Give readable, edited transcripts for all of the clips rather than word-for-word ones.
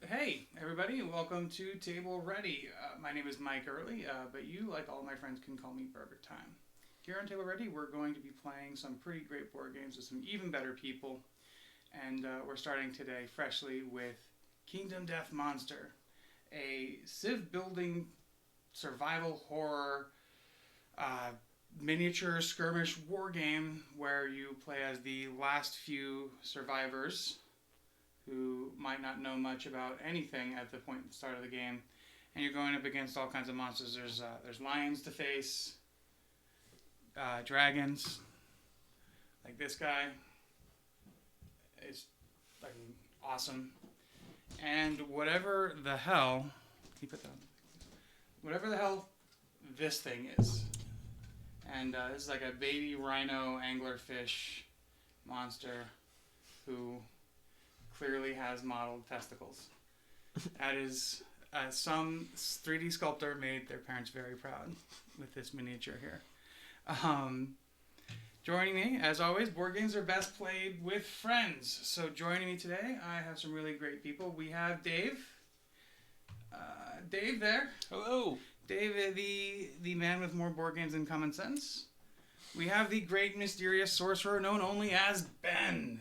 Hey, everybody, welcome to Table Ready. My name is Mike Early, but you, like all my friends, can call me Burger Time. Here on Table Ready, we're going to be playing some pretty great board games with some even better people, and we're starting today freshly with Kingdom Death Monster, a civ building survival horror miniature skirmish war game where you play as the last few survivors who might not know much about anything at the start of the game, and you're going up against all kinds of monsters. There's lions to face, dragons, like this guy. It's like awesome, and whatever the hell this thing is, and this is like a baby rhino anglerfish monster who clearly has modeled testicles. That is some 3D sculptor made their parents very proud with this miniature here. Joining me, as always, board games are best played with friends. So joining me today, I have some really great people. We have Dave. Dave there. Hello. Dave, the man with more board games than common sense. We have the great mysterious sorcerer known only as Ben.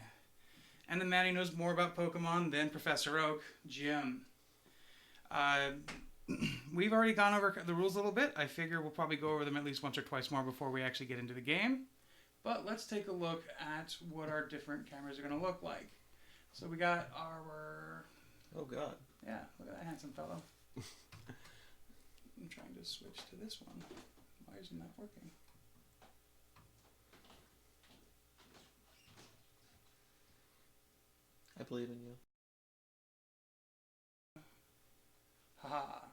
And the man who knows more about Pokemon than Professor Oak, Jim. We've already gone over the rules a little bit. I figure we'll probably go over them at least once or twice more before we actually get into the game. But let's take a look at what our different cameras are going to look like. So we got our... Oh, God. Yeah, look at that handsome fellow. I'm trying to switch to this one. Why isn't that working? I believe in you. Haha.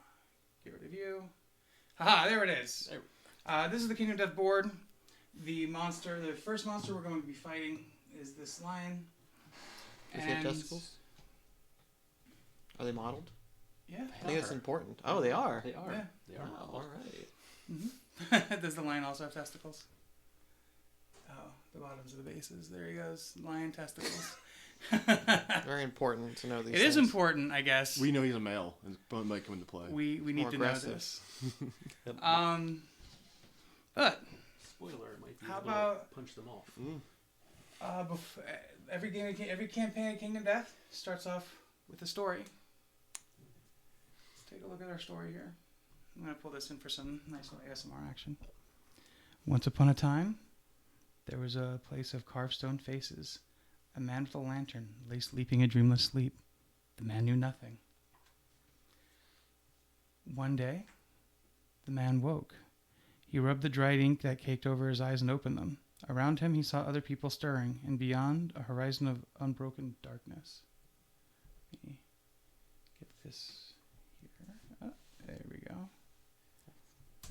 Get rid of you. Haha, there it is. This is the Kingdom Death board. The first monster we're going to be fighting is this lion. Does he have testicles? Are they modeled? Yeah. I think that's important. Oh, they are. They are. Yeah. They are. Wow, all right. Mm-hmm. Does the lion also have testicles? Oh, the bottoms of the bases. There he goes. Lion testicles. Very important to know these It things. is important, I guess. We know he's a male, and it might come into play. We need More to aggressive. know this. Yep. But Spoiler, it might be how able to about punch them off. every campaign of Kingdom Death starts off with a story. Let's take a look at our story here. I'm going to pull this in for some nice little ASMR action. Once upon a time, there was a place of carved stone faces. A man with a lantern lay sleeping a dreamless sleep. The man knew nothing. One day, the man woke. He rubbed the dried ink that caked over his eyes and opened them. Around him he saw other people stirring, and beyond, a horizon of unbroken darkness. Let me get this here. Oh, there we go.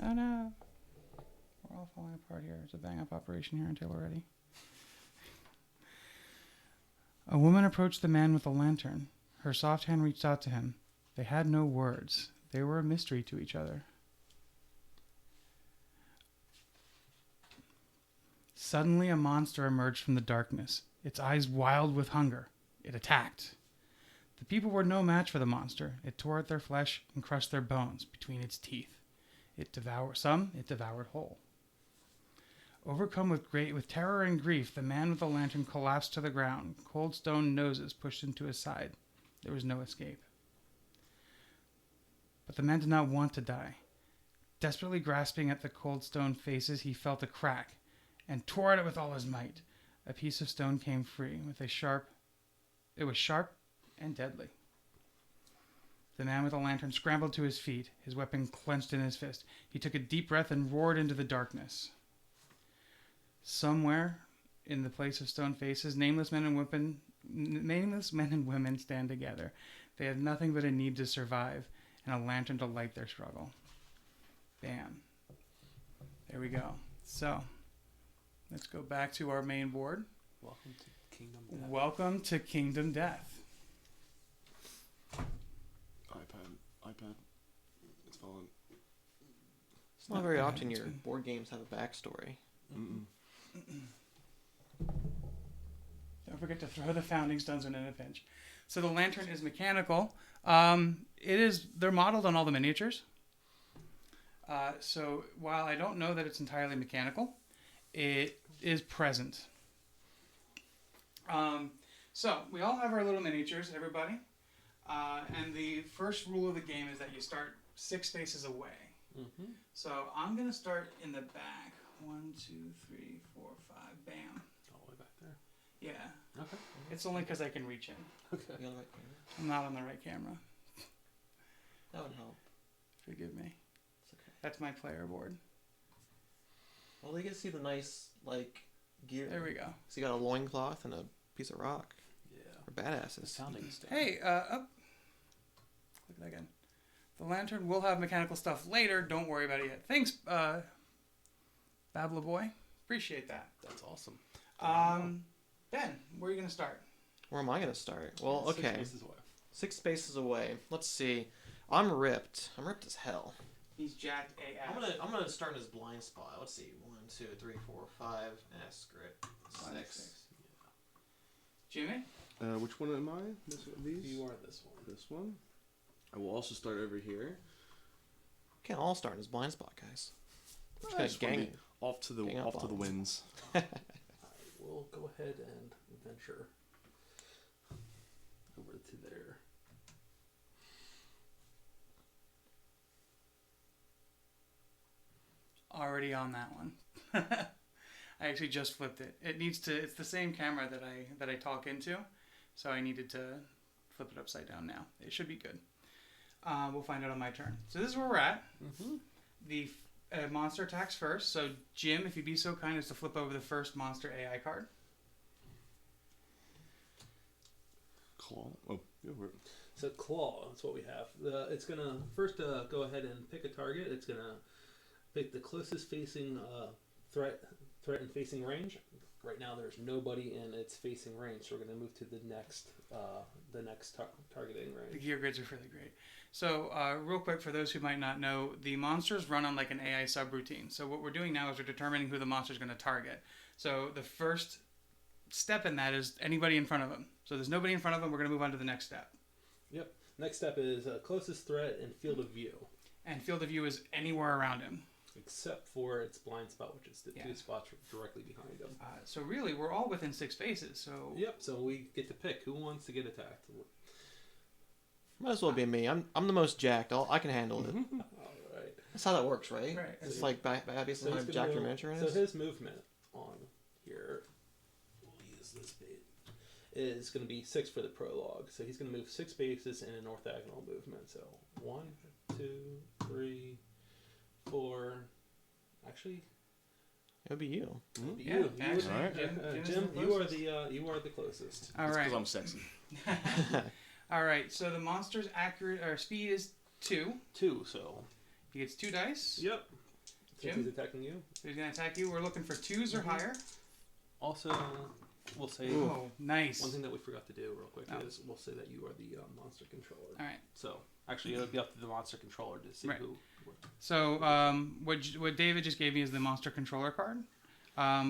Oh no. We're all falling apart here. It's a bang-up operation here until we're ready. A woman approached the man with the lantern. Her soft hand reached out to him. They had no words. They were a mystery to each other. Suddenly, a monster emerged from the darkness, its eyes wild with hunger. It attacked. The people were no match for the monster. It tore at their flesh and crushed their bones between its teeth. It devoured whole. Overcome with terror and grief, the man with the lantern collapsed to the ground, cold stone noses pushed into his side. There was no escape. But the man did not want to die. Desperately grasping at the cold stone faces, he felt a crack and tore at it with all his might. A piece of stone came free with it was sharp and deadly. The man with the lantern scrambled to his feet, his weapon clenched in his fist. He took a deep breath and roared into the darkness. Somewhere in the place of stone faces, nameless men and women stand together. They have nothing but a need to survive and a lantern to light their struggle. Bam. There we go. So, let's go back to our main board. Welcome to Kingdom Death. Welcome to Kingdom Death. iPad. It's falling. It's not very often your board games have a backstory. Don't forget to throw the founding stones in a pinch. So the lantern is mechanical. They're modeled on all the miniatures. So while I don't know that it's entirely mechanical, it is present. So we all have our little miniatures, everybody. And the first rule of the game is that you start 6 spaces away. Mm-hmm. So I'm going to start in the back. 1, 2, 3, 4, 5. Bam. All the way back there. Yeah. Okay. It's only because I can reach in. Okay. You on the right camera? I'm not on the right camera. That would help. Forgive me. It's okay. That's my player board. Well, they get to see the nice, like, gear. There we go. So you got a loincloth and a piece of rock. Yeah. We're badasses. Sounding stem. Hey, up. Look at that again. The lantern will have mechanical stuff later. Don't worry about it yet. Thanks, Babla boy. Appreciate that. That's awesome. Ben, where are you going to start? Where am I going to start? Well, 6 okay. spaces away. 6 spaces away. Let's see. I'm ripped. I'm ripped as hell. He's jacked AF. I'm gonna start in his blind spot. Let's see. 1, 2, 3, 4, 5. Screw it. 6. Jimmy? Which one am I? These? You are this one. This one. I will also start over here. Can't all start in his blind spot, guys. We're I just just gonna wanna gang. be off to the gang up on him. winds. I will go ahead and venture over to there. Already on that one. I actually just flipped it. It's the same camera that I talk into, so I needed to flip it upside down now. It should be good. We'll find out on my turn. So this is where we're at. Mm-hmm. The monster attacks first. So Jim, if you'd be so kind as to flip over the first monster AI card. Claw. Oh, yeah, So claw, that's what we have. It's gonna first go ahead and pick a target. It's gonna pick the closest facing threat and facing range. Right now, there's nobody in its facing range, so we're gonna move to the next targeting The range. gear grids are really great. So real quick, for those who might not know, the monsters run on like an AI subroutine. So what we're doing now is we're determining who the monster is going to target. So the first step in that is anybody in front of them. So there's nobody in front of them. We're going to move on to the next step. Yep. Next step is closest threat and field of view, And field of view is anywhere around him. except for its blind spot, which is the Yeah. 2 spots directly behind him. So really, we're all within 6 spaces. So Yep. So we get to pick who wants to get attacked. Might as well be me. I'm the most jacked. I can handle it. All right. That's how that works, right? Right. It's like basically So how he's jacked your gonna miniature so is. his movement on here, we'll use this bait, is going to be 6 for the prologue. So he's going to move 6 spaces in an orthogonal movement. So 1, 2, 3, 4. Actually, It would be you. it'd be Yeah, you. actually, Alright. Jim Jim, you are the closest. all It's right. because I'm sexy. All right. So the monster's accurate or speed is 2. 2. So He gets 2 dice. yep. Since Jim? he's attacking you. So he's going to attack you. We're looking for 2s or higher. Also, we'll say Oh, nice. one thing that we forgot to do real quick Oh. is we'll say that you are the monster controller. All right. So actually, it'll be up to the monster controller to see Right. who. So what David just gave me is the monster controller card.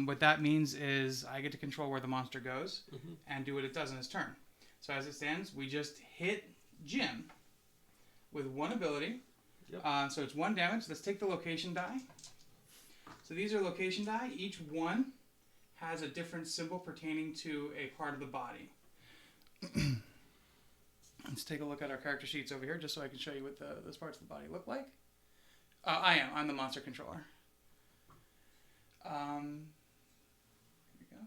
What that means is I get to control where the monster goes Mm-hmm. and do what it does in its turn. So as it stands, we just hit Jim with 1 ability. Yep. So it's 1 damage. Let's take the location die. So these are location die. Each one has a different symbol pertaining to a part of the body. Let's take a look at our character sheets over here just so I can show you what those parts of the body look like. I'm the monster controller. Here we go.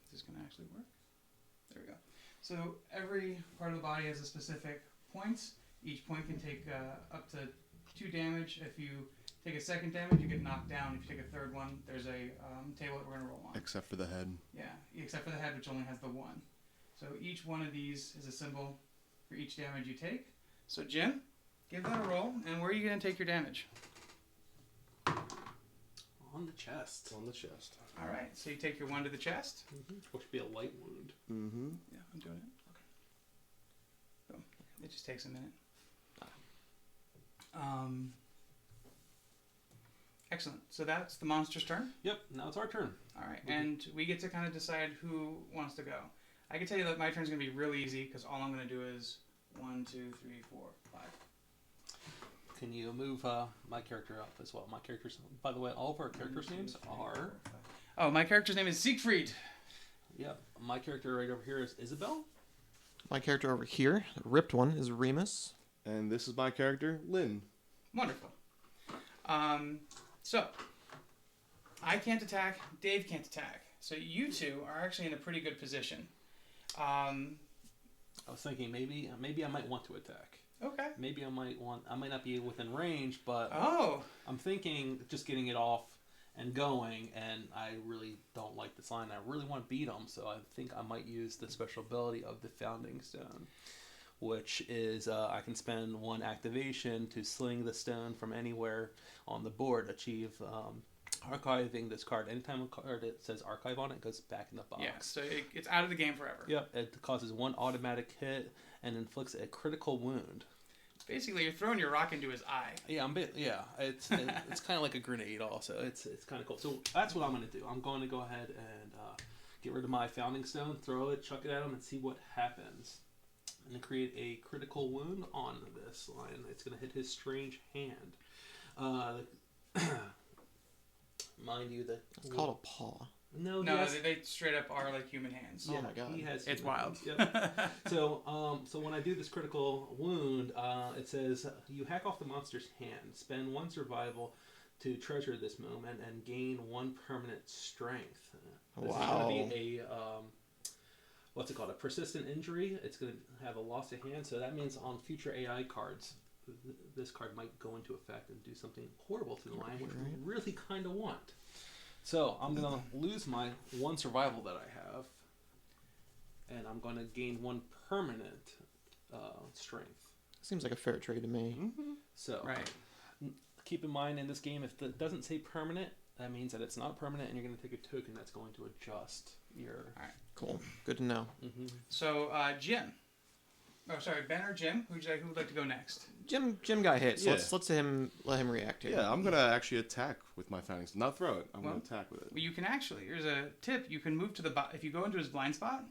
Is this going to actually work? There we go. So every part of the body has a specific points. Each point can take up to 2 damage. If you take a 2nd damage, you get knocked down. If you take a 3rd one, there's a table that we're going to roll on. Except for the head. Yeah, except for the head, which only has the 1. So each one of these is a symbol for each damage you take. So Jim, give that a roll. And where are you going to take your damage? On the chest. On the chest. All right, so you take your 1 to the chest. Which would be a light wound. Mm-hmm. Yeah, I'm doing it. Okay. Boom. It just takes a minute. Excellent. So that's the monster's turn. Yep. Now it's our turn. All right, and we get to kind of decide who wants to go. I can tell you that my turn's going to be real easy because all I'm going to do is 1, 2, 3, 4, 5. Can you move my character up as well? My characters, by the way, all of our characters' names are. Oh, my character's name is Siegfried. Yep. My character right over here is Isabel. My character over here, the ripped one, is Remus. And this is my character, Lynn. Wonderful. So, I can't attack. Dave can't attack. So you two are actually in a pretty good position. I was thinking maybe I might want to attack. Okay. Maybe I might not be within range, but I'm thinking just getting it off and going, and I really don't like this line. I really want to beat him, so I think I might use the special ability of the Founding Stone, which is I can spend 1 activation to sling the stone from anywhere on the board, achieve archiving this card. Anytime a card that says archive on it goes back in the box. Yeah, so it's out of the game forever. Yep, it causes 1 automatic hit and inflicts a critical wound. Basically, you're throwing your rock into his eye. Yeah, it's kind of like a grenade. Also, it's kind of cool. So that's what I'm going to do. I'm going to go ahead and get rid of my Founding Stone, throw it, chuck it at him, and see what happens. I'm going to create a critical wound on this lion. It's going to hit his strange hand. Mind you, it's called a paw. No, they straight up are like human hands. Oh my god, it's wild. Yep. So when I do this critical wound, it says you hack off the monster's hand, spend 1 survival to treasure this moment, and gain 1 permanent strength. This is going to be a what's it called? A persistent injury. It's going to have a loss of hand, so that means on future AI cards, this card might go into effect and do something horrible to the lion, which we really kind of want. So I'm going to lose my 1 survival that I have, and I'm going to gain 1 permanent strength. Seems like a fair trade to me. Mm-hmm. So keep in mind in this game, if it doesn't say permanent, that means that it's not permanent, and you're going to take a token that's going to adjust your... All right. Cool. Good to know. Mm-hmm. So, Jim. Oh, sorry, Ben or Jim? Who would like to go next? Jim got hit, so Yeah. let's let him react here. Yeah, I'm going to actually attack with my Founding Stone. Not throw it. I'm going to attack with it. Well, you can actually. Here's a tip. You can move to the if you go into his blind spot.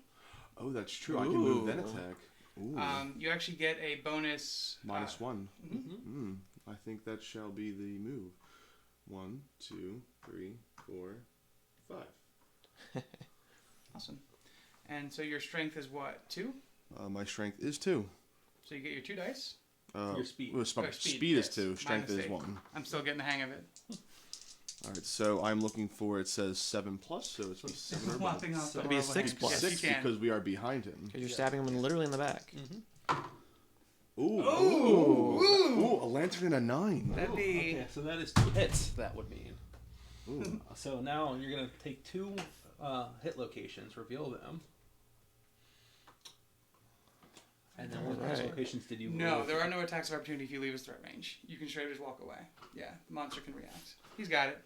Oh, that's true. I can move then attack. Ooh. You actually get a bonus... -1. Mm-hmm. I think that shall be the move. 1, 2, 3, 4, 5. Awesome. And so your strength is what? 2? My strength is 2. So you get your 2 dice? Your speed. Speed is 2. Strength is 1. I'm still getting the hang of it. Alright, so I'm looking for, it says 7+, so it's 7 or above. So it'd be a 6+. Yes, 6 you can. because we are behind him. Because you're stabbing him literally in the back. Mm-hmm. Ooh, a lantern and a 9. That'd be... Okay, so that is 2 hits, that would mean. Ooh. So now you're going to take 2 hit locations, reveal them. And then what locations did you No, there are no attacks of opportunity if you leave his threat range. You can straight just walk away. Yeah, the monster can react. He's got it.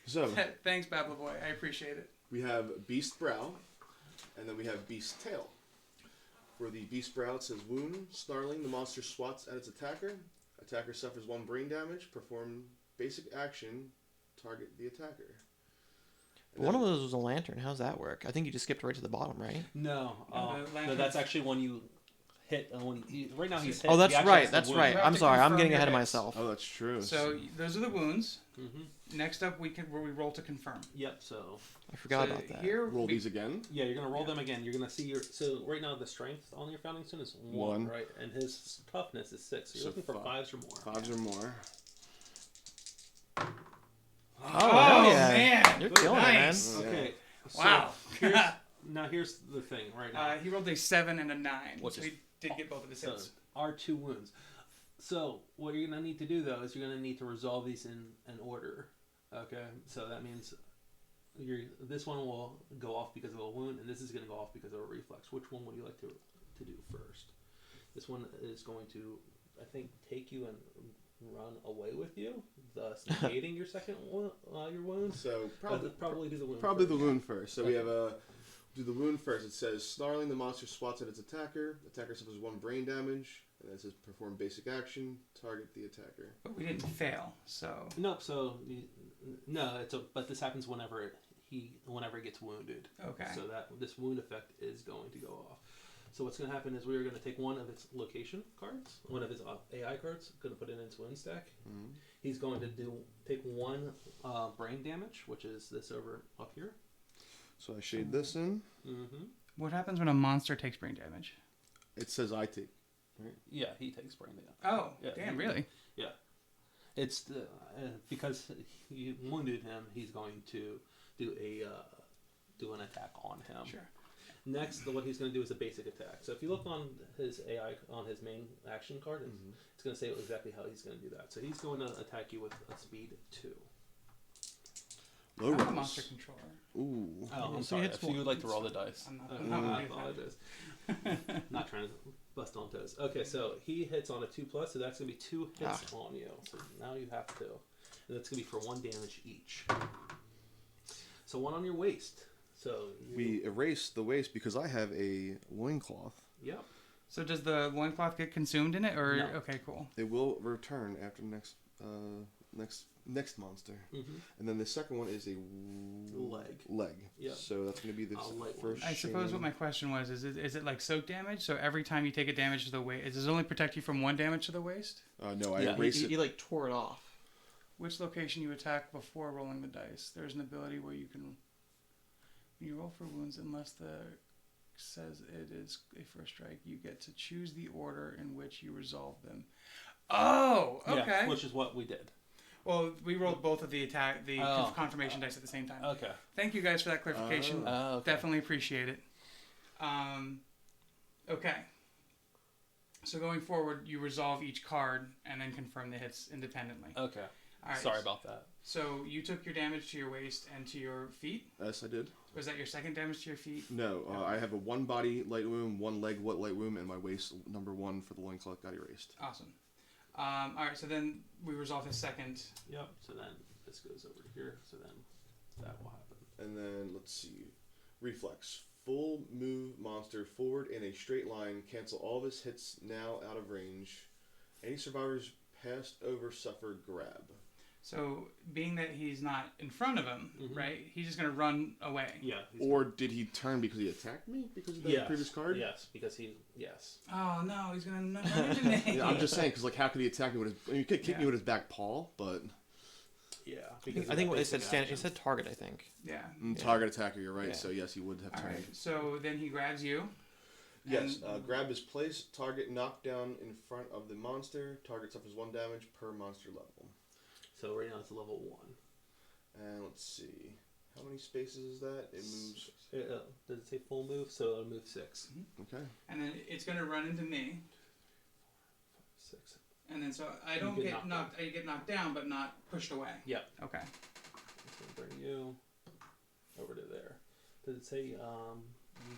So, Thanks, Babla Boy. I appreciate it. we have Beast Brow, and then we have Beast Tail. For the Beast Brow, it says wound, snarling, the monster swats at its attacker. Attacker suffers 1 brain damage. Perform basic action, target the attacker. But one of those was a lantern. How's that work? I think you just skipped right to the bottom, right? No, No, that's actually when you hit. Right now he's hit. Oh, that's right. That's Right. I'm sorry. I'm getting ahead of hits. myself. Oh, that's true. So those are the wounds. Mm-hmm. Next up, we roll to confirm. Yep. So I forgot about that. Here, roll these again. yeah, you're gonna roll them again. You're gonna see your. So right now the strength on your Founding Stone is 1, right? And his toughness is 6. So you're looking for 5s or more. 5s or more. Oh yeah. Man, You're killing nice. it, man. Okay. So Wow. here's the thing right now. He rolled a 7 and a 9, Which so is- he did get both of his hits. Are 2 wounds. So what you're gonna need to do though is you're gonna need to resolve these in an order. Okay. So that means this one will go off because of a wound, and this is gonna go off because of a reflex. Which one would you like to do first? This one is going to, I think, take you and run away with you, thus negating your second your wound. So probably do the wound. Probably first. the wound first. So Okay. we have do the wound first. It says snarling, the monster swats at its attacker. Attacker suffers 1 brain damage, and then it says perform basic action, target the attacker. But we didn't fail, so... Nope. So no, but this happens whenever whenever he gets wounded. Okay. So that this wound effect is going to go off. So what's going to happen is we are going to take one of its location cards, one of his AI cards, going to put it in its wound stack. Mm-hmm. He's going to take one brain damage, which is this over up here. So I shade this in. Mm-hmm. What happens when a monster takes brain damage? It says I take. Yeah, he takes brain damage. Oh, Yeah. damn, really? Yeah. It's because you wounded him, he's going to do an attack on him. Sure. Next, what he's going to do is a basic attack. So if you look on his AI, on his main action card, it's going to say exactly how he's going to do that. So he's going to attack you with a speed 2. Low I'm a rolls. monster controller. Ooh. Oh, I'm So sorry. it's If you would like to roll the dice. I'm not I gonna do apologize. that. Not trying to bust on toes. Okay, so he hits on a 2+, so that's going to be 2 hits on you. So now you have to. And that's going to be for 1 damage each. So 1 on your waist. So We erase the waste because I have a loincloth. Yep. So does the loincloth get consumed in it, or No. okay, cool. It will return after the next monster. Mm-hmm. And then the second one is a Leg. Yeah. So that's going to be the light first. I suppose shade. what my question was is it like soak damage? So every time you take a damage to the waist, does it only protect you from 1 damage to the waist? No, I Yeah, erase He it. like tore it off. Which location you attack before rolling the dice? There's an ability where you can, when you roll for wounds, unless the says it is a first strike, you get to choose the order in which you resolve them. Oh, okay. Yeah, which is what we did. Well, we rolled both of the attack, the Oh. confirmation dice at the same time. Okay. Thank you guys for that clarification. Okay. Definitely appreciate it. Okay. So going forward, you resolve each card and then confirm the hits independently. Okay. All right. Sorry about that. So you took your damage to your waist and to your feet. Yes, I did. Was that your second damage to your feet? No, I have a 1 body light wound, 1 leg light wound, and my waist number 1 for the loincloth got erased. Awesome. All right. So then we resolve his second. Yep. So then this goes over here. So then that will happen. And then let's see, reflex. Full move monster forward in a straight line. Cancel all of his hits now out of range. Any survivors passed over suffer grab. So being that he's not in front of him, Mhm. right? He's just gonna run away. Yeah. Or did he turn because he attacked me because of that yes. previous card? Yes, because yes. Oh no, he's gonna run into me. Yeah, I'm just saying because like how could he attack me with his? I mean, he could kick me Yeah. with his back paw, but Yeah. I think what they said, it said target, I think. Yeah. target attacker. You're right. Yeah. So yes, he would have All turned. right. So then he grabs you. Yes, and- grab is placed. Target knockdown in front of the monster. Target suffers 1 damage per monster level. So right now it's level 1. And let's see, how many spaces is that? It moves. Does it say full move? So it'll move 6. Okay. And then it's gonna run into me. 6. And then so I don't get get knocked knocked. I get knocked down, but not pushed away. Yep. Okay. It's gonna bring you over to there. Does it say you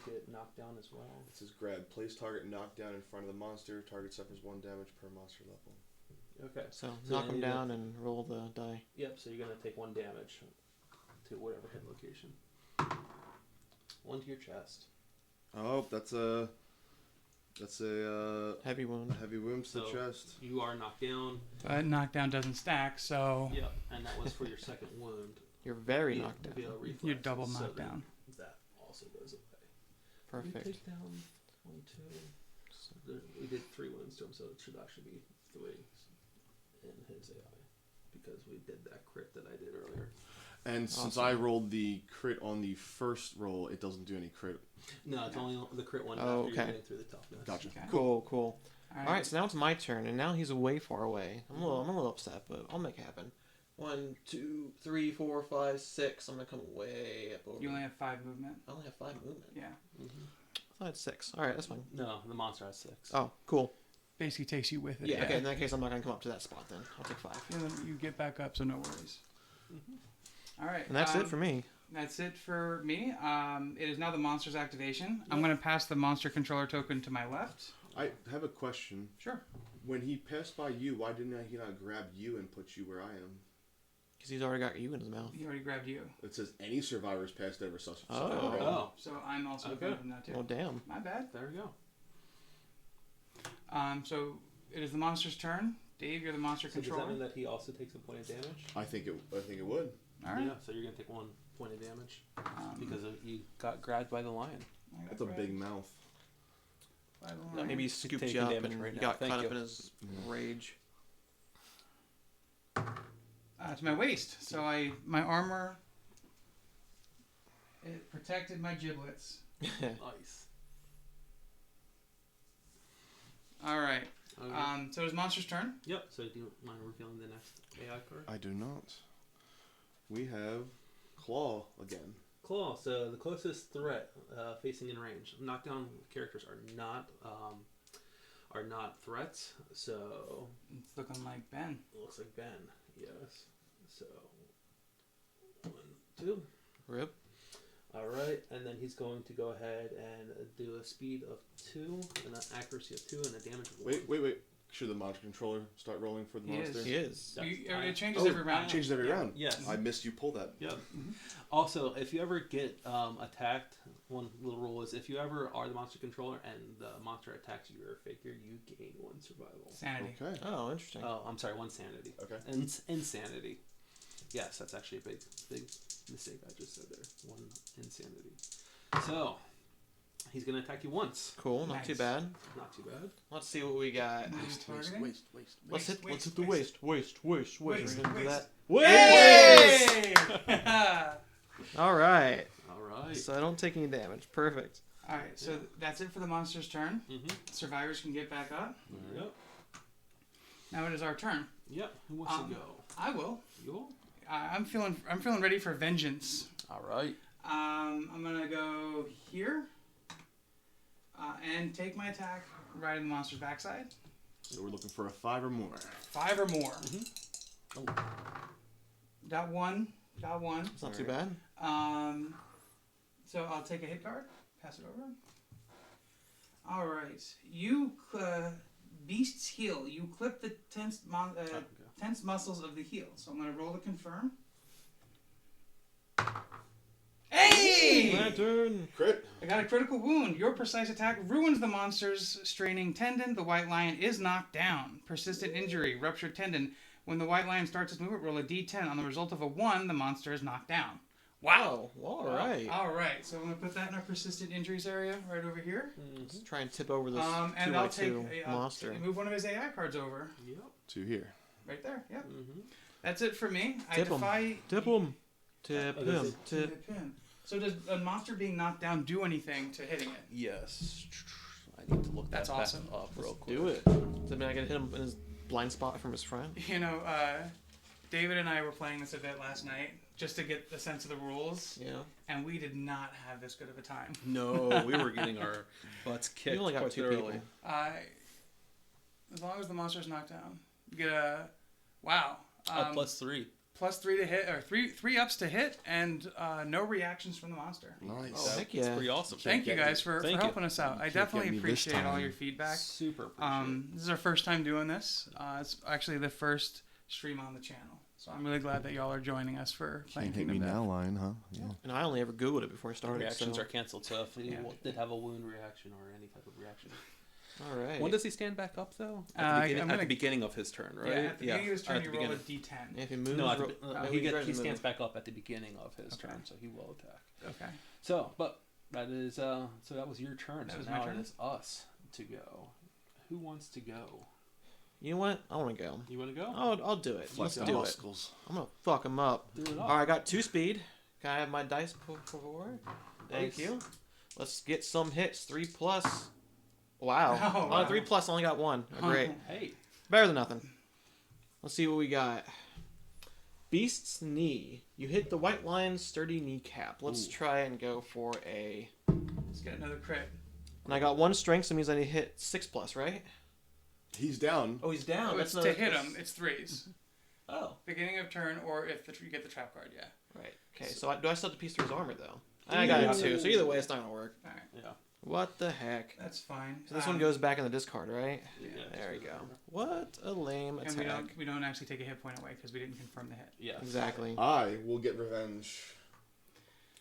get knocked down as well? It says grab. Place target knockdown in front of the monster. Target suffers 1 damage per monster level. Okay. So So knock then him you down and roll the die. Yep. So you're gonna take 1 damage to whatever hit location. 1 to your chest. Oh, that's a Heavy wound. heavy wound to the So- chest. You are knocked down. But knockdown doesn't stack, so Yep. And that was for your second wound. You're very Via- knocked down. via reflexes. you're double So knocked then down. That also goes away. Perfect. We take down 1, 2. So we did 3 wounds to him, so it should actually be 3 in his AI because we did that crit that I did earlier. And since Awesome. I rolled the crit on the first roll, it doesn't do any crit. No, it's only the crit one Oh, after you're okay. getting through the toughness. Gotcha. Okay. Cool, cool. All All right, so now it's my turn, and now he's way far away. I'm a little upset, but I'll make it happen. 1, 2, 3, 4, 5, 6. I'm gonna come way up over. You only have 5 movement. I only have 5 movement. Yeah. I thought I had 6. All right, that's fine. No, the monster has 6. Oh, cool. Basically takes you with it. Yeah. Okay. In that case, I'm not gonna come up to that spot then. I'll take 5. And then you get back up, so no worries. All right. And that's it for me. That's it for me. It is now the monster's activation. I'm going to pass the monster controller token to my left. I have a question. Sure. When he passed by you, why didn't he not grab you and put you where I am? Because he's already got you in his mouth. He already grabbed you. It says any survivors passed over such. Oh. So I'm also Okay. going from that too. Well, damn. My bad. There we go. So it is the monster's turn. Dave, you're the monster So does that controller. mean that he also takes a point of damage? I think it would. All right. Yeah, so you're going to take 1 point of damage Um, because you got grabbed by the lion. I got That's a big grabbed mouth. by the Yeah, lion. maybe he scooped taking you up damage and right you now. got Thank caught you. up in his rage. To my waist. So my armor, it protected my giblets. Nice. All right. Okay. So it's monster's turn. Yep. So do you mind revealing the next AI card? I do not. We have Claw again. Claw. So the closest threat facing in range. Knockdown characters are not threats. So It's looking like Ben. it looks like Ben. Yes. So 1, 2. Rip. All right, and then he's going to go ahead and do a speed of 2, and an accuracy of 2, and a damage of 1. Wait. Should the monster controller start rolling for the He monster? is. He is. It changes every round. Changes every round. Yes. I missed you pull that. Yep. Also, if you ever get attacked, one little rule is if you ever are the monster controller and the monster attacks your figure, you gain 1 survival. Sanity. Okay. Oh, interesting. Oh, I'm sorry, 1 sanity. Okay. Insanity. Yes, that's actually a big mistake I just said there. 1 insanity. So, he's going to attack you once. Cool, not too Nice. bad. Not too bad. Let's see what we got. Targeting? Let's hit Waist, the waist. Waist, We're gonna do that. Hey! All right. All right. So I don't take any damage. Perfect. All right, so that's it for the monster's turn. Mm-hmm. Survivors can get back up. Yep. Now it is our turn. Yep. Who wants to go? I will. You will? I'm feeling ready for vengeance. All right. I'm gonna go here and take my attack right in the monster's backside. So we're looking for a 5 or more. 5 or more. Oh. Got one. It's not too bad. So I'll take a hit card. Pass it over. All right. You beast's heel. You clip the tense muscles of the heel. So I'm gonna roll to confirm. Hey! Lantern. Crit. I got a critical wound. Your precise attack ruins the monster's straining tendon. The white lion is knocked down. Persistent injury, ruptured tendon. When the white lion starts its movement, roll a d10. On the result of a 1, the monster is knocked down. Wow. All right. All right. So I'm going to put that in our persistent injuries area right over here. Let's try and tip over this And I'll take 2x2 I'll monster. move one of his AI cards over. Yep. 2 here. Right there. Yep. Mm-hmm. That's it for me. Tip I defy... Tip him. Tip Oh, him. Tip him. So does a monster being knocked down do anything to hitting it? Yes. I need to look That's that awesome. back up real quick. Do it. Does that mean I can hit him in his blind spot from his friend? You know, David and I were playing this a bit last night just to get the sense of the rules, Yeah. and we did not have this good of a time. No, we were getting our butts kicked You only got quite 2 thoroughly. people. As long as the monster's knocked down, you get a wow. +3. +3 to hit, or three ups to hit, and no reactions from the monster. Nice. Oh, heck That's yeah. pretty awesome. Thank you guys for Thank you. helping us out. I Can't definitely get me this appreciate all time. your feedback. Super appreciate This is our first time doing this. It's actually the first stream on the channel, so I'm really glad that y'all are joining us for playing Can't hit me Kingdom Death. now, Lion, huh? Yeah. And I only ever Googled it before I it. started. Reactions so. are canceled, so if you Yeah. did have a wound reaction or any type of reaction. All right. When does he stand back up, though? I'm At the gonna- beginning of his turn, right? Yeah, at the beginning of his turn, at you the roll a beginning. d10. If he moves, No, maybe he tries to stands move. back up at the beginning of his Okay. turn, so he will attack. Okay. So, but that is so that was your turn. That So was my now turn? it is us to go. Who wants to go? You know what? I want to go. You want to go? I'll do it. Let's the do it. muscles. I'm gonna fuck him up. Do it All right, I got 2 speed. Can I have my dice, por favor? Thank Nice. you. Let's get some hits. 3+. Wow. Oh, wow. 3+. Only got 1. Great. Hey. Better than nothing. Let's see what we got. Beast's knee. You hit the white lion's sturdy kneecap. Let's Ooh. try and go for a. Let's get another crit. And I got 1 strength, so it means I need to hit 6+, right? He's down. Oh, he's down. Oh, That's it's another. to hit him. It's 3s. Oh. Beginning of turn, or if you get the trap card, yeah. Right. Okay. So do I still have to piece through his armor though? I got it too. So either way, it's not gonna work. All right, Yeah. What the heck? that's fine. So this one goes back in the discard, right? Yeah. There we go. What a lame And attack. we don't actually take a hit point away because we didn't confirm the hit. Yes. Exactly. I will get revenge.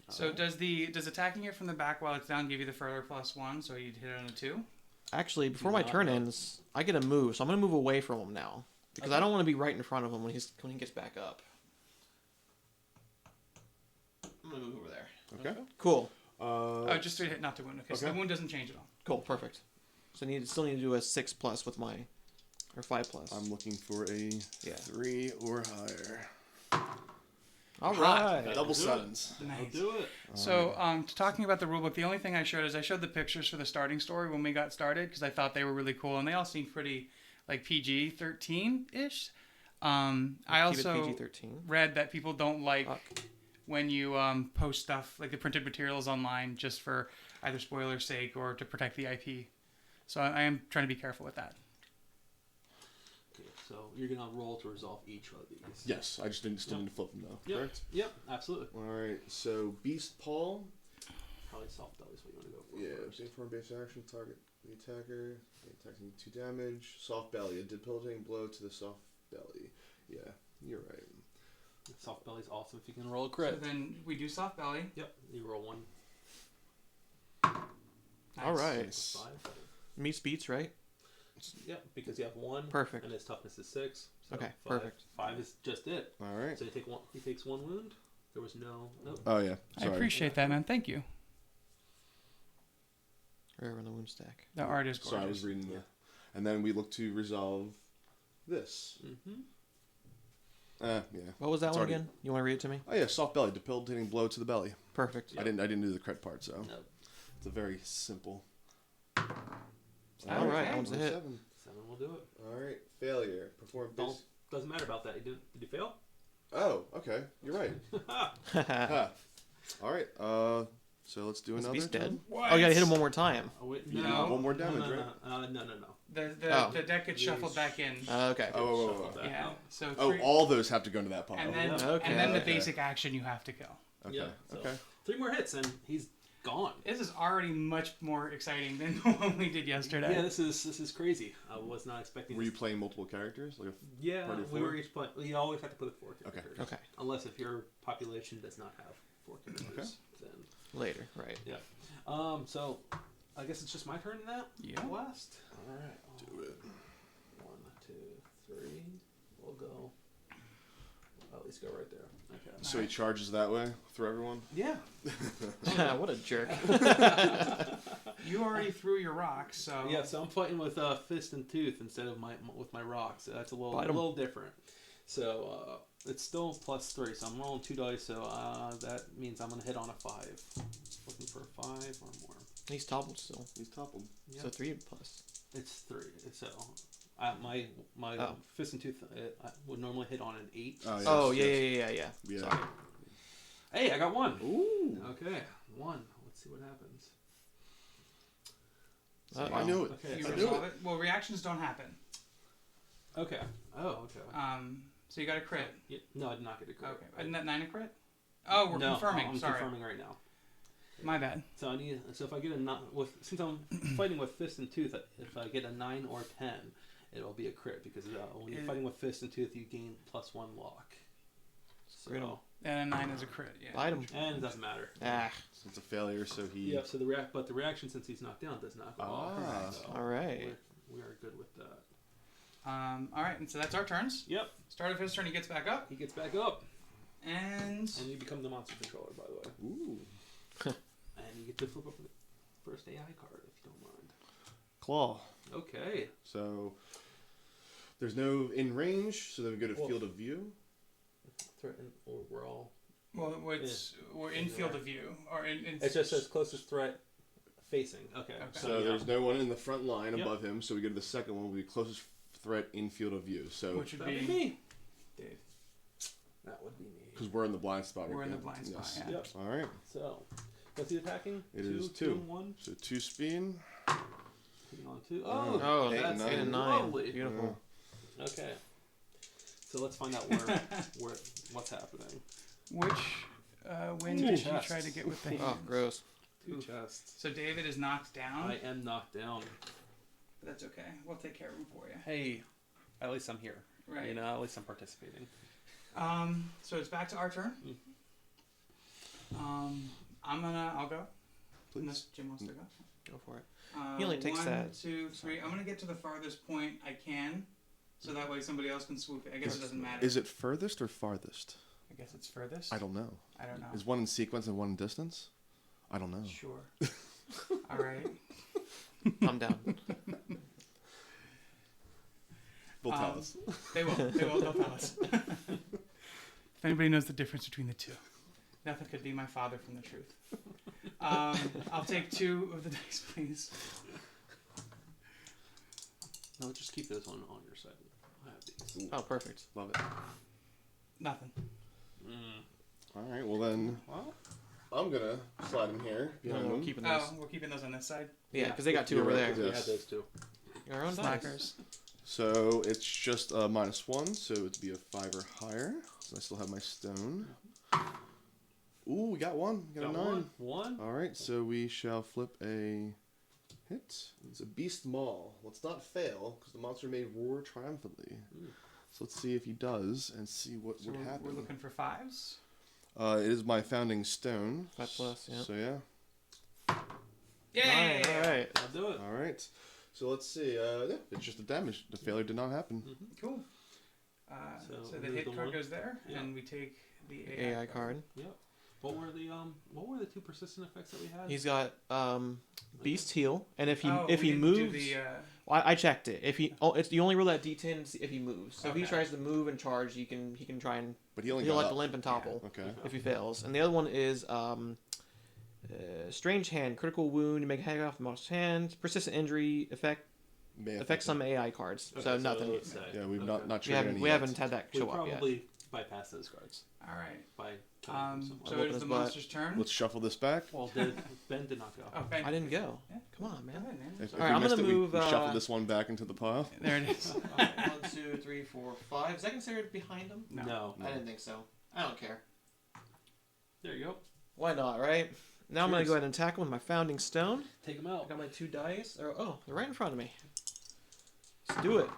So does attacking it from the back while it's down give you the further +1? So you'd hit it on a 2. Actually, before my Not turn no. ends, I get a move, so I'm gonna move away from him now because I don't want to be right in front of him when he gets back up. gonna move over there. Okay. Cool. Oh, just to hit, not to wound. Okay, so Okay. the wound doesn't change at all. Cool. Perfect. So still need to do a 6+ with my, or 5+. I'm looking for a Yeah. 3 or higher. All right. Double do it. sevens. I'll Nice. do it. So, talking about the rulebook, the only thing I showed is I showed the pictures for the starting story when we got started because I thought they were really cool and they all seemed pretty like PG-13-ish. I Keep it also PG-13. read that people don't like Fuck. when you post stuff like the printed materials online just for either spoiler's sake or to protect the IP. So I am trying to be careful with that. Okay, so you're gonna roll to resolve each of these. Yes, I just still need to flip them though. Yep. Correct. Yep. Absolutely. All right. So Beast Paw. Probably soft belly is what you want to go for. Yeah. First. Same form base action. Target the attacker. Attacking 2 damage. Soft belly. A debilitating blow to the soft belly. Yeah, you're right. Soft belly's awesome if you can roll a So crit. then we do soft belly. Yep. You roll 1. Nice. All right. Nice. 5. Meets beats, right? Yep. Because you have 1. Perfect. And his toughness is 6. So Okay, 5. perfect. 5 is just it. All right. So you take 1. He takes 1 wound. There was no. Oh yeah. I Sorry. appreciate that, man. Thank you. Right around the wound stack. The art is gorgeous. Sorry, I was reading the. And then we look to resolve this. Mm-hmm. Yeah. What was that It's one already- again? You want to read it to me? Oh yeah, soft belly, debilitating blow to the belly. Perfect. I didn't do the crit part, so Nope. it's a very simple. All right, Okay. that one's a hit. 7. 7 will do it. All right, failure. Perform Don't. base. Doesn't matter about that. Did you fail? Oh, okay, you're right. Huh. All right. So let's do Is another. Beast dead? turn. What? Oh, you gotta hit him one more time. Oh, wait, You No. do one more damage, no, right? No. The deck gets shuffled back in. Okay. Oh, whoa, whoa, whoa. Shuffle that Yeah. out. So Oh, 3, all those have to go into that pile. and then Okay, and then the okay. basic action you have to kill. Okay. Yeah, so- Okay. 3 more hits and he's gone. This is already much more exciting than the one we did yesterday. Yeah, this is crazy. I was not expecting. Were you this. playing multiple characters? Like Yeah, party of we 4? were each playing. You always have to play with 4 Okay. characters. Okay. Unless if your population does not have 4 characters, then Later, right. So I guess it's just my turn now. Yeah. Last. All right. Do it. 1, 2, 3. We'll go. I'll at least go right there. Okay. So he charges that way through everyone. Yeah. What a jerk. You already threw your rocks, so Yeah. So I'm fighting with fist and tooth instead of with my rocks. So that's a Bite 'em. little different. So it's still +3. So I'm rolling 2 dice. So that means I'm gonna hit on a 5. Looking for a 5 or more. He's toppled still. He's toppled. So 3+. It's 3. So my Oh. fist and tooth I would normally hit on an 8. Oh, yes, Oh, yes. yeah. Yeah. Sorry. Hey, I got 1. Ooh. Okay, 1. Let's see what happens. I knew it. Okay. you I knew resolve it. it. Well, reactions don't happen. Okay. Oh, okay. So you got a crit. Yeah, no, I did not get a crit. Okay, isn't that 9 a crit? Oh, we're No, confirming. I'm Sorry, confirming right now. my bad. So I need. So if I get since I'm fighting with fist and tooth, if I get a 9 or 10, it'll be a crit because when you're fighting with fist and tooth, you gain +1 lock. Crit 'em. So And a 9 is a crit. Yeah. Bite him. and it doesn't matter. Ah. So it's a failure. So he. Yeah. So the reaction since he's knocked down does not go off. Ah. So All right. we are good with that. All right, and so that's our turns. Yep. Start of his turn, he gets back up, He gets back up, and and you become the monster controller, by the way. Ooh. And you get to flip up the first AI card if you don't mind. Claw. Okay. So there's no in range. So then we go to Well- field of view. Threaten, or we're all. well, we're in field of view, or in. It just says closest threat facing. Okay. Okay. So yeah. there's no one in the front line Yep. above him. So we go to the second one. We closest threat in field of view. So which would That'd be be me. Dave. That would be me. because we're in the blind spot. We're in the again. blind spot. Yes. Yeah. Yep. All right. So, what's he attacking? It 2, is 2, 2. and 1. So 2 speed. Hitting on 2. Oh. Oh, 8 that's and 9. 8 and 9. Lovely. Beautiful. Okay. So let's find out where what's happening. Which win Two did you chests. try to get with the Oh, hands? gross. 2 chests. So David is knocked down. I am knocked down. But that's okay. We'll take care of him for you. Hey, at least I'm here. Right. You know, at least I'm participating. So it's back to our turn. I'll go. Please. Unless Jim wants to go. Go for it. He only takes 1, that. 2, 3. I'm gonna get to the farthest point I can, so that way somebody else can swoop it. I guess it doesn't matter. Is it furthest or farthest? I guess it's furthest. I don't know. I don't know. Is one in sequence and one in distance? I don't know. Sure. All right. I'm down. They'll tell us. They will. They'll tell us. If anybody knows the difference between the two, nothing could be my father from the truth. I'll take 2 of the dice, please. No, just keep this one on your side. I have these. Oh, perfect. Love it. Nothing. All right, well then, Well, I'm gonna slide in here behind We're them. keeping those. Oh, we're keeping those on this side. Yeah, because they got 2 You're over right, there. yeah. we had those two. Your own dice. Slackers. So it's just a -1, so it'd be a 5 or higher. So I still have my stone. Ooh, we got 1. We got a 9. One. All right, so we shall flip a hit. It's a beast maul. Let's not fail, because the monster may roar triumphantly. So let's see if he does, and see what So would happen. we're looking for 5s. It is my founding stone. 5+, yeah. So yeah. Yay! All right. I'll do it. All right. So let's see. Yeah, it's just a damage. The failure did not happen. Cool. So So the there's hit the card one. goes there, Yeah. and we take the AI card. Yep. What were the 2 persistent effects that we had? He's got Beast Heal, and if he Oh, if we he didn't moves, do the, well, I checked it. If he you only roll that D10 and see if he moves. So if he Okay. tries to move and charge, he can try and But he only he'll got like to up. limp and topple Okay. if he fails. And the other one is Strange Hand, critical wound. You make a hang off the monster's hand. Persistent injury May affects some AI cards. Okay, so nothing. let's say- Yeah, we've okay. not We triggered haven't any we yet. haven't had that We show up yet. probably bypass those cards all right. by killing them somewhere. So Open it is his the butt. monster's turn. Let's shuffle this back. Well, Ben did not go. Oh, Ben. I didn't go. Yeah. Come on, Go man. ahead, man. If All right, we I'm missed gonna it, move, we shuffle this one back into the pile. There it is. 1, 2, 3, 4, 5. Is that considered behind him? No. I didn't think so. I don't care. There you go. Why not, right? Now I'm going to Cheers. go ahead and attack him with my founding stone. Take him I out. got my 2 dice. They're right in front of me. Let's do it.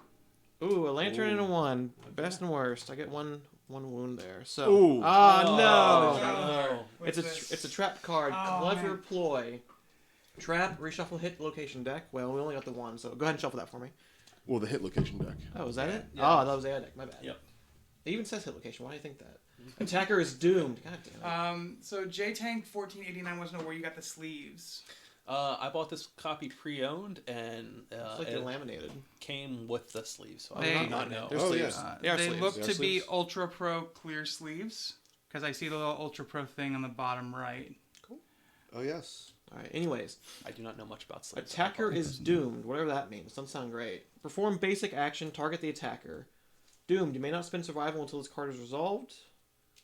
Ooh, a lantern and a 1. Best and worst. I get one wound there. So. Ooh. Oh, no. no. What's this? It's a trap card. Oh, Clever man. ploy. Trap, reshuffle hit location deck. Well, we only got the 1, so go ahead and shuffle that for me. Well, the hit location deck. Oh, is that it? Yeah. Oh, that was the AI deck. My bad. Yep. It even says hit location. Why do you think that? Attacker is doomed. God damn it. So J Tank 1489 wants to know where you got the sleeves. I bought this copy pre-owned, and It's like they're laminated. came with the sleeves, so They- I do not know. They're Oh, sleeves. yeah. They are They sleeves. look They are to be sleeves. Ultra Pro clear sleeves because I see the little Ultra Pro thing on the bottom right. Oh yes. All right. Anyways, I do not know much about sleeves. attacker is doomed. Whatever that means. Doesn't sound great. Perform basic action. Target the attacker. Doomed. You may not spend survival until this card is resolved.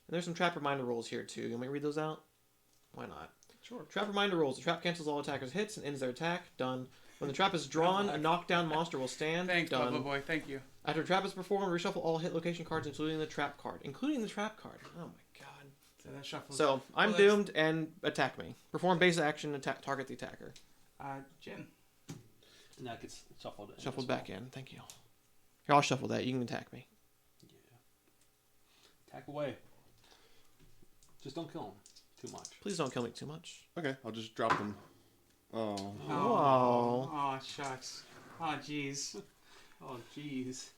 And there's some trap reminder rules here too. You want me to read those out? Why not? Sure. Trap reminder rules. The trap cancels all attackers' hits and ends their attack. Done. When the trap is drawn, a knockdown monster will stand. Thanks, Done. Bubba Boy. Thank you. After a trap is performed, reshuffle all hit location cards, including the trap card. Including the trap card. Oh my god. So that shuffles. So, I'm Well, that's- doomed and attack me. Perform basic action, attack, target the attacker. Jin. And that gets shuffled in. Shuffled as well. back in. Thank you. Here, I'll shuffle that. You can attack me. Yeah. Attack away. Just don't kill him too much. Please don't kill me too much. Okay, I'll just drop them. Oh. Oh. Oh, shucks. Oh, jeez. Oh, jeez.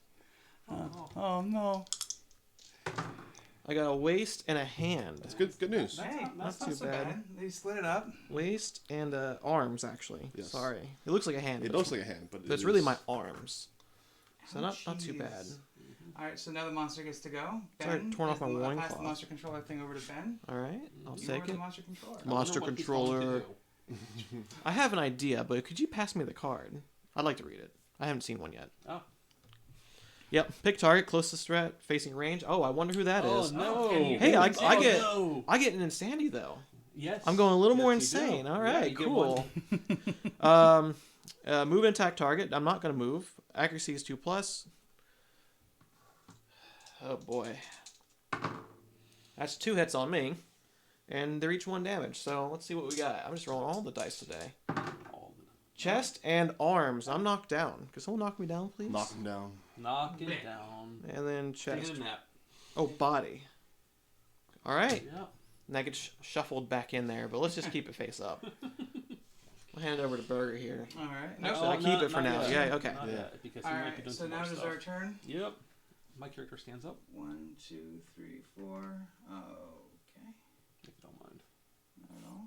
Oh, no. I got a waist and a hand. That's good. Good news. Hey, that's not not too so bad. bad. They split it up. Waist and arms, actually. Yes. Sorry. It looks like a hand. It but looks like a hand, but it's it really is- my arms. So Oh, not too bad. jeez. All right, so now the monster gets to go. Sorry, Ben, torn off is my the- I'll pass loincloth. the monster controller thing over to Ben. All right. I'll You take are the it. monster controller. Mo- Monster I wonder what he's going to controller. do. I have an idea, but could you pass me the card? I'd like to read it. I haven't seen one yet. Oh. Yep. Pick target closest threat facing range. Oh, I wonder who that is. Oh, no. Can you- Hey, I Oh, get no. I get an insanity though. Yes. I'm going a little more Yes, you do. insane. All Yeah, right, you get cool. one. Move and attack target. I'm not going to move. Accuracy is 2+. Oh boy. That's 2 hits on me. And they're each 1 damage. So let's see what we got. I'm just rolling all the dice today. All Chest and arms. I'm knocked down. Could someone knock me down, please? Knock him down. Knock it down. And then Taking chest. a nap. Oh, body. All right. Yeah. And that gets shuffled back in there, but let's just keep it face up. I'll hand it over to Burger here. All right. Actually, No. I keep it for not now. yet. Yeah, okay. Not Yeah. yet, because All he might be right. doing So some now more it is stuff. our turn. Yep. my character stands up. 1, 2, 3, 4. Okay. If you don't mind. Not at all.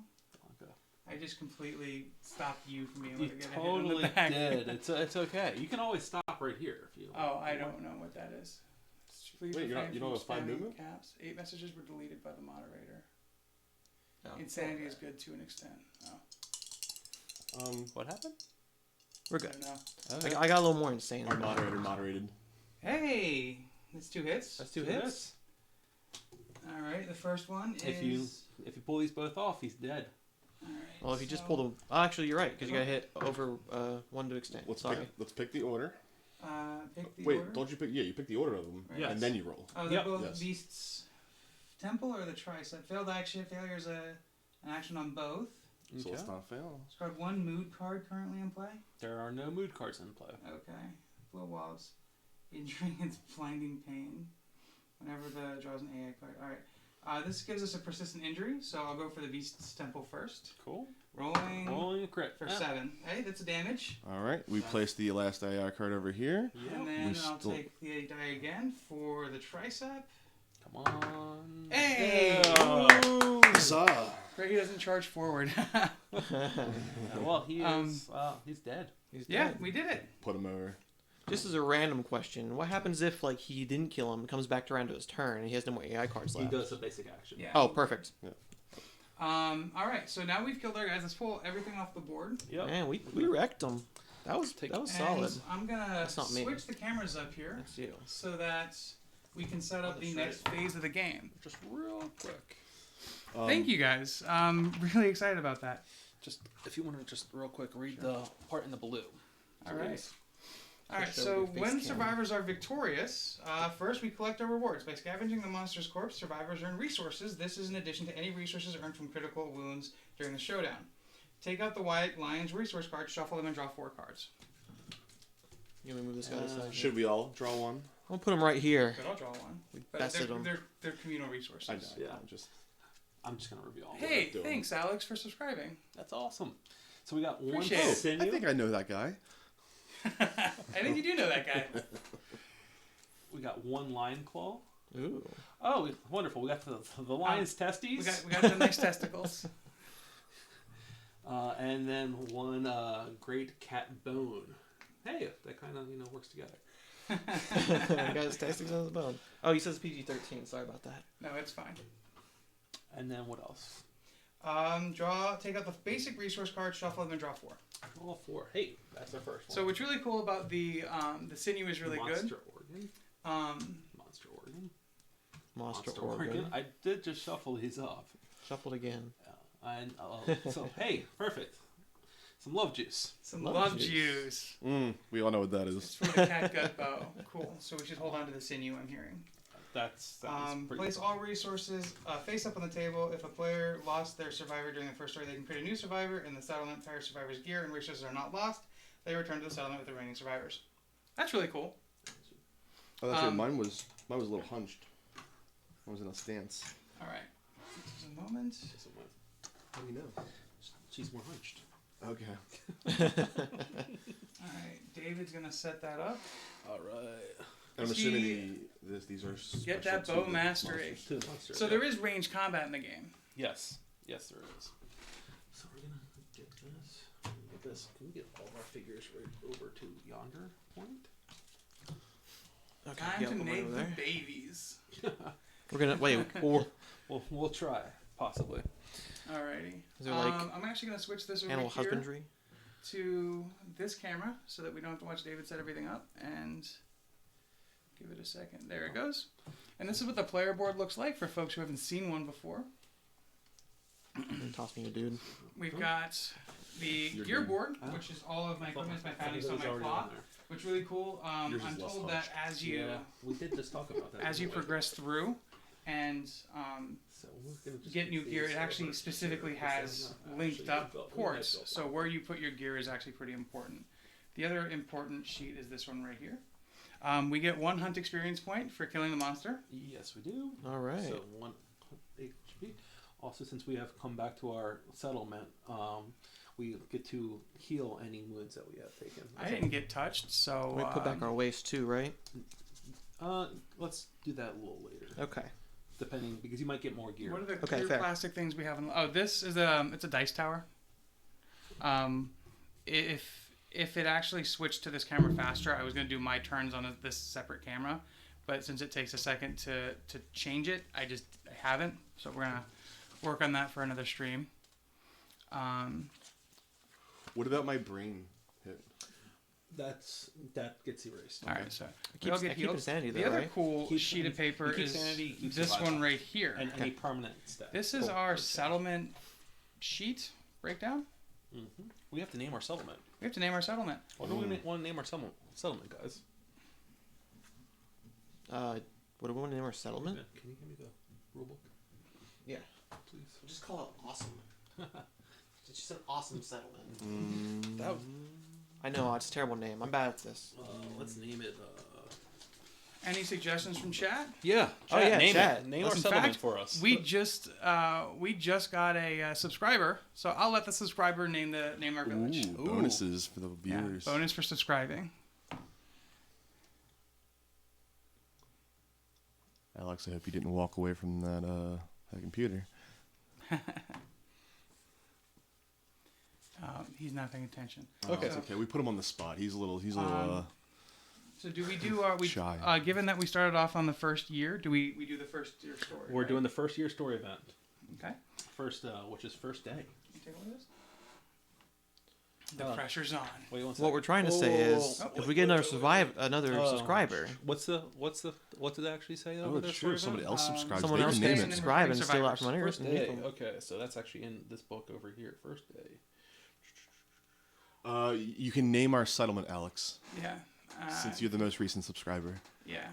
Okay. I just completely stopped you from being You able to get a hit in the totally back. did. It's okay. You can always stop right here if you. Oh, I don't know what that is. Wait, you don't have 5 spamming movement? Caps. 8 messages were deleted by the moderator. Oh, Insanity okay. is good to an extent. Oh, What happened? We're I good. don't know. I got a little more insane. Our moderator moderated. Hey, that's 2 hits. That's 2 hits. All right, the first one is. If you pull these both off, he's dead. All right, Well, if you just so, pull them. Oh, actually, you're right, because you got to hit over 1 to extend. Let's pick the order. Pick the Wait, order. don't you pick? Yeah, you pick the order of them, Right. and then you roll. Oh, they're Yep. both Yes. Beast's Temple or the Tricep. Failed action. Failure is an action on both. So let's not fail. Discard 1 mood card currently in play. There are no mood cards in play. Okay. Blow walls. Injury and blinding pain. Whenever the draws an AI card. Alright. This gives us a persistent injury, so I'll go for the Beast's Temple first. Cool. Rolling A crit. for Ah. 7. Hey, that's a damage. All right, we place the last AI card over here. And Yep. then We I'll still- take the die again for the Tricep. Come on. Hey! Yeah. Huzzah! Greg doesn't charge forward. Well, he's dead. He's Yeah, dead. we did it. Put him over. Just as a random question, what happens if like he didn't kill him, comes back around to his turn, and he has no more AI cards He left? does a basic action. Yeah. Oh, perfect. All right. So now we've killed our guys. Let's pull everything off the board. Yep. Man, we wrecked him. That was And solid. I'm gonna That's not me. switch the cameras up here That's you. so that we can set up Oh, the that's next phase of the game. Just real quick. Thank you guys. I'm really excited about that. Just if you want to just real quick read the part in the blue. All right. All right. Show So your face when cam. survivors are victorious, first we collect our rewards by scavenging the monster's corpse. Survivors earn resources. This is in addition to any resources earned from critical wounds during the showdown. Take out the white lion's resource card, shuffle them, and draw 4 cards. You want me to move this guy aside? Should we all draw one? I'll put him right here. But I'll draw one. We But bested him. they're communal resources. I know. Yeah. I'm just gonna reveal. all Hey, doing. thanks, Alex, for subscribing. That's awesome. So we got one Appreciate it. sinew. I think I know that guy. I think you do know that guy. We got one lion claw. Ooh. Oh, wonderful! We got the lion's testes. We got the nice testicles. And then one great cat bone. Hey, that kind of works together. Got his testings on his bone. Oh, he says PG-13. Sorry about that. No, it's fine. And then what else? Take out the basic resource card, shuffle them, and draw 4. All 4. Hey, that's our first one. So what's really cool about the sinew is really Monster good. organ. Monster organ. Monster organ. I did just shuffle these off. Shuffled again. And so hey, perfect. Some love juice. Some Love love juice. juice. We all know what that It's is. from the cat gut bow. Cool. So we should hold on to the sinew, I'm hearing. That's pretty Place cool. all resources face up on the table. If a player lost their survivor during the first story, they can create a new survivor. In the settlement, entire survivor's gear and resources are not lost. They return to the settlement with the remaining survivors. That's really cool. Oh, that's right. Mine was a little hunched. I was in a stance. All right. Just a moment. How do you know? She's more hunched. Okay. All right. David's gonna set that up. All right. I'm Is assuming he- these are Get special that to bow the mastery. monsters. To the monster. So there is range combat in the game. Yes, there is. So we're gonna get this. Get this. Can we get all of our figures right over to yonder point? Okay, Time yeah, to put mine make over the there. babies. We're gonna wait. We'll try possibly. Alrighty. Is there, like, I'm actually gonna switch this over Animal here husbandry. to this camera so that we don't have to watch David set everything up, and give it a second. There it goes. And this is what the player board looks like for folks who haven't seen one before. Toss me a dude. We've got the Your gear game. board, Oh. which is all of my equipment, my I thought foundries it on was my already cloth, on there. which is really cool. Yours is I'm less told hunched. that as you Yeah, we did just talk about that. as you didn't we? progress through and So we're gonna just get new put gear, these it actually over specifically here. has Actually, linked up we might ports. go So where you put your gear is actually pretty important. The other important sheet is this one right here. We get 1 hunt experience point for killing the monster. Yes, we do. All right. So 1 HP. Also, since we have come back to our settlement, we get to heal any wounds that we have taken. I didn't get touched, so We put back our waste too, right? Let's do that a little later. Okay. Depending, because you might get more gear. What are the Okay, clear fair. plastic things we have? This is it's a dice tower. If it actually switched to this camera faster, I was going to do my turns on this separate camera, but since it takes a second to change it, I haven't. So we're gonna work on that for another stream. What about my brain hit? That gets erased. All right, so I I'll get keep healed. insanity though, The other right? cool Keep- sheet of you paper keep is sanity, you keep this survival. one right here. And any permanent stat. This is our settlement sheet breakdown. We have to name our settlement. We have to name our settlement. What do we want to name our settlement, guys? What do we want to name our settlement? Can you give me the rule book? Yeah. Please. Just call it awesome. It's just an awesome settlement. That, I know, it's a terrible name. I'm bad at this. let's name it. Any suggestions from chat? Yeah. Oh, yeah, name chat. it. Name our In settlement fact, for us. We just got a subscriber, so I'll let the subscriber name our village. Ooh, bonuses for the Yeah, viewers. bonus for subscribing. Alex, I hope you didn't walk away from that computer. He's not paying attention. Okay. It's okay. We put him on the spot. He's a little. So do we do Shy. given that we started off on the first year, do we do the first year story? We're right? doing the first year story event. Okay. Which is first day. Can you take a look at this? The pressure's on. Wait one What second. we're trying to say is, Oh. if we get another subscriber, What did it actually say? Oh, over there, it's true. If story somebody event? else subscribes, someone they else can can name and it. subscribe and returning steal out from survivors. under us. First day. Okay, so that's actually in this book over here. First day. You can name our settlement, Alex, Yeah. since you're the most recent subscriber. Yeah.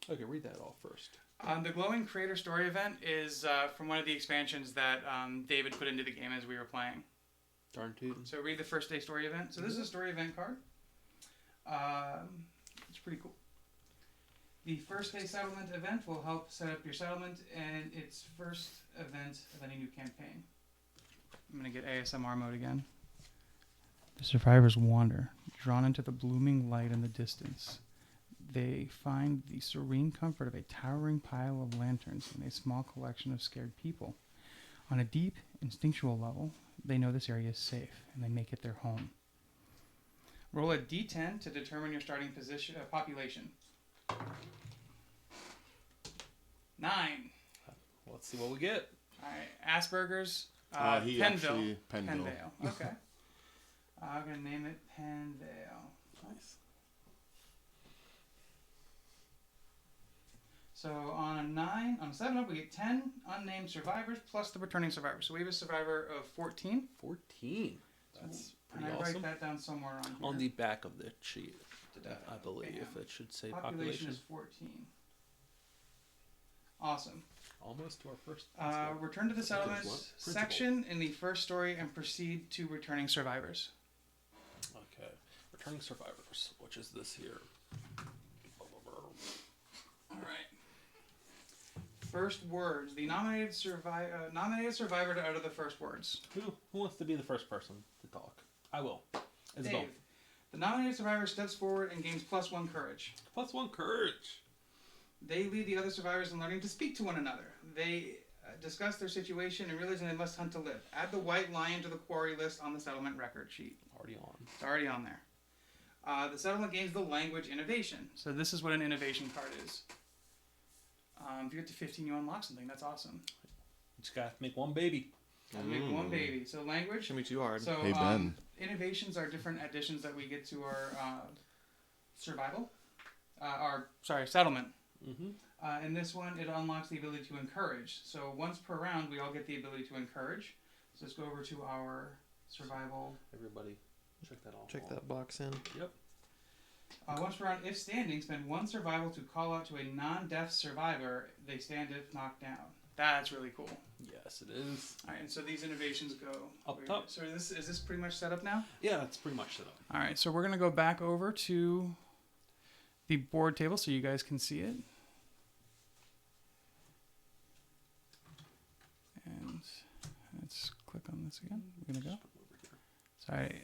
Okay, read that all first. The Glowing Crater story event is from one of the expansions that David put into the game as we were playing. Darn tootin'. So read the first day story event. So this is a story event card. It's pretty cool. The first day settlement event will help set up your settlement and its first event of any new campaign. I'm going to get ASMR mode again. The survivors wander, drawn into the blooming light in the distance. They find the serene comfort of a towering pile of lanterns and a small collection of scared people. On a deep, instinctual level, they know this area is safe, and they make it their home. Roll a d10 to determine your starting position population. 9. Let's see what we get. All right, Asperger's. He Penville. actually Penville. Okay. I'm gonna name it Penville. Nice. So on a 7 up, we get 10 unnamed survivors plus the returning survivor. So we have a survivor of 14. 14. That's And pretty I awesome. write that down somewhere on here. On the back of the sheet, Da-da. I believe Bam. it should say Population population. is 14. Awesome. Almost to our first. Return to the settlement What? Principal. section in the first story and proceed to returning survivors. Okay, returning survivors, which is this here. All right. First words. The nominated survivor to utter the first words. Who wants to be the first person to talk? I will. Isabel. Dave. The nominated survivor steps forward and gains +1 courage. +1 courage. They lead the other survivors in learning to speak to one another. They discuss their situation and realizing they must hunt to live. Add the white lion to the quarry list on the settlement record sheet. Already on. It's already on there. The settlement gains the language innovation. So this is what an innovation card is. If you get to 15, you unlock something. That's awesome. You just gotta make one baby. Gotta make one baby. So language. Shouldn't be too hard. So Hey, Ben. innovations are different additions that we get to our survival. Settlement. Mm-hmm. In this one, it unlocks the ability to encourage. So once per round, we all get the ability to encourage. So let's go over to our survival. Everybody, check that off. Check that box in. Yep. Once per round, if standing, spend 1 survival to call out to a non-deaf survivor. They stand if knocked down. That's really cool. Yes, it is. All right, and so these innovations go Up top. So is this pretty much set up now? Yeah, it's pretty much set up. All right, so we're gonna go back over to the board table so you guys can see it. And let's click on this again. We're gonna go. Sorry,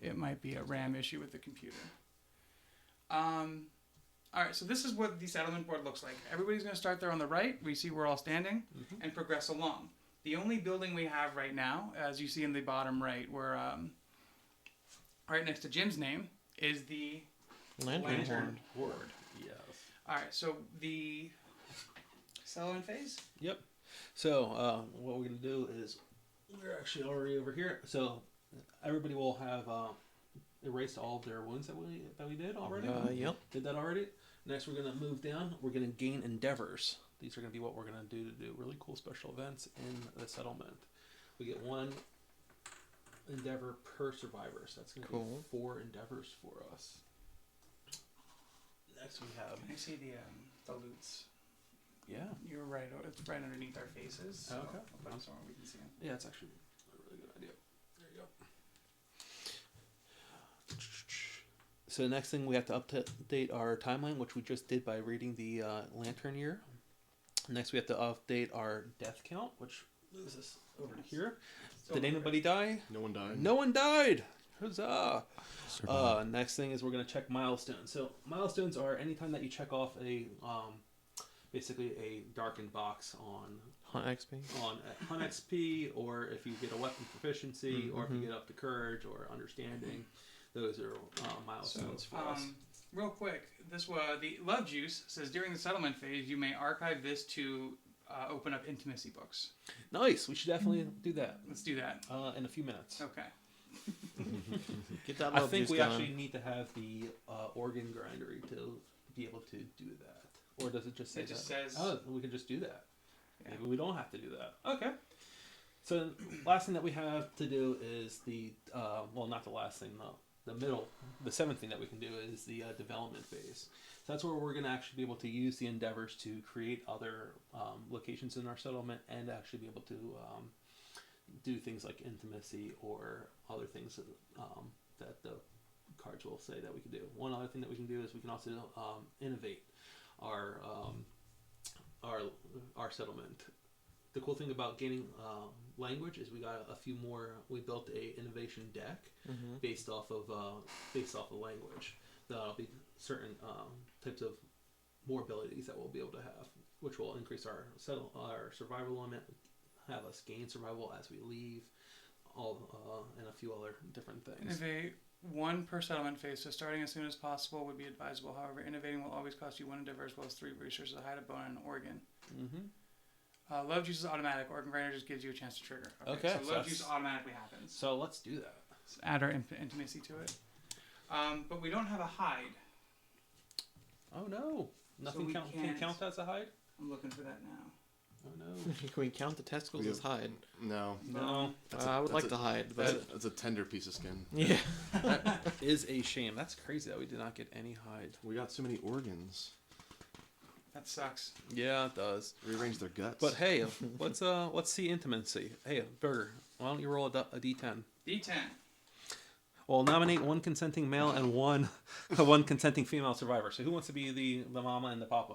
it might be a RAM issue with the computer. All right, so this is what the settlement board looks like. Everybody's going to start there on the right. We see we're all standing and progress along. The only building we have right now, as you see in the bottom right, we're right next to Jim's name, is the Lantern Board. Yes. All right, so the settlement phase? Yep. So what we're going to do is we're actually already over here. So everybody will have erased all of their wounds that we did already. Yep. Did that already. Next, we're going to move down. We're going to gain endeavors. These are going to be what we're going to do really cool special events in the settlement. We get 1 endeavor per survivor. So that's going to be 4 endeavors for us. Next, we have. Can I see the loots? Yeah. You're right. It's right underneath our faces. So Okay. I'll put them somewhere we can see them. Yeah, it's actually a really good idea. There you go. So the next thing we have to update our timeline, which we just did by reading the lantern year. Next we have to update our death count, which moves us over to here. Did anybody die? No one died. No one died! Huzzah! Next thing is we're going to check milestones. So milestones are anytime that you check off a basically a darkened box on Hunt XP. On Hunt XP, or if you get a weapon proficiency, or if you get up to courage or understanding. Those are milestones for us. Real quick, the Love Juice says during the settlement phase, you may archive this to open up intimacy books. Nice. We should definitely do that. Let's do that. In a few minutes. Okay. Get that I love think juice we going. actually need to have the organ grindery to be able to do that. Or does it just say It just that? says. Oh, we can just do that. Yeah. Maybe we don't have to do that. Okay. So last thing that we have to do is the not the last thing, the 7th thing that we can do is the development phase. So that's where we're going to actually be able to use the endeavors to create other locations in our settlement and actually be able to do things like intimacy or other things that the cards will say that we can do. One other thing that we can do is we can also innovate our settlement. The cool thing about gaining language is we got a few more. We built a innovation deck based off of language. That'll be certain types of more abilities that we'll be able to have, which will increase our survival limit, have us gain survival as we leave, and a few other different things. Innovate 1 per settlement phase, so starting as soon as possible would be advisable. However, innovating will always cost you 1 endeavor as well as 3 resources, a hide, a bone, and an organ. Love juice is automatic. Organ grinder just gives you a chance to trigger. Okay, so love juice automatically happens. So let's do that. Let's add our intimacy to it. But we don't have a hide. Oh no! Nothing So can count as a hide. I'm looking for that now. Oh no! Can we count the testicles as hide? No. No, I would like to hide, but That's a tender piece of skin. yeah. that is a shame. That's crazy that we did not get any hide. We got so many organs. That sucks. Yeah, it does. Rearrange their guts. But hey, let's see intimacy. Hey, Burger, why don't you roll a D10? D10. Well, nominate 1 consenting male and one consenting female survivor. So who wants to be the mama and the papa?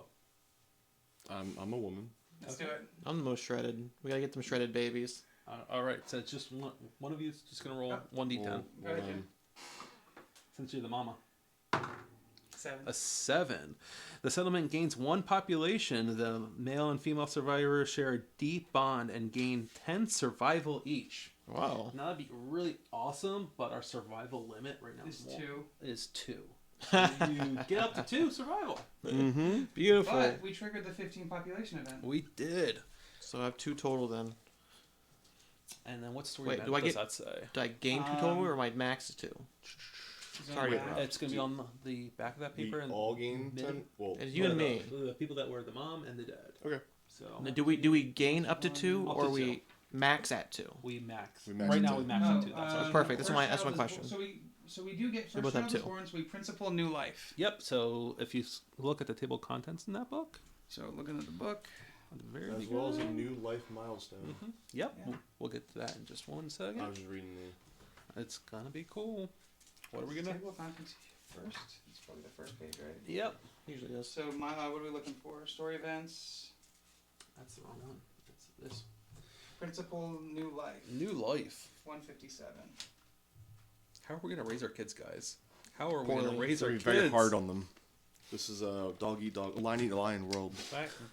I'm a woman. Let's do it. I'm the most shredded. We gotta get them shredded babies. All right, so it's just one of you is just gonna roll 1d10 Well, Go ahead, Jim. since you're the mama. 7. A 7. The settlement gains 1 population. The male and female survivors share a deep bond and gain 10 survival each. Wow. Now that'd be really awesome, but our survival limit right now Is 2. 2. So you get up to 2 survival. Beautiful. But we triggered the 15 population event. We did. So I have 2 total then. And then what story Wait, event do I does get- that say? Do I gain 2 total or my max is 2? Sorry. It's going to be on the back of that paper. We and all gain mid- 10. Well, It's you and me. The people that were the mom and the dad. Okay. So Now, do we gain up to 2 Up to or 2. we max at 2? we max. We max Right at now 2. we max at 2. That's That's right. perfect. That's my First question. So we do get We both first have child is 2. born, so we principal new life. Yep. So if you look at the table of contents in that book, So looking at the book. at the very As well as a beginning- new life milestone. Yep. Yeah. We'll get to that in just one second. I was just reading It's gonna be cool. What are we gonna? Table of contents first. It's probably the first page, right? Yep. Usually is. So what are we looking for? Story events, That's the wrong one. It's this. principal new life. New life. 157. How are we gonna raise our kids, guys? How are we Poorly. gonna raise our Very, kids? very hard on them. This is a dog eat dog, lion eat lion world.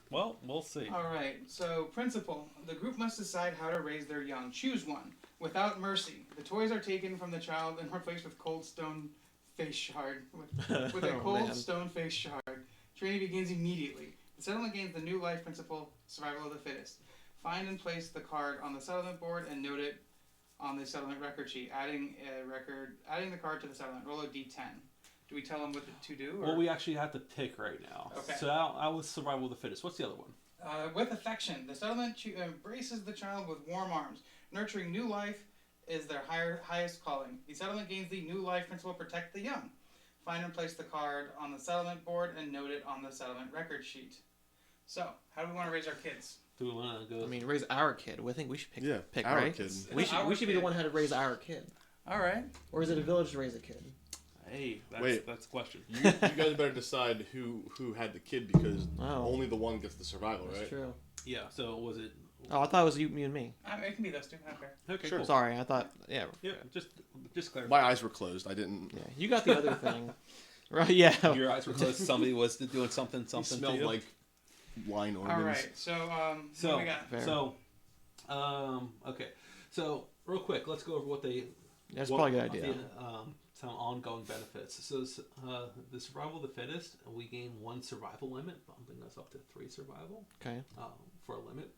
Well, we'll see. All right. So, principle: the group must decide how to raise their young. Choose one. Without mercy, the toys are taken from the child and replaced with cold stone face shard. With a Oh, cold man. stone face shard. Training begins immediately. The settlement gains the new life principle: survival of the fittest. Find and place the card on the settlement board and note it on the settlement record sheet. Adding the card to the settlement. Roll a d10. Do we tell them what to do? Or? Well, we actually have to pick right now. Okay. So I was survival of the fittest. What's the other one? With affection, the settlement embraces the child with warm arms. Nurturing new life is their highest calling. The settlement gains the new life principle: protect the young. Find and place the card on the settlement board and note it on the settlement record sheet. So, how do we want to raise our kids? Do we want to go? I mean, raise our kid. I think we should pick our right? kid. We should be the one how to raise our kid. All right. Or is it a village to raise a kid? Hey, Wait. that's the question. You guys better decide who had the kid because Oh. only the one gets the survival, That's right? true. Yeah. So was it? Oh, I thought it was you, me, and me. It can be those two. Okay. Okay. Sure. Cool. Sorry, I thought. Yeah. Yeah. Just clarify. My eyes were closed. I didn't. Yeah. You got the other thing. Right? Yeah. Your eyes were closed. Somebody was doing something. It Something. smelled to you. like wine organs. All right. So, what do we got? Fair. So, okay. So, real quick, let's go over what they. That's probably a good idea. Some ongoing benefits. So, the survival of the fittest, we gain 1 survival limit, bumping us up to 3 survival Okay. for a limit.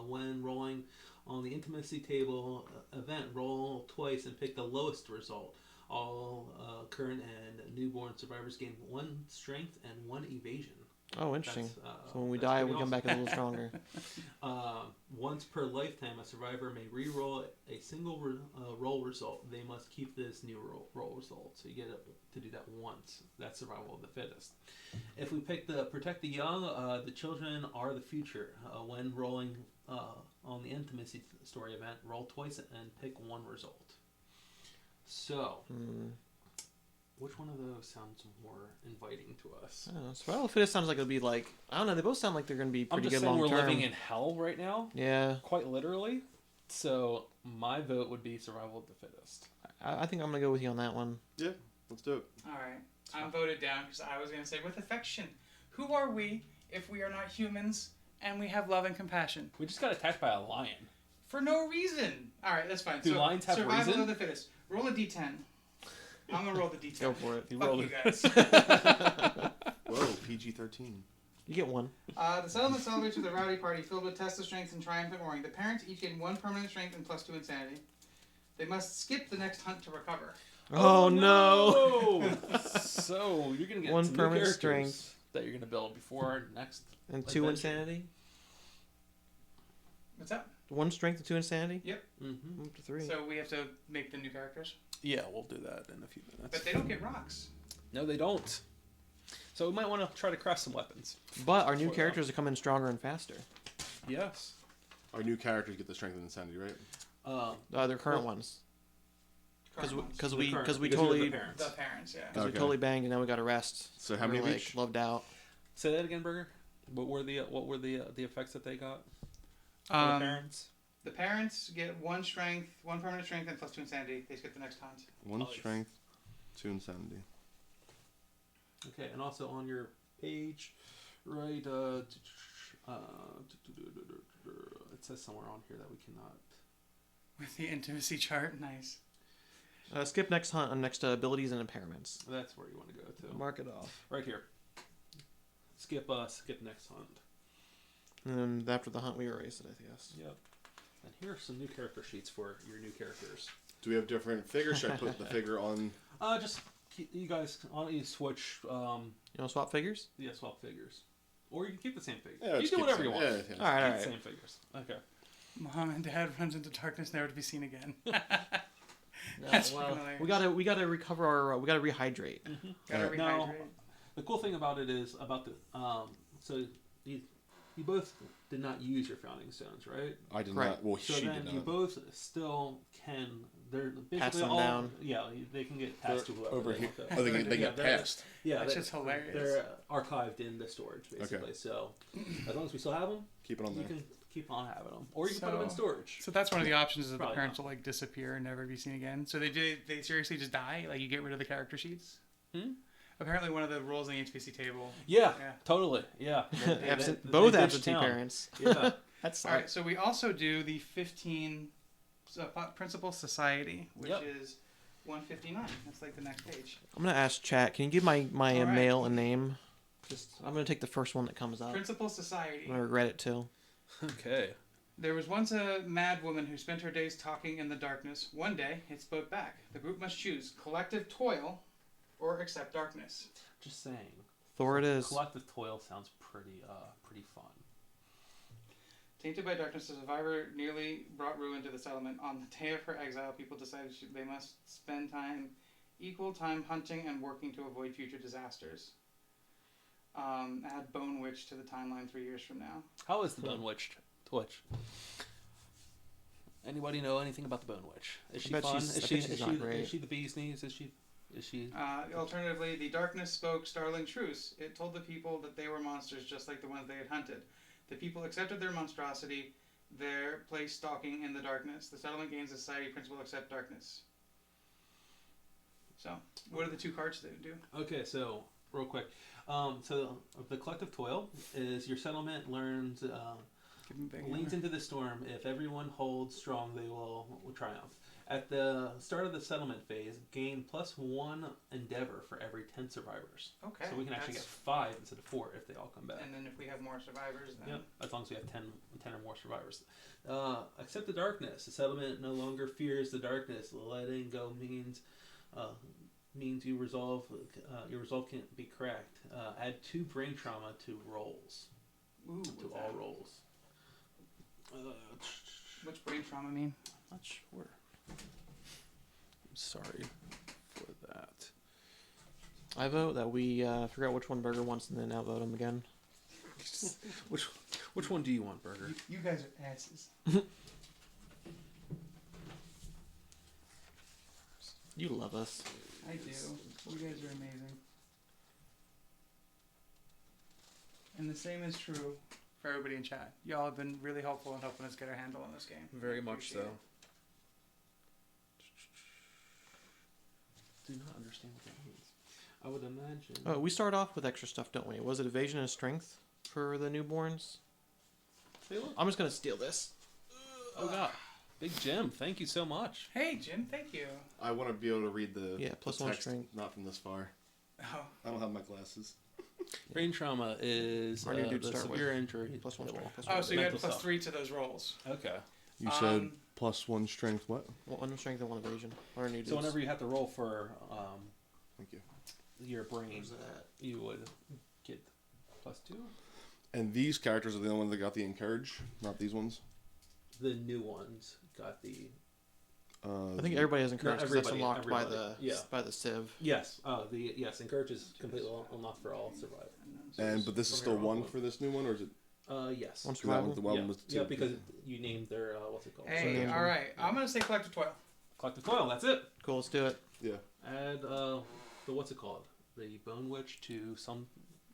When rolling on the intimacy table event, roll twice and pick the lowest result. All current and newborn survivors gain 1 strength and 1 evasion. Oh, interesting. That's, So when we that's die, pretty we come back a little stronger. Once per lifetime, a survivor may re-roll a single roll result. They must keep this new roll result. So you get to do that once. That's survival of the fittest. If we pick the protect the young, the children are the future. When rolling on the intimacy story event, roll twice and pick 1 result. So, which one of those sounds more inviting to us? I don't know. Survival of the Fittest sounds like it'll be like, I don't know, they both sound like they're going to be I'm pretty just good saying long we're term. living in hell right now, Yeah. quite literally. So my vote would be survival of the fittest. I think I'm going to go with you on that one. Yeah, let's do it. All right. I'm voted down because I was going to say with affection. Who are we if we are not humans and we have love and compassion? We just got attacked by a lion. For no reason. All right, that's fine. Do lions have survival reason? of the fittest. Roll a d10. I'm going to roll the d10. Go for it. He Fuck rolled you it. guys. Whoa, PG-13. You get 1. The settlement celebrates with a rowdy party filled with tests of strength and triumphant roaring. The parents each gain 1 permanent strength and +2 insanity. They must skip the next hunt to recover. Oh, no. So you're gonna get 1 some new permanent characters strength. that you're gonna build before our next. And 2 adventure. insanity? What's that? 1 strength and 2 insanity? Mm-hmm. Up to 3. So we have to make the new characters. Yeah, we'll do that in a few minutes. But they don't get rocks. No, they don't. So we might want to try to craft some weapons. But our new Before characters are coming stronger and faster. Yes. Our new characters get the strength and insanity, right? Their current ones. Current ones. Because we Because you're totally the parents. The parents, yeah. we Okay. totally banged and now we got to rest. So how We're, many of like, each? Loved out. Say that again, Burger. What were the effects that they got for the parents? The parents get 1 strength, 1 permanent strength, and +2 insanity. They skip the next hunt. 1 Nice. strength, 2 insanity. Okay, and also on your page, right? It says somewhere on here that we cannot. With the intimacy chart, nice. Skip next hunt on next abilities and impairments. That's where you want to go to. Mark it off. Right here. Skip next hunt. And then after the hunt, we erase it, I guess. Yep. And here are some new character sheets for your new characters. Do we have different figures? Should I put the figure on? Just you guys, why don't you switch? You want to swap figures? Yeah, swap figures, or you can keep the same figures. Yeah, you let's do keep whatever the you same- want. yeah, yeah. All right, all Keep the right. same figures. Okay. Mom and Dad runs into darkness, never to be seen again. No, That's well, hilarious. we gotta recover our. We gotta rehydrate. Gotta Alright. Now, rehydrate. the cool thing about it is about the so you both did not use your founding stones, right? I did Right. not. Well, So she then did not. you both still can. They're basically Pass them all down. Yeah, they can get passed to whoever over they here. want. Oh, they get they're- passed. Yeah, That's they're- just hilarious. They're archived in the storage basically. So as long as we still have them, Keep it on you there. can keep on having them, or you can put them in So- storage. So that's one of the options is that the Probably parents will like disappear and never be seen again. So they seriously just die? Like you get rid of the character sheets? Hmm? Apparently one of the rules on the HPC table. Yeah, Yeah. totally. Yeah, Both ditch absentee town. parents. Yeah. That's All right, so we also do the 15 Principal Society, which Yep. is 159. That's like the next page. I'm gonna ask chat. Can you give my All right. mail a name? I'm gonna take the first one that comes up. Principal Society. I'm gonna regret it too. Okay. There was once a mad woman who spent her days talking in the darkness. One day, it spoke back. The group must choose collective toil or accept darkness. Just saying. Thor it is. Collective toil sounds pretty fun. Tainted by darkness, the survivor nearly brought ruin to the settlement. On the day of her exile, people decided they must spend equal time hunting and working to avoid future disasters. Add Bone Witch to the timeline 3 years from now. How is the Bone Witch? Anybody know anything about the Bone Witch? Is she bet fun? she's- I bet she's not great. Is she the bee's knees? Is she? Alternatively, the darkness spoke startling truths. It told the people that they were monsters just like the ones they had hunted. The people accepted their monstrosity, their place stalking in the darkness. The settlement gains the society principle accept darkness. So, what are the two cards that do? Okay, so real quick, so the collective toil is your settlement learns Give them a big leans hammer. into the storm. If everyone holds strong, they will triumph. At the start of the settlement phase, gain +1 endeavor for every 10 survivors. Okay. So we can actually get that's- 5 instead of 4 if they all come back. And then if we have more survivors, then... Yeah, as long as we have 10 or more survivors. Accept the darkness. The settlement no longer fears the darkness. Letting go means you resolve. Your resolve can't be cracked. Add 2 brain trauma to rolls. Ooh, To what's all that? rolls. What's brain trauma mean? Not sure. I'm sorry for that. I vote that we figure out which one Burger wants and then outvote him again. Which one do you want, Burger? You guys are asses. You love us. I do. You guys are amazing. And the same is true for everybody in chat. Y'all have been really helpful in helping us get our handle on this game. Very much so. Appreciate it. Do not understand what that means. I would imagine. Oh, we start off with extra stuff, don't we? Was it evasion and strength for the newborns? Hey, look. I'm just gonna steal this. Oh god, Big Jim, thank you so much. Hey, Jim, thank you. I want to be able to read the Yeah, the +1 text, strength. not from this far. Oh, I don't have my glasses. Brain trauma is Our new dude the to start with. severe injury. +1 strength. oh so you had Mental stuff. +3 to those rolls. Okay. You Um, +1 strength. What? One strength and 1 evasion. Our new dudes. So whenever you have to roll for Thank you. your brain, Where's that? you would get +2. And these characters are the only ones that got the encourage, not these ones. The new ones got the I think everybody has encouraged because that's everybody- unlocked by everybody, by the Civ. yes. Encourage is completely unlocked for all survive. But this is From still your 1 own for this new one, or is it? Yes. One That survival. one, the one Yeah, was yeah, 2? because you named their what's it called? Hey, So- all right. I'm going to say collective toil. Collective toil. That's it. Cool, let's do it. Yeah. Add the what's it called? The Bone Witch to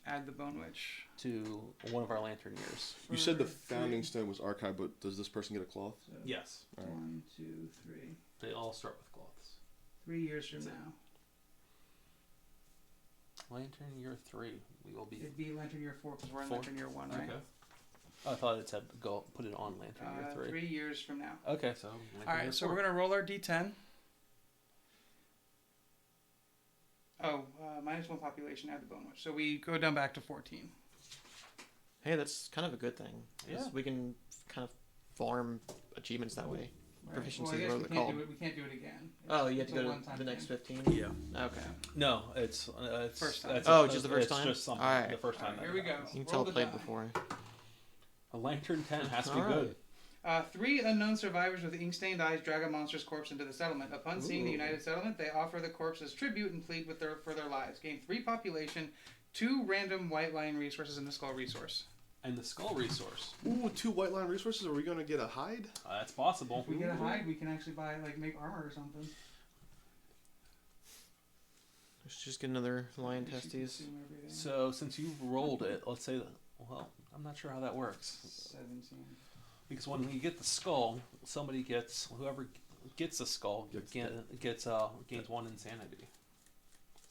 Add the Bone Witch. to one of our lantern years. You said the For founding three. stone was archived, but does this person get a cloth? So Yes. Alright. 1, 2, 3. They all start with cloths. 3 years from now. Lantern year 3. We will be. It'd be Lantern Year 4 because we're in 4? Lantern Year 1, right? Okay. I thought it said go put it on lantern year 3. 3 years from now. Okay, so. Lantern All year right, so 4. we're going to roll our d10. Oh, -1 population, add the Bone Witch. So we go down back to 14. Hey, that's kind of a good thing. 'Cause Yeah. We can kind of farm achievements that way. Right. Proficiency, Well, I guess what we are they can't called? do it. We can't do it again. Oh, you have It's to a go to one-time the next thing. 15? Yeah. Okay. No, it's First time. that's- Oh, just the first it's time? just something. Alright. The first time. Alright, that here we go. happens. You can Roll tell I the played die. before. A lantern 10 has to be Alright. good. 3 unknown survivors with ink-stained eyes drag a monster's corpse into the settlement. Upon seeing the Ooh. united settlement, they offer the corpse as tribute and plead for their lives. Gain 3 population, 2 random white lion resources, and the skull resource. And the skull resource. Ooh, 2 white line resources. Are we gonna get a hide? That's possible. If we get a hide, we can actually buy, make armor or something. Let's just get another lion We should testes. consume everything. So since you've rolled it, let's say that. Well, I'm not sure how that works. 17. Because when you get the skull, whoever gets the skull gains 1 insanity.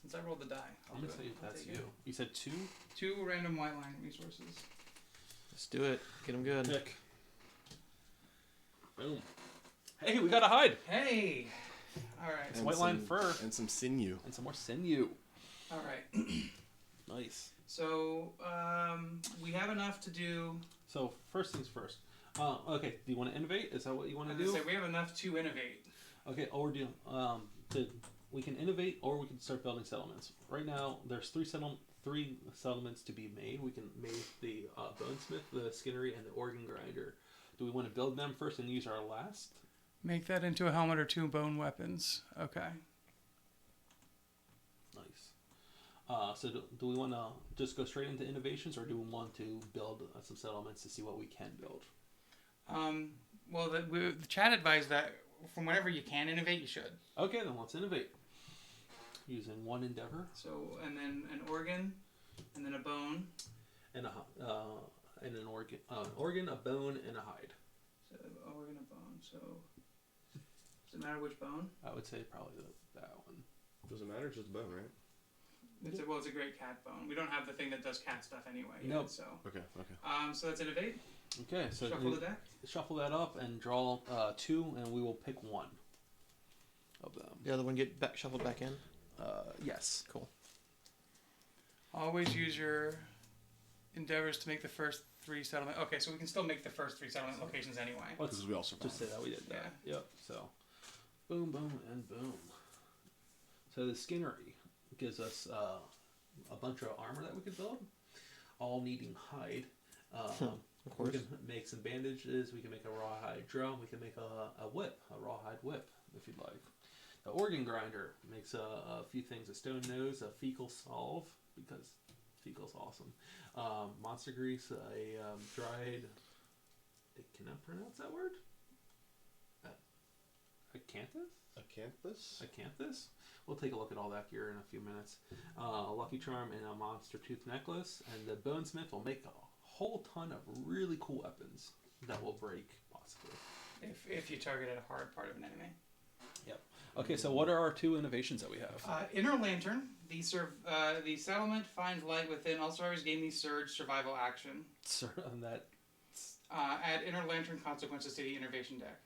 Since I rolled the die, I'm gonna say I'll that's take you. it. You said 2. 2 random white line resources. Let's do it. Get them good. Pick. Boom. Hey, we got a hide. Hey! Alright. It's white line fur. And some sinew. And some more sinew. Alright. Nice. So, we have enough to do... So first things first. Okay. Do you want to innovate? Is that what you want to I do? was gonna say, we have enough to innovate. Okay. We can innovate, or we can start building settlements. Right now, there's 3 settlements to be made. We can make the bonesmith, the skinnery, and the organ grinder. Do we want to build them first and use our last? Make that into a helmet or 2 bone weapons. Okay. Nice. So do we want to just go straight into innovations, or do we want to build some settlements to see what we can build? Well, the chat advised that from whenever you can innovate, you should. Okay, then let's innovate. Using 1 endeavor. So, and then an organ, and then a bone. And an organ, a bone, and a hide. So, organ, a bone. So, does it matter which bone? I would say probably that one. Doesn't matter, it's just bone, right? It's a great cat bone. We don't have the thing that does cat stuff anyway. Nope. Yet, so. Okay. So let's innovate. Okay, so Shuffle the deck. Shuffle that up and draw 2, and we will pick 1 of them. The other one get shuffled back in. Yes. Cool. Always use your endeavors to make the first 3 settlement. Okay, so we can still make the first 3 settlement locations anyway. Let's Because we all survived. just say that we did that. Yep. So, boom, boom, and boom. So the skinnery gives us a bunch of armor that we could build, all needing hide. Of course. We can make some bandages. We can make a rawhide drum. We can make a whip, a rawhide whip, if you'd like. The organ grinder makes a few things: a stone nose, a fecal salve, because fecal's awesome. Monster grease, a dried. Can I pronounce that word? Acanthus? Acanthus? Acanthus? We'll take a look at all that here in a few minutes. A lucky charm and a monster tooth necklace, and the bonesmith will make a whole ton of really cool weapons that will break, possibly. If you target a hard part of an enemy. Yep. Okay, so what are our 2 innovations that we have? Inner Lantern. The settlement finds light within. All survivors gain the surge survival action. Sir, on that. Add Inner Lantern consequences to the innovation deck.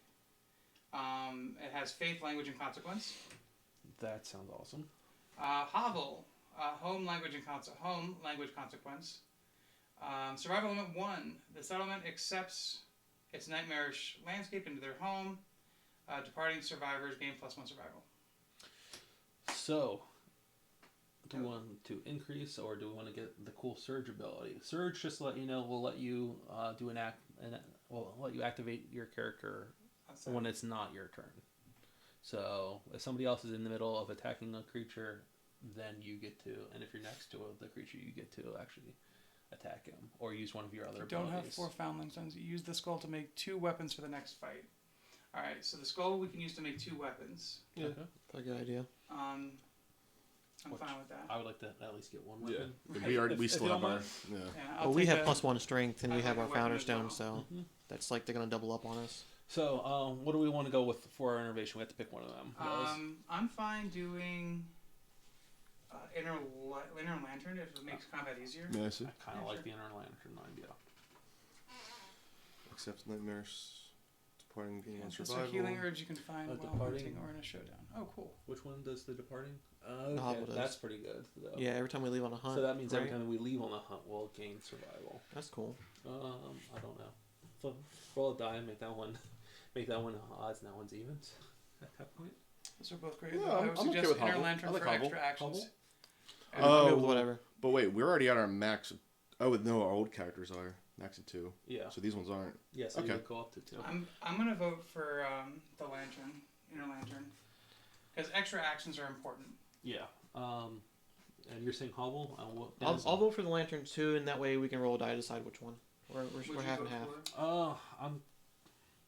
It has faith, language, and consequence. That sounds awesome. Hovel. Home language consequence. Survival limit 1. The settlement accepts its nightmarish landscape into their home. Departing survivors gain +1 survival. So, do we want to increase, or do we want to get the cool surge ability? Surge, just to let you know, will let you will let you activate your character when it's not your turn. So, if somebody else is in the middle of attacking a creature, then you get to, and if you're next to the creature, you get to actually attack him or use one of your other Don't abilities. have 4 foundling stones. You use the skull to make 2 weapons for the next fight. Alright, so the skull we can use to make 2 weapons. Yeah, Okay. probably a good idea. I'm fine with that. I would like to at least get 1 Yeah. weapon. We If still you have don't our. mind. Yeah. Yeah, Well, we have +1 strength, and we I'll have take our a weapon founder as stone, well. so Mhm. that's like they're gonna double up on us. So, what do we want to go with for our innovation? We have to pick one of them. guys. I'm fine doing Inner Lantern if it makes combat easier. Yeah, I see. I kind of Yeah, like sure. the Inner Lantern idea. Accept nightmares. Departing gain 1 So survival. healing herbs you can find while Departing. hunting or in a showdown. Oh, cool. Which one does the departing? Hovel does. That's pretty good. Though. Yeah, every time we leave on a hunt. So that means every right? time we leave on a hunt, we'll gain survival. That's cool. I don't know. Roll a die and make that one odds and that one's evens at that point. Those are both great. Yeah, I I'm would okay suggest with Inner Hobble. Lantern I like for Hobble. extra actions. I'm Oh, good with whatever. But wait, we're already at our max. Oh, no, our old characters are max at 2. Yeah. So these ones aren't. Yeah. So Okay. you go up to 2. I'm gonna vote for the Lantern, Inner Lantern, because extra actions are important. Yeah. And you're saying Hobble? I'll vote for the lantern too, and that way we can roll a die to decide which one. We're Would we're you half and vote half. for?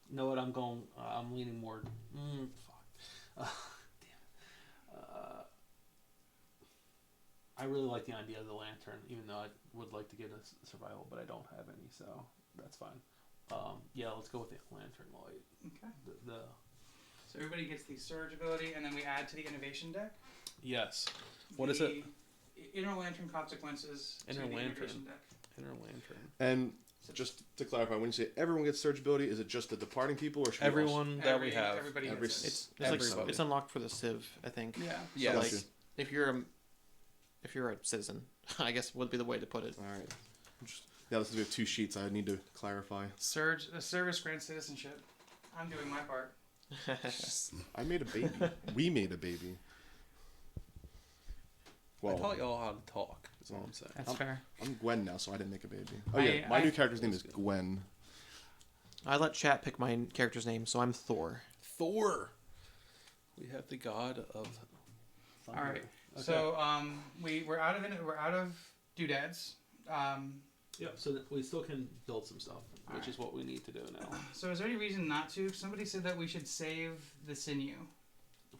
You know what? I'm leaning more. Fuck. Damn. I really like the idea of the lantern, even though I would like to get a survival, but I don't have any, so that's fine. Yeah, let's go with the lantern light. Okay. The So everybody gets the surge ability, and then we add to the innovation deck. yes. What is it? Inner lantern consequences. Inner to the lantern. innovation deck. Inner lantern. And So just to clarify, when you say everyone gets surge ability, is it just the departing people, or should we Everyone that we have. Everybody Every gets it. It's Everybody. like it's unlocked for the Civ, I think. Yeah. Yes. So like, Gotcha. if you're a citizen, I guess would be the way to put it. All right. Yeah, this is we have 2 sheets. I need to clarify. Surge. A service grants citizenship. I'm doing my part. I made a baby. We made a baby. I taught y'all how to talk. Is all I'm saying. That's fair. I'm Gwen now, so I didn't make a baby. Oh yeah, my new character's name is Gwen. I let chat pick my character's name, so I'm Thor. Thor. We have the god of thunder. All right. Okay. So we're out of doodads. Yeah, so that we still can build some stuff, which is what we need to do now. So is there any reason not to? Somebody said that we should save the sinew.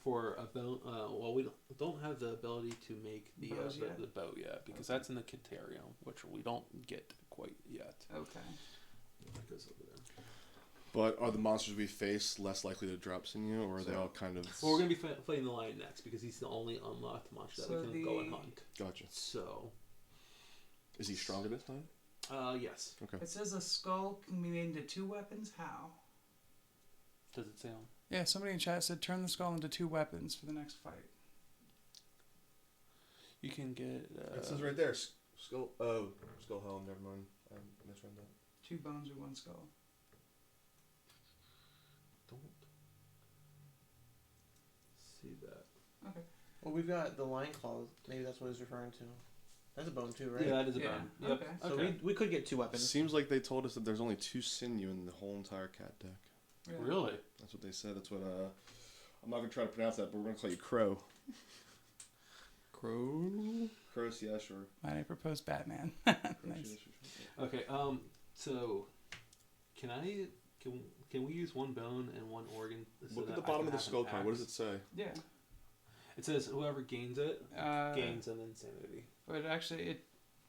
For a bow, well, we don't have the ability to make the Bows yet? the bow yet because that's in the Caterium, which we don't get quite yet. Okay. That goes over there. But are the monsters we face less likely to drop sinew, or are they all kind of? Well, we're gonna be fighting the lion next because he's the only unlocked monster that So we can go and hunt. Gotcha. So, Is he stronger this time? yes. Okay. It says a skull can be made into 2 weapons. How? Does it sound? Yeah, somebody in chat said turn the skull into 2 weapons for the next fight. You can get. It says right there, skull. Oh, skull helm. Never mind. I misread that. 2 bones or 1 skull. Don't see that. Okay. Well, we've got the lion claw. Maybe that's what he's referring to. That's a bone too, right? Yeah, that is a Yeah, bone. Yep. okay. So Okay. we could get 2 weapons. Seems like they told us that there's only 2 sinew in the whole entire cat deck. Really? That's what they said. That's what I'm not gonna try to pronounce that, but we're gonna call you Crow. Crow. Crows, yeah, sure. Might I propose Batman? Crows, Nice. yeah, sure. Okay. So, can we use 1 bone and 1 organ? So Look that at the I bottom can of the have an skull card. What does axe? it say? Yeah. It says whoever gains it gains an insanity. But actually,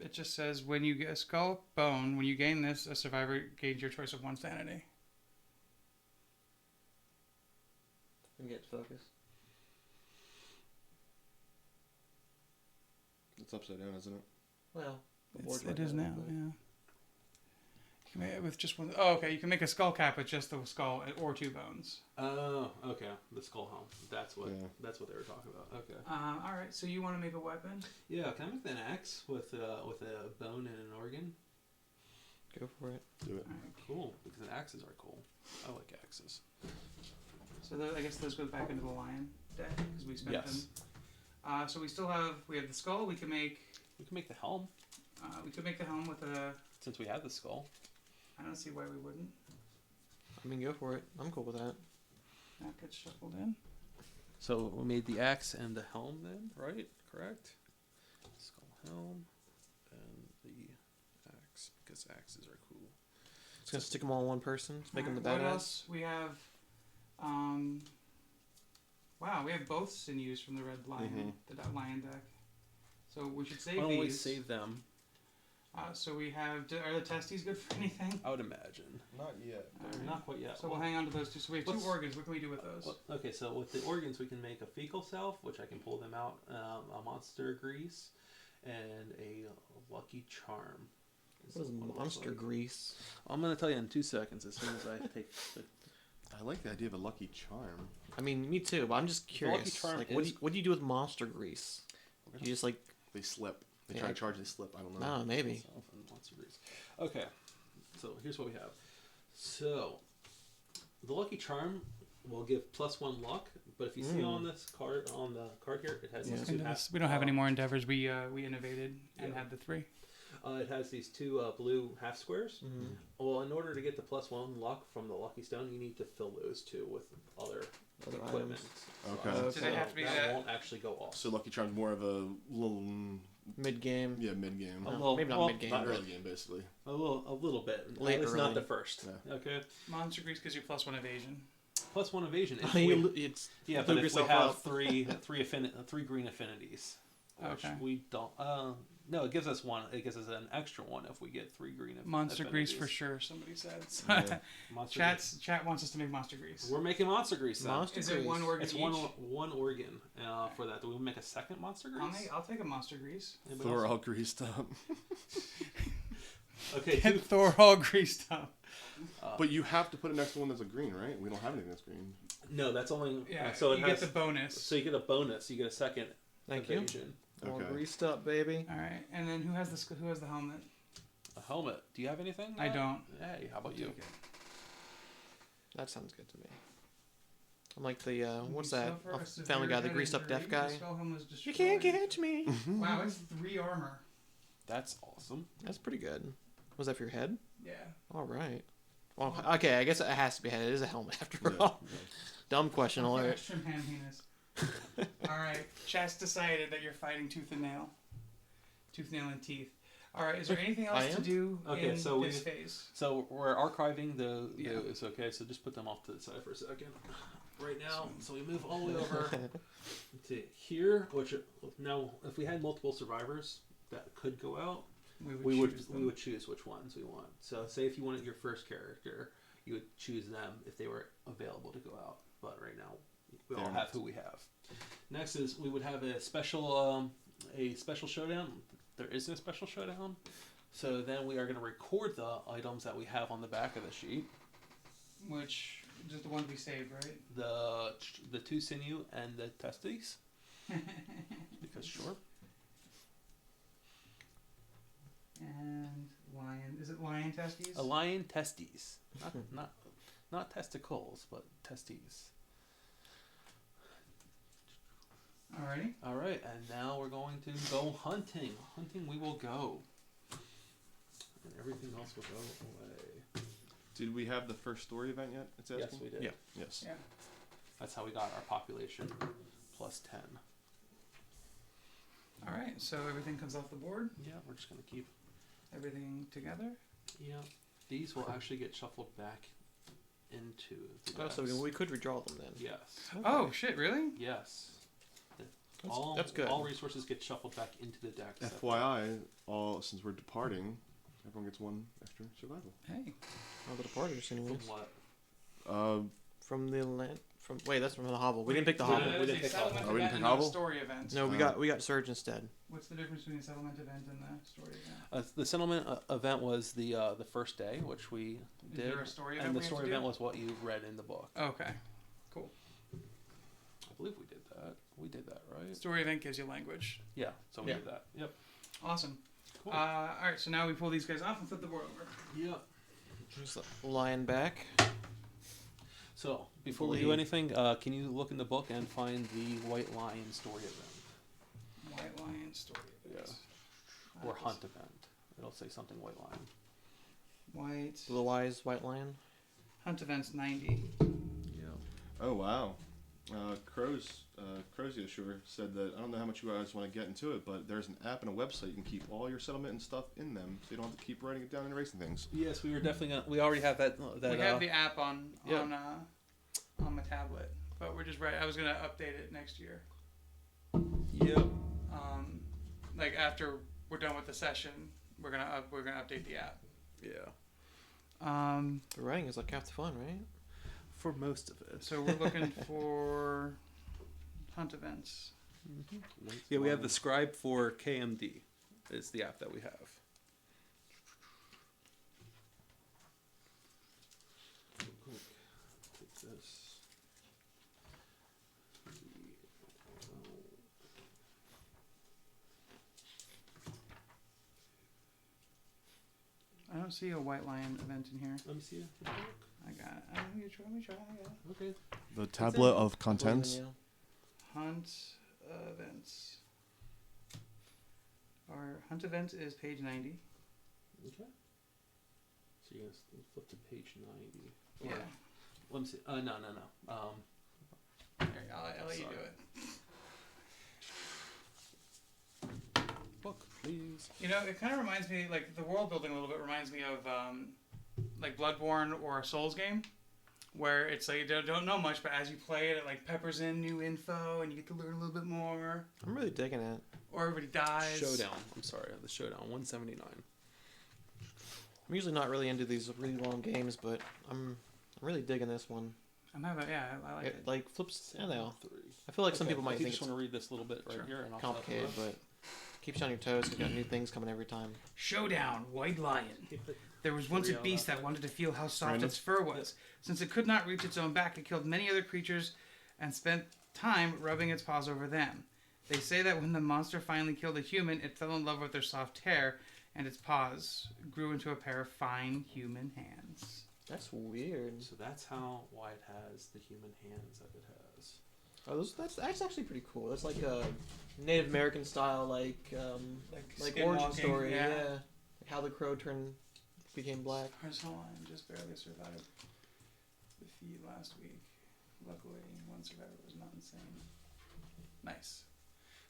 it just says when you get a skull bone, when you gain this, a survivor gains your choice of 1 sanity. And get focus. It's upside down, isn't it? Well, It is now. Yeah. You can make it with just 1. Oh, okay. You can make a skull cap with just the skull or 2 bones. Oh, okay. The skull helm. That's what. Yeah. That's what they were talking about. Okay. All right. So you want to make a weapon? Yeah. Can I make an axe with a bone and an organ? Go for it. Do it. All right. Cool. Because axes are cool. I like axes. So I guess those go back into the lion deck because we spent Yes. them. So we have the skull. We can make the helm the helm with a. since we have the skull. I don't see why we wouldn't. I mean, go for it. I'm cool with that. That gets shuffled in. So we made the axe and the helm then, right? Correct. Skull helm and the axe because axes are cool. It's gonna stick them all in one person. Make them the What badass. else? We have. Wow, we have both sinews from the red lion, the lion deck. So we should save Why don't these. we save them? So we have. Are the testes good for anything? I would imagine. Not yet. Alright. Not quite yet. So we'll hang on to those 2. So we have 2 What's- organs. What can we do with those? Okay, so with the organs, we can make a fecal self, which I can pull them out, a monster grease, and a lucky charm. What is monster grease? I'm gonna tell you in 2 seconds as soon as I take the. I like the idea of a lucky charm. I mean, me too. But I'm just curious. charm Like, is- what do you do with monster grease? You just like, They slip. They Yeah. try to charge, they slip. I don't know. oh, maybe. Self and monster grease. Okay, so here's what we have. So the lucky charm will give +1 luck, but if you see on this card on the card here, it has these 2 half. We don't have any more endeavors. We innovated and Yeah. had the 3. It has these 2 blue half squares. Mm-hmm. Well, in order to get the +1 luck from the lucky stone, you need to fill those 2 with other equipment. Okay. So they have to be that that- won't actually go off. So lucky charm's more of a little, Mid game. yeah, mid game. Well, maybe not well, mid game. Not early game, basically. A little bit. Late It's early. not the first. Yeah. Okay. Monster grease gives you +1 evasion. +1 evasion. If It's yeah, poop but if we yourself have up. three green affinities, which Okay. we don't. No, it gives us one. It gives us an extra one if we get 3 green. Monster grease for affinities. sure. Somebody said. Yeah. Monster Chat wants us to make monster grease. We're making monster grease. Then. Monster Is it grease. one organ It's each? one organ for that. Do we make a second monster grease? I'll take a monster grease. Anybody Thor else? all greased up. Okay. Get Thor all greased up. But you have to put it next to one that's a green, right? We don't have anything that's green. No, that's only. Yeah, so it you has, get the bonus. So you get a bonus. You get a second. Thank you. evasion. All Okay. greased up, baby. All right, and then who has the helmet? A helmet. Do you have anything? I don't. Hey, how about you? Take it. That sounds good to me. I'm like the what's You that? suffer a severe Family Guy, the head greased up injury. deaf guy. The spell helmet was You destroyed. can't catch me. Wow, it's 3 armor. That's awesome. That's pretty good. Was that for your head? Yeah. All right. Well, okay, I guess it has to be a head. It is a helmet after Yeah, all. Dumb question alert. Extra man penis. All right, Chess decided that you're fighting tooth and nail. Tooth, nail, and teeth. All right, is there anything I else to am? do Okay, in so this phase? So we're archiving the Yeah. it's okay. So just put them off to the side for a second. Right now, so we move all the way over to here. Which now, if we had multiple survivors that could go out, we would choose which ones we want. So say if you wanted your first character, you would choose them if they were available to go out. But right now, we all They're have not. who we have. Next is we would have a special showdown. There isn't a special showdown. So then we are going to record the items that we have on the back of the sheet. Which, just the ones we saved, right? The 2 sinew and the testes. Because sure. And lion. Is it lion testes? A lion testes. Not testicles, but testes. Alrighty. All right, and now we're going to go hunting. Hunting we will go. And everything else will go away. Did we have the first story event yet? It's asking? Yes, we did. Yeah. Yes. Yeah. That's how we got our population plus 10. All right. So everything comes off the board. Yeah, we're just going to keep. Everything together. Yeah. These will actually get shuffled back into the Oh, so decks. we could redraw them then. Yes. Oh shit! Really? Yes. That's good. All resources get shuffled back into the deck. FYI, since we're departing, everyone gets 1 extra survival. Hey. Oh, the departures From anyways. what? From the land. That's from the hovel. We didn't pick the hovel. We didn't pick settlement Oh, we didn't event pick and not a hovel? story event. No, we got Surge instead. What's the difference between a settlement event and the story event? The settlement event was the first day, which we Is did, there a story event and the we have story to do? event was what you read in the book. Okay. I believe we did that. We did that, right? Story event gives you language. Yeah. So we Yeah. did that. Yep. Awesome. Cool. All right. So now we pull these guys off and flip the board over. Yep. Just lying back. So before we do Believe. anything, can you look in the book and find the White Lion story event White lion story event. or hunt event? It'll say something White Lion. White Blue eyes, white lion. hunt events 90. Yeah. Oh, wow. Crozio Sure said that, I don't know how much you guys want to get into it, but there's an app and a website. You can keep all your settlement and stuff in them, so you don't have to keep writing it down and erasing things. Yes, we were definitely gonna. We already have that. We have the app on yeah. on my tablet, but we're just right. I was gonna update it next year. Yep. Like after we're done with the session, we're gonna update the app. Yeah. The writing is like half the fun, right? For most of it. So we're looking for hunt events. Yeah, we have the scribe for KMD. Is the app that we have. Take this. I don't see a white lion event in here. Let me see it. I got it. Let me try. I got it. Okay. The tablet of contents. Hunt events. Our hunt event is page 90. Okay. So you're gonna flip to page 90. Yeah. Let me see. No. Here, I'll let you do it. Book, please. You know, it kind of reminds me, like, the world building a little bit reminds me of, like, Bloodborne or a Souls game, where it's like you don't know much, but as you play it, it, like, peppers in new info, and you get to learn a little bit more. I'm really digging it. or everybody dies. Showdown. I'm sorry, the showdown. 179. I'm usually not really into these really long games, but I'm really digging this one. I'm having, I like it. Like flips. I don't know. 3. I feel like some people might if you think just it's want to read this little bit right Sure. here, and I'll complicated, but keeps you on your toes. We've got new things coming every time. Showdown, White Lion. There was once a beast that wanted to feel how soft Random? its fur was. Since it could not reach its own back, it killed many other creatures and spent time rubbing its paws over them. They say that when the monster finally killed a human, it fell in love with their soft hair, and its paws grew into a pair of fine human hands. That's weird. So that's why it has the human hands that it has. Oh, that's actually pretty cool. That's like a Native American style, like origin skinwalking, story. yeah. Yeah. Like how the crow became black. Hold on, just barely survived the feat last week. Luckily, one survivor was not insane. Nice.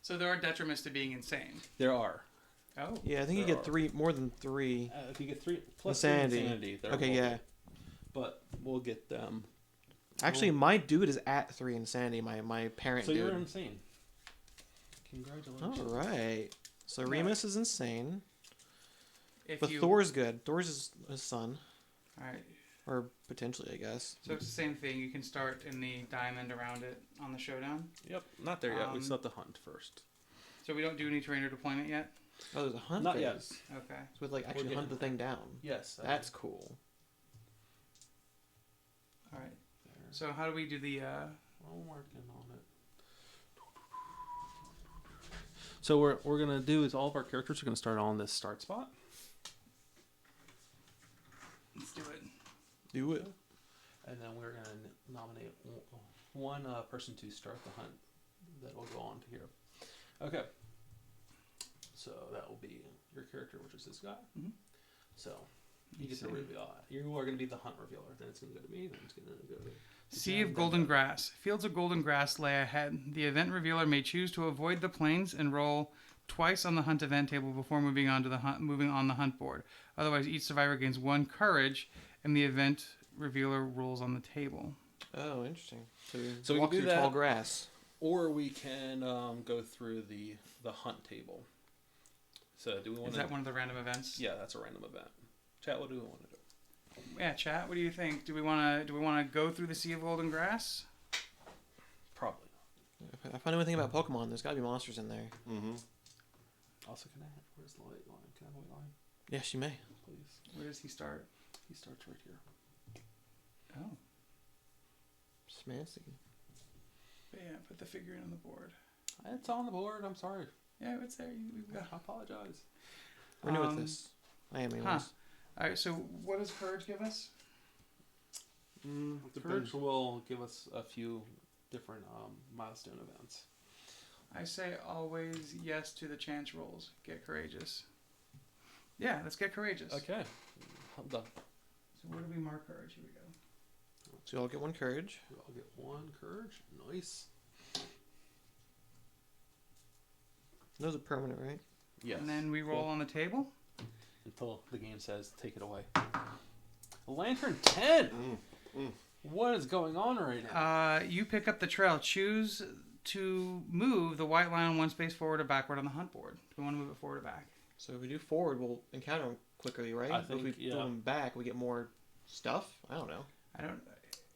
So there are detriments to being insane. There are. Oh. Yeah, I think you There get are. more than 3. If you get 3 plus Insanity. 3 insanity, there Okay, will yeah. be. But we'll get them. Actually, my dude is at 3 insanity. My parent So dude. you're insane. Congratulations. All right. So No. Remus is insane, If but you, Thor's good. Thor's his son, All right. or potentially, I guess. So it's the same thing. You can start in the diamond around it on the showdown. Yep, not there yet. We Um, still have to hunt first. So we don't do any trainer deployment yet. Oh, there's a hunt Not yet. phase. Okay. So with like actually getting hunt the thing down. Yes. That's cool. All right. there. So how do we do the? I'm working on it. So what we're gonna do is all of our characters are gonna start on this start spot. Let's do it. Do it. And then we're going to nominate one person to start the hunt that will go on to here. Okay. So that will be your character, which is this guy. Mhm. So you get to reveal. You are going to be the hunt revealer. Then it's going to go to me. Then it's going to go to Sea Jen, of golden then- grass. Fields of golden grass lay ahead. The event revealer may choose to avoid the plains and roll twice on the hunt event table before moving on the hunt board. Otherwise, each survivor gains 1 courage, and the event revealer rolls on the table. Oh, interesting. So So we walk can do through tall that. grass. Or we can go through the hunt table. So do we want Is to? that one of the random events? Yeah, that's a random event. Chat. What do we want to do? Yeah, chat. What do you think? Do we want to go through the Sea of Golden Grass? Probably. If I find anything about Pokemon, there's got to be monsters in there. Mm-hmm. Also, can I have? Where's the white line? Can I have a white line, Yes, you may. please? Where does he start? He starts right here. Oh, Smancy. but yeah. Put the figure on the board. It's on the board. I'm sorry. Yeah, it's there. We've got. I apologize. We're new at Um, this. I am anyways. Huh. All right. So what does courage give us? Courage will give us a few different milestone events. I say always yes to the chance rolls. Get courageous. Yeah, let's get courageous. Okay. I'm done. So where do we mark courage? Here we go. So you all get 1 courage. We all get 1 courage. Nice. Those are permanent, right? Yes. And then we roll Cool. on the table. Until the game says take it away. Lantern 10. What is going on right now? You pick up the trail. Choose to move the white line 1 space forward or backward on the hunt board. Do we want to move it forward or back? So if we do forward, we'll encounter them quickly, right? I If think, we yeah. do them back, we get more stuff. I don't know. I don't.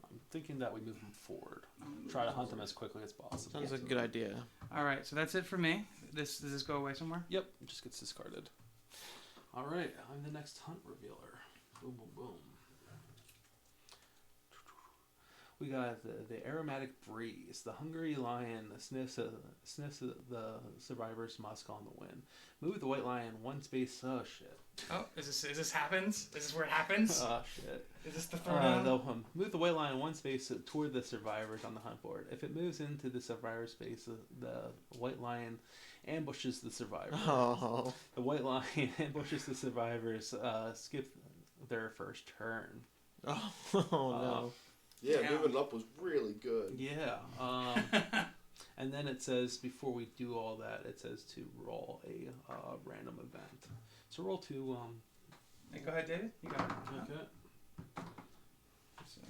I'm thinking that we move them forward. Try to hunt them as quickly as possible. Sounds like a good idea. All right, so that's it for me. Does this go away somewhere? Yep, it just gets discarded. All right, I'm the next hunt revealer. Boom, boom, boom. We got the aromatic breeze. The hungry lion sniffs the survivor's musk on the wind. Move the white lion 1 space. Oh shit. Oh, is this happens? Is this where it happens? Oh shit. Is this the throwdown? Move the white lion 1 space toward the survivors on the hunt board. If it moves into the survivor space, the white lion ambushes the survivors. Oh. The white lion ambushes the survivors. Skip their first turn. Oh, no. Yeah, Damn. moving it up was really good. Yeah. And then it says before we do all that, it says to roll a random event. So roll 2. Hey, go ahead, David. You got it. Okay. So,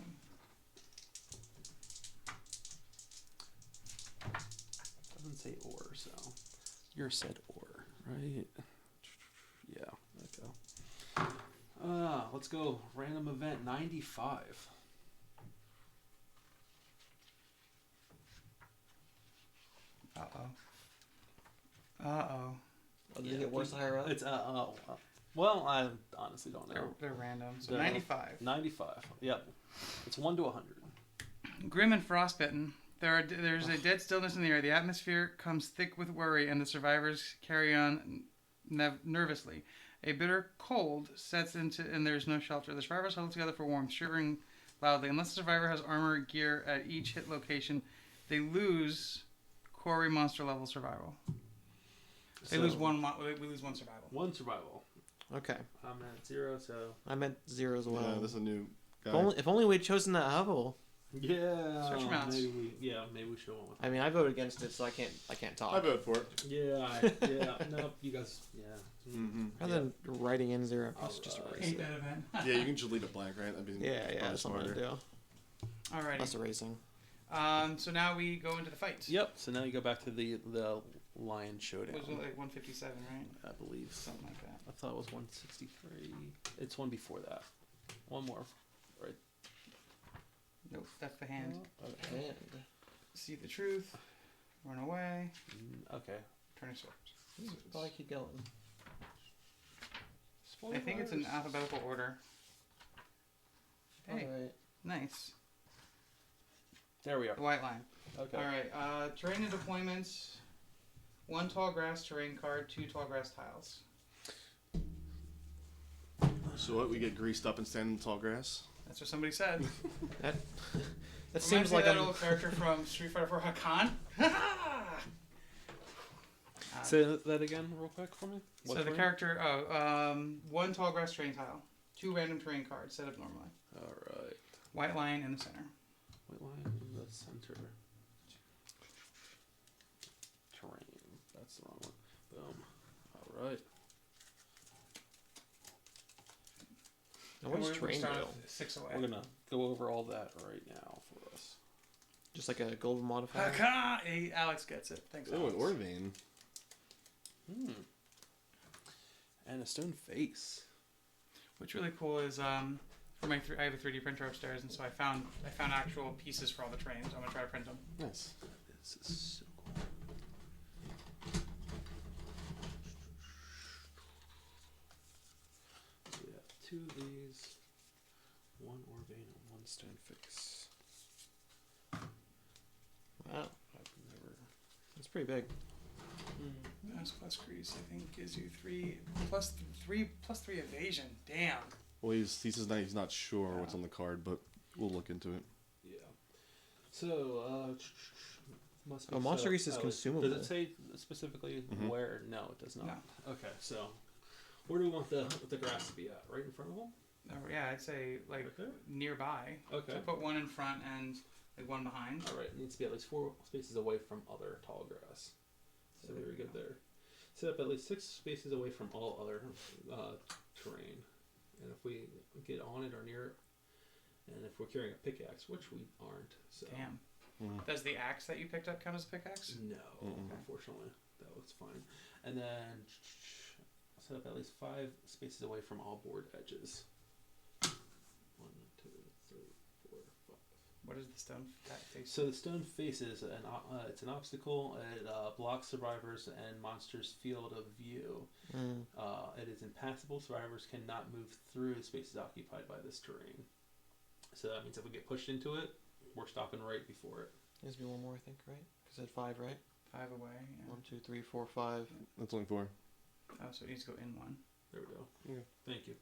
Doesn't say or, so You're said or, right? Yeah. Okay. Let's go. Random event 95. Uh-oh. Oh, did it get worse the higher up? It's well, I honestly don't know. They're random. So They're- 95. 95. Yep. It's 1 to 100. Grim and frostbitten. There's a dead stillness in the air. The atmosphere comes thick with worry, and the survivors carry on nervously. A bitter cold sets into, and there's no shelter. The survivors huddle together for warmth, shivering loudly. Unless the survivor has armor gear at each hit location, they lose quarry monster level survival. They lose one. We lose one survival. 1 survival. Okay. I'm at 0, so I meant 0 as well. Yeah, this is a new guy. If only we'd chosen that hovel. yeah. Switch mounts. Maybe we should have went. I mean, I voted against it, so I can't talk. I vote for it. Yeah. Nope. You guys. Yeah. Mm-hmm. Rather than writing in 0, just erase Hate it. that event. Yeah, you can just leave it blank, right? That'd be Yeah, probably that's something to smarter. do. Alrighty. Less erasing. So now we go into the fight. Yep. So now you go back to the Lion Showdown. It was like 157, right? I believe. Something like that. I thought it was 163. It's one before that. One more. Right. Nope, that's the hand. And See the truth. Run away. Okay. Turn your swords. probably keep going. I think it's in alphabetical order. Hey, Alright. nice. There we are. The white line. Okay. Alright, terrain and deployments. 1 tall grass terrain card, 2 tall grass tiles. So what? We get greased up and stand in the tall grass? That's what somebody said. That Reminds seems me like of that I'm... old character from Street Fighter 4, Hakan. Say that again, real quick for me. So the character, 1 tall grass terrain tile, 2 random terrain cards set up normally. All right. White line in the center. White line in the center. Terrain. That's the wrong one. Boom. All right. Now, what does We're terrain do? start 6 away. We're gonna go over all that right now for us. Just like a golden modifier? Hakan! Hey, Alex gets it. Thanks, Oh, Alex. an Orvane. And a stone face. What's really cool is for my I have a 3D printer upstairs, and so I found actual pieces for all the terrains. I'm gonna try to print them. Nice. This is so cool. So we have 2 of these, 1 Orvane and 1 stone face. Wow. I've never. That's pretty big. Mass plus grease, I think, gives you 3 plus 3 evasion. Damn. Well, he says that he's not sure what's on the card, but we'll look into it. Yeah. So, must be. Oh, Monster Grease is consumable. Does it say specifically Mhm. where? No, it does not. No. Okay, so where do we want the grass to be at? Right in front of them? Oh, yeah, I'd say like Okay. nearby. Okay. So put 1 in front and like 1 behind. All right, it needs to be at least 4 spaces away from other tall grass. So There very we good go. there. Set up at least 6 spaces away from all other terrain. And if we get on it or near it, and if we're carrying a pickaxe, which we aren't, so Damn. Mhm. Does the axe that you picked up count as a pickaxe? no, Mm-mm. unfortunately, that looks fine. And then set up at least 5 spaces away from all board edges. 1, 2, 3, 4, 5. What is the stone face? So the stone face is it's an obstacle. It blocks survivors and monsters' field of view. It is impassable. Survivors cannot move through spaces occupied by this terrain. So that means if we get pushed into it, we're stopping right before it. Needs to be 1 more, I think, right? Because it's 5, right? 5 away. Yeah. 1, 2, 3, 4, 5. That's only 4. Oh, so it needs to go in 1. There we go. Okay. Thank you,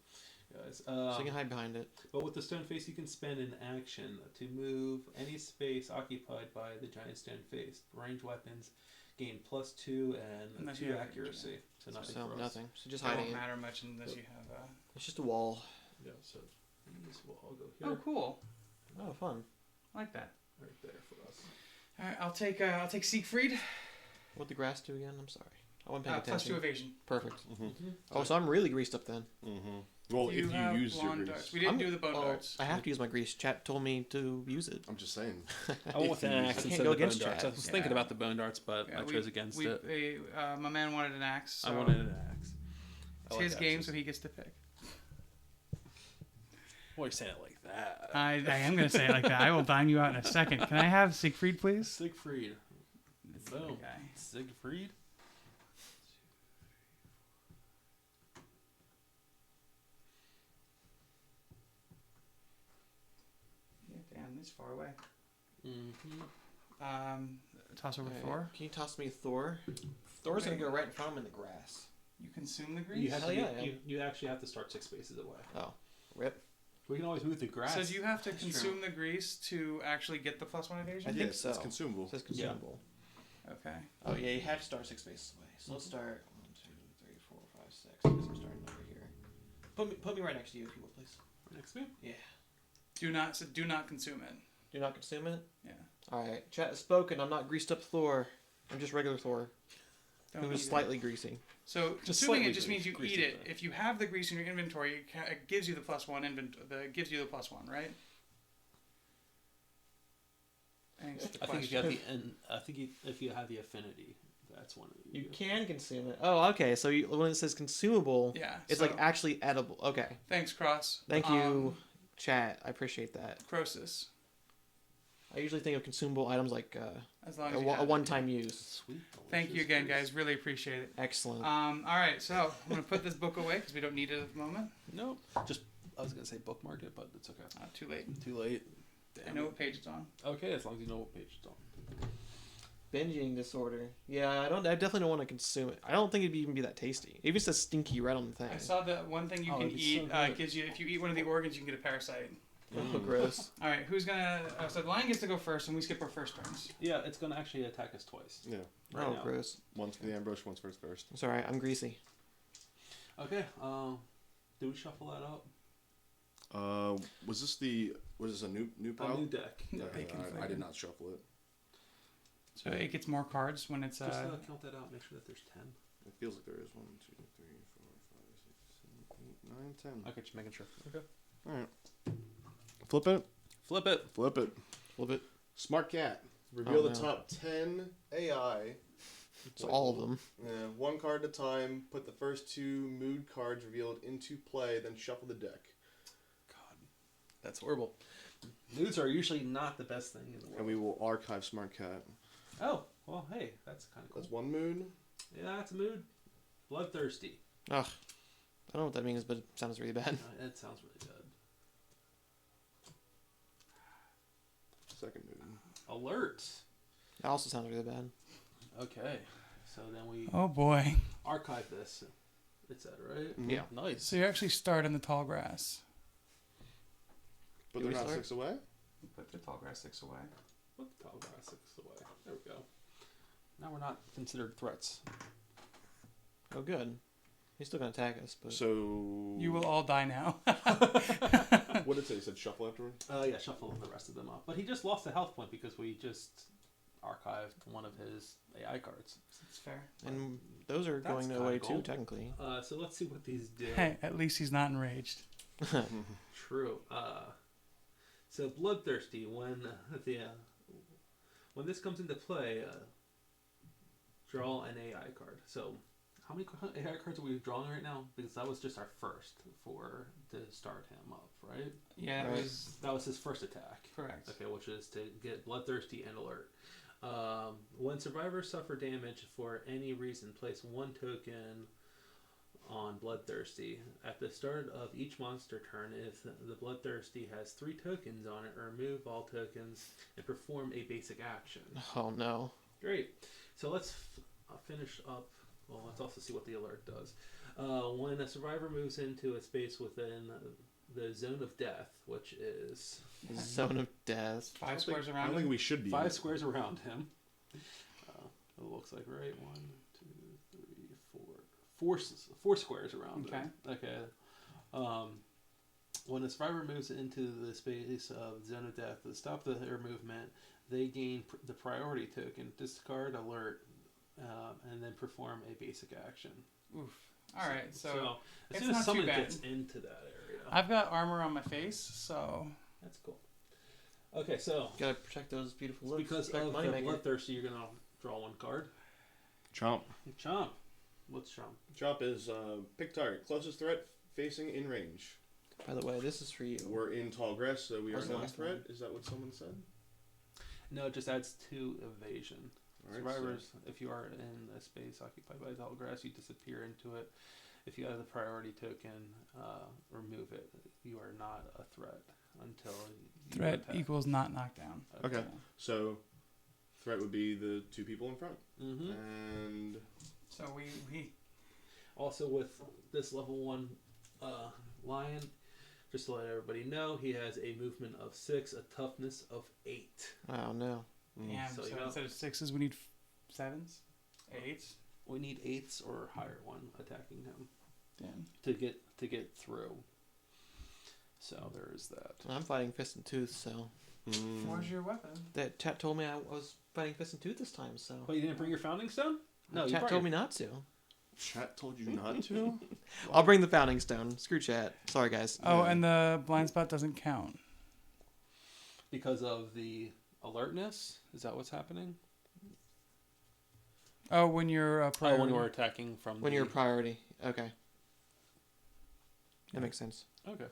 guys. So you can hide behind it. But with the stone face, you can spend an action to move any space occupied by the giant stone face. Range weapons gain +2 and Unless 2 you have accuracy. range, So nothing So for us. nothing. So just It hiding won't it. matter much unless you have. It's just a wall. Yeah, so these will all go here. Oh, cool. Oh, fun. I like that. Right there for us. All right, I'll take Siegfried. What'd the grass do again? I'm sorry. I wasn't paying Plus 2 attention. evasion. Perfect. Mm-hmm. Oh, so I'm really greased up then. Mm-hmm. Well, Do you if you have use your lawn grease. darts? We didn't do the bone darts. I have to use my grease. Chat told me to use it. I'm just saying. I went with If an you- axe I can't instead go of the bone against darts. I Chad. was thinking Yeah. about the bone darts, but Yeah, I chose against it. My man wanted an axe. So I wanted an axe. it's his game, so he gets to pick. Why are you saying it like that? I am going to say it like that. I will dime you out in a second. Can I have Siegfried, please? Siegfried. Boom. Okay. Siegfried. Yeah, damn, this far away. Mm-hmm. Toss over Alright, Thor. Can you toss me Thor? Thor's gonna go right in front of him in the grass. You consume the grease? You have Hell to. yeah, yeah. You actually have to start 6 spaces away. Oh, rip. We can always move through grass. So do you have to That's consume the grease to actually get the +1 evasion? I think Yes, so. it's consumable. It says consumable. Okay. Oh yeah, you have to start 6 spaces away. So let's start 1, 2, 3, 4, 5, 6. I guess I'm starting over here. Put me right next to you, if you will, please. Next to me. Yeah. Do not consume it. Do not consume it. Yeah. All right. Chat has spoken. I'm not greased up Thor. I'm just regular Thor, Don't who is eat it. slightly greasy. So Just consuming slightly it just means you greasy, eat it. though. If you have the grease in your inventory, it gives you the +1 gives you the +1, right? I think that's the I think if you question. have the if you have the affinity, that's one of the. You can consume it. Oh, okay. So when it says consumable, Yeah. it's so, like actually edible. Okay. thanks, Cross. Thank you, chat. I appreciate that. Croesus. I usually think of consumable items like As long a, as you a have it. one-time use. Sweet. Thank you delicious again, grease. guys. Really appreciate it. Excellent. All right, so I'm gonna put this book away because we don't need it at the moment. Nope. Just I was gonna say bookmark it, but it's okay. Too late. Too late. I know what page it's on. Okay, as long as you know what page it's on. Binge eating disorder. Yeah, I definitely don't want to consume it. I don't think it'd even be that tasty. It even says stinky right on the thing. I saw that one thing you Oh, can it'd be eat so good. gives you if you eat one of the organs, you can get a parasite. Oh, gross. All right, who's gonna? So the lion gets to go first, and we skip our first turns. Yeah, it's gonna actually attack us twice. Yeah. Right Oh, now. gross. One's for the ambush, one's for his first. It's alright. I'm greasy. Okay. Do we shuffle that up? Was this a new A pile? new deck. No, Yeah, they can I did not shuffle it. So it gets more cards when it's Just count that out. Make sure that there's 10. It feels like there is 1, 2, 3, 4, 5, 6, 7, 8, 9, 10. Okay, just making sure. Okay. All right. Flip it. Flip it. Flip it. Flip it. Smart cat. Reveal Oh, the no. top 10 AI. It's all of them. Yeah, one card at a time. Put the first 2 mood cards revealed into play, then shuffle the deck. God, that's horrible. Nudes are usually not the best thing in the world. And we will archive Smart Cat. Oh, well, hey, that's kind of cool. That's one mood. Yeah, that's a mood. Bloodthirsty. Ugh. I don't know what that means, but it sounds really bad. It sounds really good. Second mood. Alert. That also sounds really bad. Okay, so then we oh boy. archive this. It said, right? Mhm. Yeah. Nice. So you actually start in the tall grass. But Do they're we not start? 6 away? Put the tall grass 6 away. Put the tall grass 6 away. There we go. Now we're not considered threats. Oh, good. He's still gonna attack us, but So. You will all die now. What did it say? You said shuffle afterwards? Yeah, shuffle the rest of them up. But he just lost a health point because we just archived one of his AI cards. It's fair. and those are That's going kinda away cool. too, technically. So let's see what these do. Hey, at least he's not enraged. True. So bloodthirsty. When this comes into play, draw an AI card. So how many AI cards are we drawing right now? Because that was just our first to start him up, right? Yeah, Right. That was his first attack. correct. Okay, which is to get bloodthirsty and alert. When survivors suffer damage for any reason, place 1 token on bloodthirsty. At the start of each monster turn, if the bloodthirsty has 3 tokens on it, remove all tokens and perform a basic action. Oh no. Great. So let's finish up. Well, let's also see what the alert does. When a survivor moves into a space within the zone of death, which is Zone of death. 5 squares I around don't think him. we should be. 5 squares around him. It looks like, right? 1, 2, 3, 4. 4 squares around him. Okay. When a survivor moves into the space of zone of death, to stop their movement, they gain the priority token, discard alert, and then perform a basic action. Oof. All right, so as it's soon not as too someone bad. gets into that area, I've got armor on my face, so that's cool. Okay, so Gotta protect those beautiful looks. because Protect of the Moneymaker. bloodthirsty, you're gonna draw one card. Chomp. Chomp. What's Chomp? Chomp is pick target. Closest threat facing in range. By the way, this is for you. We're in tall grass, so we are What's the not a last threat. one? Is that what someone said? No, it just adds 2 evasion. All right, Survivors, if you are in a space occupied by tall grass, you disappear into it. If you have the priority token, remove it. You are not a threat until you threat attack. equals not knockdown. Okay. So, threat would be the 2 people in front. Mm-hmm. And So we Also, with this level 1 lion, just to let everybody know, he has a movement of 6, a toughness of 8. Oh no. damn. So So, you know- instead of 6s, we need 7s, 8s. We need 8s or higher one attacking him Damn. to get through. So there is that. I'm fighting Fist and Tooth, so Where's your weapon? that chat told me I was fighting Fist and Tooth this time. So But you didn't bring your founding stone? No, you chat brought told your- me not to. chat told you not to? I'll bring the founding stone. Screw chat. Sorry guys. Oh, Yeah. and the blind spot doesn't count. because of the alertness. Is that what's happening? Oh, when you're Oh, priority. when you're attacking from When the... you're a priority. Okay. That makes sense. Okay.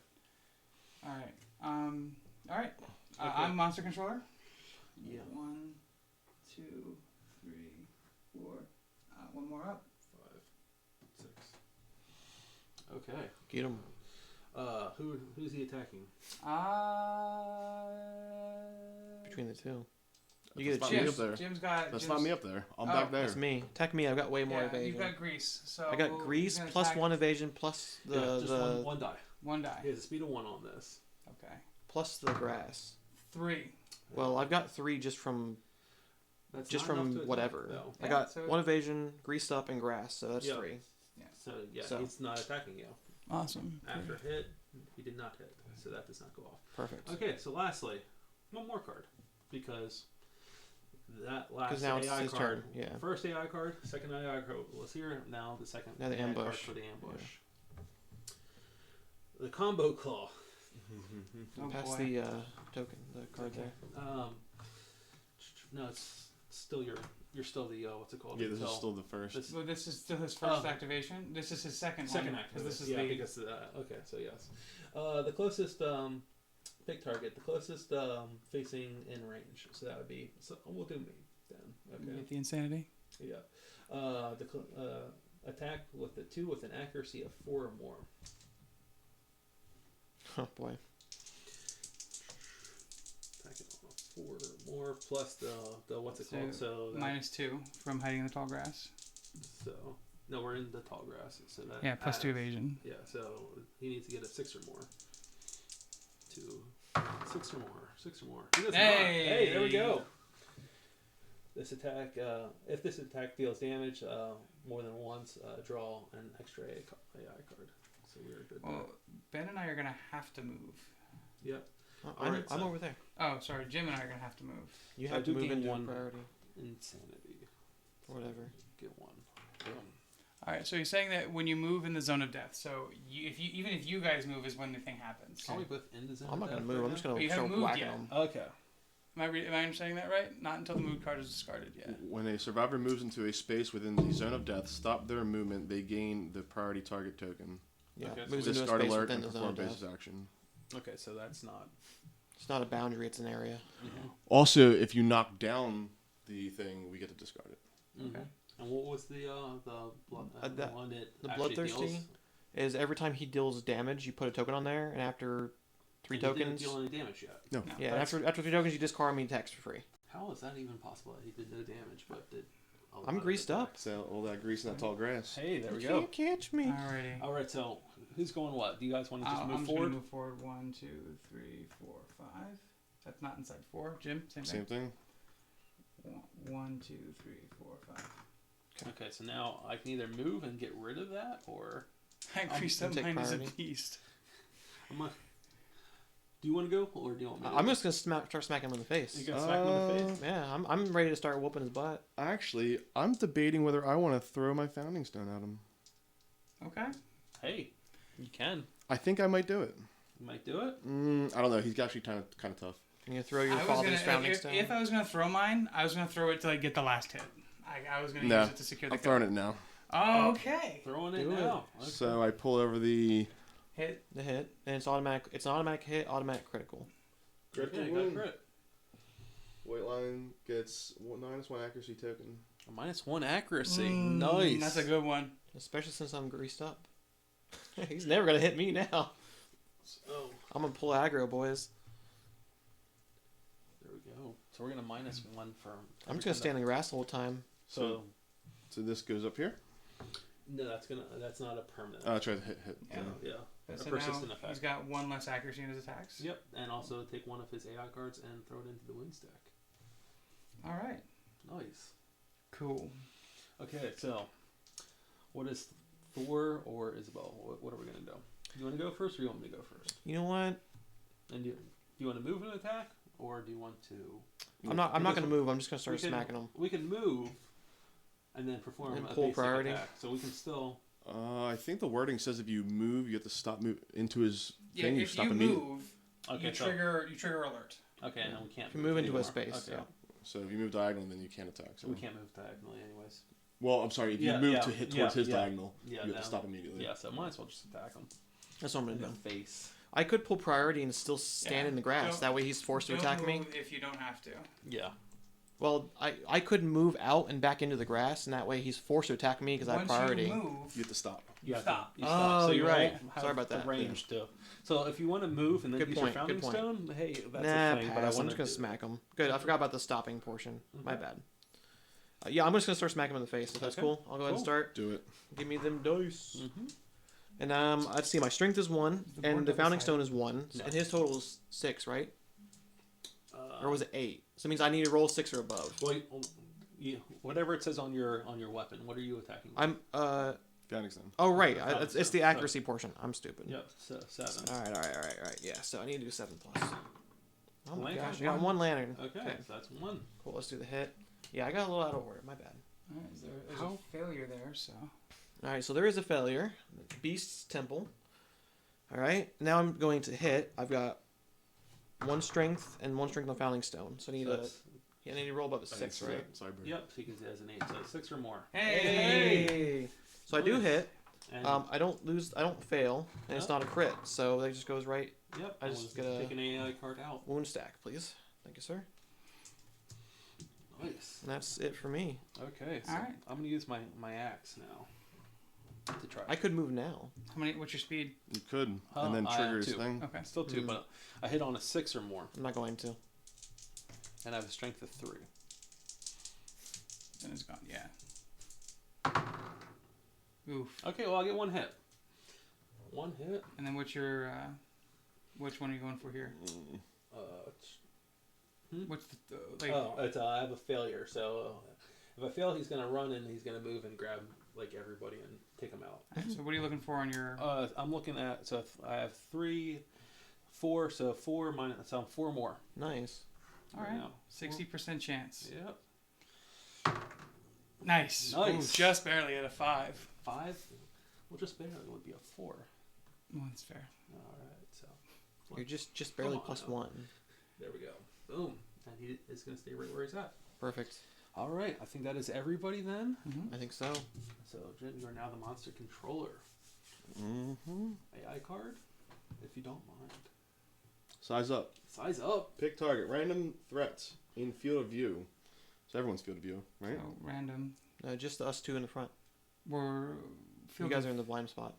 All right. All right. Okay. I'm monster controller. Yeah. 1, 2, 3, 4. One more up. 5, 6. Okay. Get him. Who's he attacking? Between the two. That's You get a not me chance. up there. Jim's got. That's Jim's, not me up there. I'm Oh, back there. That's me. Attack me. I've got way more Yeah, evasion. you've got grease. So I got he's grease gonna plus attack 1 evasion plus the Yeah, just the one die. One die. He has a speed of 1 on this. Okay. plus the grass. 3. Well, I've got 3 just from That's just not enough from to attack, whatever. though. I Yeah, got so- 1 evasion, greased up, and grass, so that's Yeah. 3. So yeah, So- he's not attacking you. Awesome. After hit, he did not hit, so that does not go off. Perfect. Okay, so lastly, one more card, because that last Because now it's AI his card, turn. Yeah. first AI card, second AI card was here. Now the second Now the AI card ambush. for the ambush. The combo claw. Oh Pass boy. the token, the card there. No, it's still you're still the what's it called? Yeah, this is Until- still the first. this- So this is still his first Oh. activation. This is his second second one. activation. This is yeah, the because okay, so yes, the closest pick target, the closest facing in range. So that would be. So we'll do me then. You Okay. get the insanity. Yeah. Attack with the 2 with an accuracy of 4 or more. Oh boy. Attacking on a 4 or more plus the what's it called? So -2 from hiding in the tall grass. so no, we're in the tall grass. So that Yeah, plus 2 adds- evasion. Yeah, so he needs to get a 6 or more. 6 or more. 6 or more. He does not. Hey, there we go. This attack, if this attack deals damage more than once, draw an extra AI card. So we're good. Well, Ben and I are gonna have to move. there. Yep. I'm, Alright, I'm so- over there. Oh, sorry, Jim and I are gonna have to move. You So have I to do move gain into one. priority Insanity. or whatever. Get 1. All right, so you're saying that when you move in the zone of death, so even if you guys move is when the thing happens. Are we both in the zone? I'm not of gonna death move. right I'm just now? gonna But you start haven't moved whacking yet. them. Okay. Am I understanding that right? Not until the mood card is discarded yet. When a survivor moves into a space within the zone of death, stop their movement. They gain the priority target token. Yeah, Okay, so moves into a Discard space alert within and the zone perform of death. basis action. Okay, so that's not. It's not a boundary; it's an area. Also, if you knock down the thing, we get to discard it. Okay. And what was the that- one that the actually bloodthirsty deals? Is every time he deals damage, you put a token on there, and after 3 And he didn't tokens, deal any damage yet. No. No, yeah, and that's- after 3 tokens, you discard him. He attacks for free. How is that even possible? That he did no damage, but did. a lot I'm of greased up. attacks? So all that grease in that tall grass. Hey, there we You go. can't catch me. Alrighty. All right, so who's going what? Do you guys want to just I'm move just forward? gonna move forward. 1, 2, 3, 4, 5. That's not inside 4. Jim, same Same thing. thing. 1, 2, 3, 4, 5. Okay, so now I can either move and get rid of that, or I increased up take mine as a priority. beast. I'm gonna. Do you want to go, or do you want me to? I'm just gonna start smacking him in the face. You gonna smack him in the face? Yeah, I'm ready to start whooping his butt. Actually, I'm debating whether I want to throw my founding stone at him. Okay. Hey, you can. I think I might do it. You might do it. I don't know. He's actually kind of tough. Can you throw your I was father's gonna, founding if, stone? if I was going to throw mine, I was going to throw it to like, get the last hit. I was going to No, use it to secure the I'm kill. throwing it now. Oh, okay. Throwing it Do it. now. Okay. So I pull over the Hit. The hit, and it's automatic. It's an automatic hit, automatic critical. critical Okay, you got wound. crit. White Lion gets -1 accuracy token. A -1 accuracy. Mm, Nice. That's a good one. Especially since I'm greased up. He's never gonna hit me now. Oh, I'm gonna pull aggro, boys. there we go. So we're gonna -1 for. I'm just gonna stand in the grass the whole time. So So this goes up here. no, that's not a permanent. Try to hit. Yeah. Yeah. So A now persistent effect. he's got one less accuracy in his attacks. Yep, and also take one of his AI cards and throw it into the wound stack. All right. Nice. Cool. Okay, so what is Thor or Isabel? What are we gonna do? You want to go first, or you want me to go first? You know what? And do you want to move an attack, or do you want to? I'm not Because gonna move. I'm just gonna start we can- smacking them. We can move, and then perform And a pull basic priority. attack. So we can still. I think the wording says if you move, you have to stop into his Yeah, thing. You if stop you immediately. move, Okay, you so trigger alert. okay, and we can't. If you move into a anymore. space, Okay. yeah. So if you move diagonal, then you can't attack. So We can't move diagonally, anyways. Well, I'm sorry. If you Yeah, move yeah, to hit towards his yeah. diagonal, Yeah, you have no. to stop immediately. Yeah, so might as well just attack him That's what I'm in gonna the do. face. I could pull priority and still stand Yeah. in the grass. Don't- That way he's forced to Don't attack me. move if you don't have to. Yeah. Well, I could move out and back into the grass, and that way he's forced to attack me because I have Once priority. you move, You have to stop. You have Stop. To, you stop. Oh, So you're you right. won't have Sorry about the that. range too. So if you want to move and then Good use point, your good founding point. stone, hey, that's Nah, a thing. But I pass. I'm want just gonna smack him. Good. I forgot about the stopping portion. My bad. Yeah, I'm just gonna start smacking him in the face. If that's Okay. cool, I'll go ahead and Cool. start. Do it. Give me them dice. Mm-hmm. And let's see. My strength is 1, The board and the founding double-sided. stone is 1, Yeah. and his total is 6, right? Or was it 8? So it means I need to roll 6 or above. Well, whatever it says on your weapon. What are you attacking? With? I'm Founding stone. Oh right, Founding it's the stone. accuracy portion. I'm stupid. Yep. So 7. All right. Yeah. So I need to do 7 plus. Oh my Lantern. gosh, I got 1 lantern. Okay, so that's 1. Cool. Let's do the hit. Yeah, I got a little out of order. My bad. All right, there's How- a failure there, so. All right, so there is a failure. Beast's Temple. All right, now I'm going to hit. I've got 1 strength and 1 strength on Founding Stone. So I need So to. Yeah, I need to roll above a 6, Sorry, right? sorry, Bird. Yep, because it has an 8, so 6 or more. Hey! So I do Nice. hit. And, I don't fail, and it's Huh? not a crit. So that just goes right. yep, I I just just gotta- take an AI card out. Wound stack, please. Thank you, sir. Nice. And that's it for me. Okay, so Alright. I'm going to use my axe now to try. I could move now. What's your speed? You could, Oh, and then I trigger have his 2. thing. Okay. Still 2, Mhm. but I hit on a 6 or more, I'm not going to. and I have a strength of 3. Then it's gone, yeah. Oof. Okay, well, I'll get 1 hit. 1 hit. And then which one are you going for here? What's the, I have a failure, so if I fail, he's going to run and he's going to move and grab like everybody and take them out. so what are you looking for on your, I'm looking at, so I have 3, 4, so 4 minus, so I'm 4 more. Nice. all right, now. 60% chance. Yep. Nice. Nice. Ooh, just barely at a 5. 5? Well, just barely would be a 4. Well, that's fair. Alright, so You're just barely Come on plus now. 1. there we go. Boom. And he is going to stay right where he's at. Perfect. Alright, I think that is everybody then. I think so. So, Jen, you are now the monster controller. Mm-hmm. AI card, if you don't mind. Size up. Size up. Pick target. Random threats in field of view. So everyone's field of view, right? So random. Just us 2 in the front. We're You guys are in the blind spot.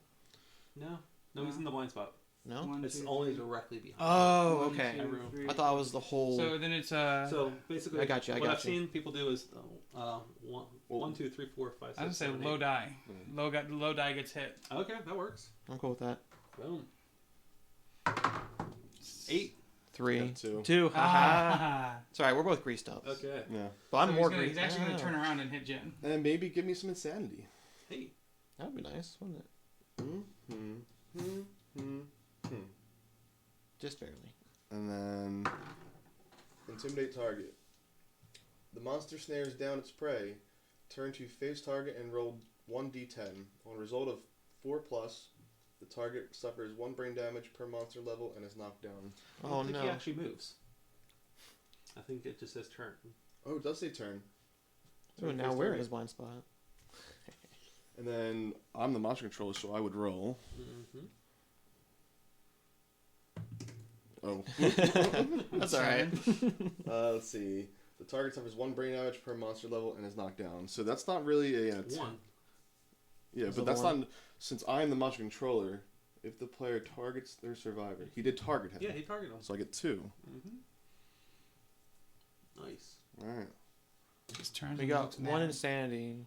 No, he's in the blind spot. No? One, It's two, only three. directly behind. Oh, One, okay. two, three. I thought it was the whole. So then it's So basically, I got you, I what got I've you. seen people do is 1, 2, 3, 4, 5, 6. I was gonna say 7, low 8. die. Low die gets hit. Okay, that works. I'm cool with that. Boom. 8. 3. Got 2. 2. Haha. Ah. Sorry, we're both greased up. Okay. Yeah. But I'm So more he's greased. actually gonna turn around and hit Jen. And maybe give me some insanity. Hey. That would be nice, wouldn't it? Just barely. And then intimidate target. The monster snares down its prey. Turn to face target and roll 1d10. On a result of 4+. The target suffers 1 brain damage per monster level and is knocked down. I Oh don't think no. he actually moves. I think it just says turn. Oh, it does say turn. Ooh, Turn now phase we're in target. his blind spot. And then I'm the monster controller, so I would roll. Mm-hmm. Oh. That's alright. Let's see. The target suffers 1 brain damage per monster level and is knocked down. So that's not really a... One. Yeah, Is but it that's one? not... Since I am the monster controller, if the player targets their survivor... He did target him. Yeah, he targeted him. So I get 2. Mm-hmm. Nice. Alright. His turn. We got 1 insanity.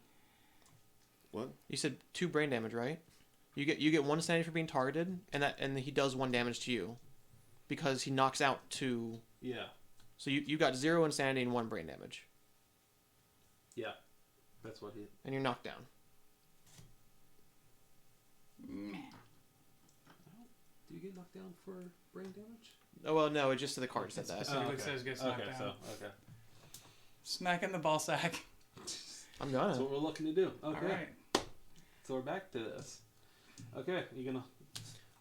What? You said 2 brain damage, right? You get 1 insanity for being targeted, and he does 1 damage to you, because he knocks out 2. Yeah. So you got 0 insanity and 1 brain damage, Yeah. That's what he... and you're knocked down. Do you get knocked down for brain damage? Oh well, no, it just the card said It that. specifically says gets knocked Okay, down. so, okay. Smack in the ball sack. I'm That's gonna. what we're looking to do. Okay. All right. So we're back to this. Okay, you gonna...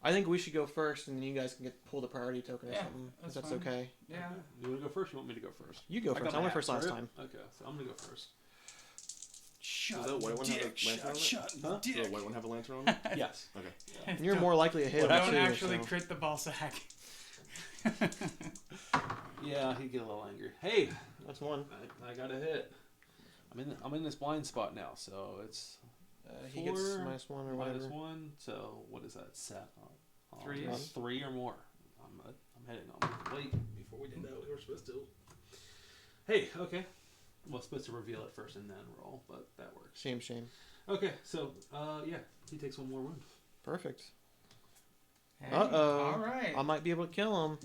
I think we should go first, and then you guys can pull the priority token or Yeah, something. If that's that's fine. okay. Yeah. Okay. You wanna go first or you want me to go first? You go I got first. I my went hat first last for it. time. Okay, so I'm gonna go first. Shut Does that white one have a dick, lantern on it? shut Huh? Does dick. the white one have a lantern on it? Yes. Okay. And you're more likely to hit him Don't too. actually so. crit the ball sack. Yeah, he'd get a little angry. Hey, That's 1. I got a hit. I'm in this blind spot now, so it's He gets 4, -1 or whatever. -1. So what is that? 7. Three. 3 or more. I'm hitting on. Wait, before we did that, we were supposed to. Hey, okay. Well, supposed to reveal it first and then roll, but that works. Shame. Okay, so yeah, he takes 1 more wound. Perfect. Hey, Uh-oh. All right. I might be able to kill him.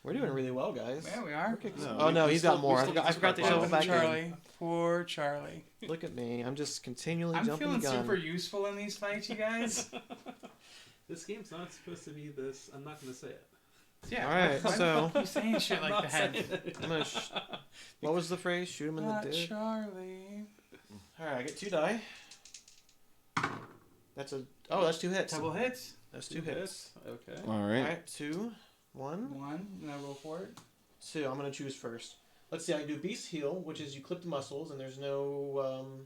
We're doing really well, guys. There we are. No, Oh no, we he's still- got more. we I still forgot, get I forgot to to shovel five. back in. Charlie. Poor Charlie. Look at me. I'm just continually I'm jumping the feeling gun. super useful in these fights, you guys. This game's not supposed to be this. I'm not going to say it. Yeah. All right, why the so- fuck are you saying shit I'm like not that? saying it. I'm gonna what was the phrase? Shoot him in the Not dick. Charlie. All right, I get 2 die. That's a. Oh, that's 2 hits. Double hits. That's 2 hits. Okay. All All right. right, 2, 1, 1. And I roll for it. 2. I'm gonna choose first. Let's see. I do Beast Heal, which is you clip the muscles and there's no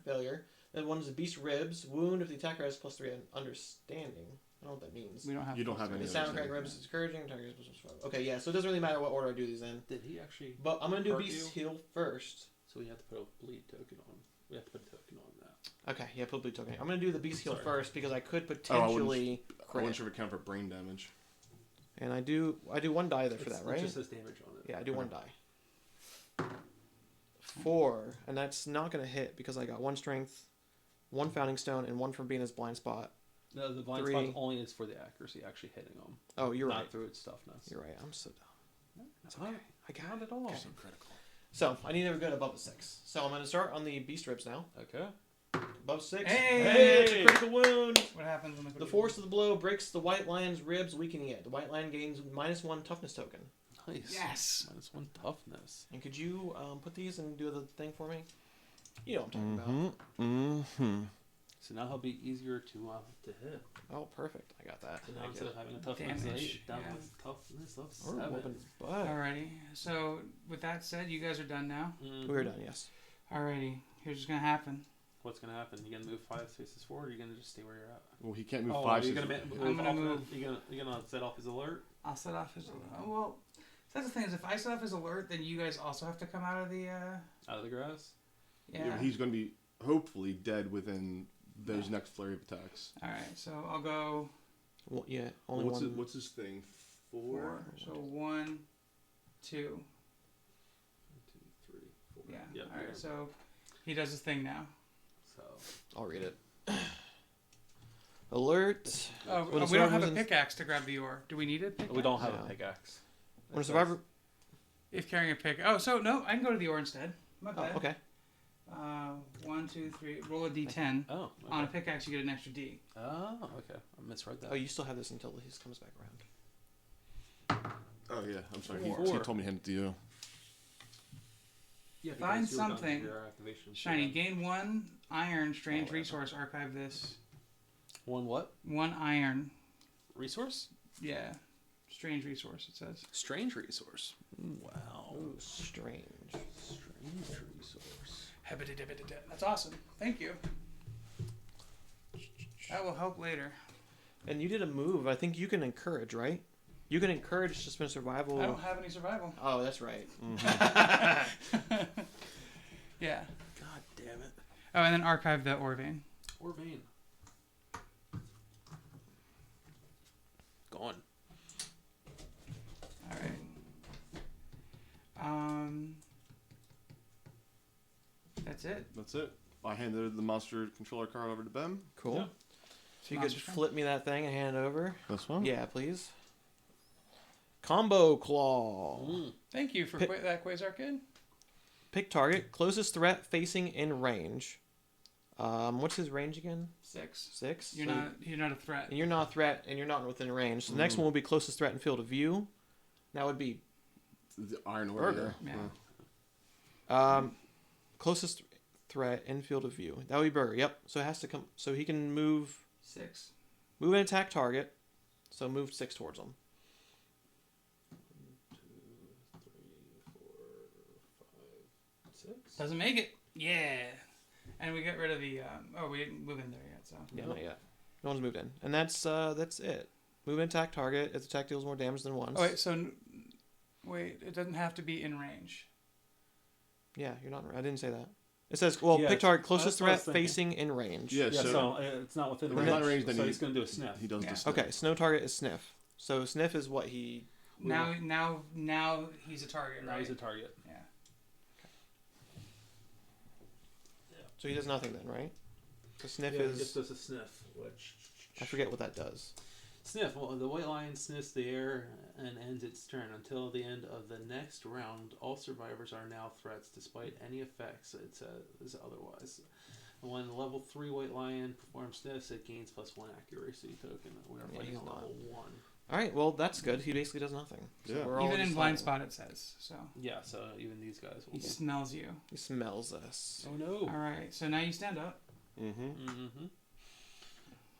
failure. Then 1 is a Beast Ribs. Wound if the attacker has +3 understanding. I don't know what that means. We don't have. You don't have plus any The of sound those crack things. ribs is encouraging. Target is +5. Okay, yeah. So it doesn't really matter what order I do these in. Did he actually? But I'm gonna do Hurt Beast you? Heal first. So we have to put a bleed token on. We have to put a token on that. Okay, yeah, put blue token. I'm gonna do the Beast Heal Sorry. first because I could I wouldn't- potentially I crit. wasn't sure if it counted for brain damage. And I do 1 die there for that, It right? just says damage on it. Yeah, I do 1 die. 4, and that's not gonna hit because I got 1 strength, 1 founding stone, and 1 from being his blind spot. No, the blind 3. spot only is for the accuracy, actually hitting them. Oh, you're not right. through its toughness. You're right. I'm so dumb. It's Not- okay. I got Not it. at all. So critical. So I need to get above a 6. So I'm gonna start on the Beast Ribs now. Okay. Above 6. Hey! It's a critical wound. What happens when The force of the blow breaks the white lion's ribs, weakening it. The white lion gains -1 toughness token. Nice. Yes. -1 toughness. And could you put these and do the thing for me? You know what I'm talking about. Mm-hmm. So now he'll be easier to hit. Oh, perfect. I got that. So now I instead get of having a toughness of Damage, 8, down yeah. with toughness of it. We're 7. whooping his butt. Alrighty. So with that said, you guys are done now. We're done, yes. Alrighty. Here's what's gonna happen. What's gonna happen? You gonna move 5 spaces forward, or you gonna just stay where you're at? Well, he can't move Oh, 5 you're spaces. gonna I'm gonna off move- You gonna set off his alert? I'll set off his. Well, that's the thing is, if I set off his alert, then you guys also have to come out of the. Out of the grass? Yeah. He's going to be hopefully dead within those next flurry of attacks. All right. So I'll go Well, yeah, only What's one. what's his thing? 4. So 1, 2. 1, 2, 3, 4. Yeah. Yep, All you're right. in. So he does his thing now. So I'll read it. Alert. Oh, When a we don't have survivor a is in- pickaxe to grab the ore. Do we need a pickaxe? we don't have No. a pickaxe. When a survivor. If carrying a pick. Oh, so no, I can go to the ore instead. My Oh, bad. okay. 1, 2, 3. Roll a d10. Oh. Okay. On a pickaxe, you get an extra d. Oh, okay. I misread that. Oh, you still have this until he comes back around. Oh, yeah. I'm sorry. He 4. told me to hand it to you. Yeah, Find because you were done with something your activation. Shiny. Yeah. Gain 1 iron. Strange Oh, resource. Archive this. One what? 1 iron. Resource? Yeah. Strange resource, it says. Strange resource. Wow. Ooh, strange. Strange resource. That's awesome. Thank you. That will help later. And you did a move. I think you can encourage, right? You can encourage to spend survival. I don't have any survival. Oh, that's right. Yeah. God damn it. Oh, and then archive the Orvane. Or vein. Gone. All right. That's it. That's it. I handed the monster controller card over to Ben. Cool. Yeah. So you could Monster. flip me that thing and hand it over. This one? Yeah, please. Combo Claw. Thank you for that Quasar Kid. Pick target. Closest threat facing in range. What's his range again? 6. 6? You're not a threat. And you're not a threat, and you're not within range. So the next one will be closest threat in field of view. That would be The Iron Burger. Order. Yeah. Closest threat in field of view. That would be Burger. Yep. So it has to come. So he can move 6. and attack target. So move 6 towards him. 6. Doesn't make it. Yeah. And we get rid of the. We didn't move in there yet, so. Yeah, not yet. No one's moved in, and that's it. Move and attack target. Its attack deals more damage than once. Oh, wait, so. Wait, it doesn't have to be in range. Yeah, you're not. I didn't say that. It says, well, Yeah, pick target closest that's what I was threat thinking. facing in range. Yeah, Yeah, so, so it's not within If range. it's not in range, then so he- he's going to do a sniff. he does Yeah. the sniff. Okay, snow target is sniff. So sniff is what he. Now he's a target, Now right? he's a target. Yeah. So he does nothing then, right? So sniff Yeah, he is. just does a sniff, which... I forget what that does. Sniff. Well, the white lion sniffs the air and ends its turn. Until the end of the next round, all survivors are now threats, despite any effects it says otherwise. When level 3 white lion performs sniffs, it gains +1 accuracy token. We are Yeah, fighting he's on not. level 1. All right, well that's good. He basically does nothing. So Yeah. we're all Even in just blind like- spot, it says. So Yeah, so even these guys will he be... smells you. He smells us. Oh no! All right. So now you stand up. Mm-hmm. Mm-hmm.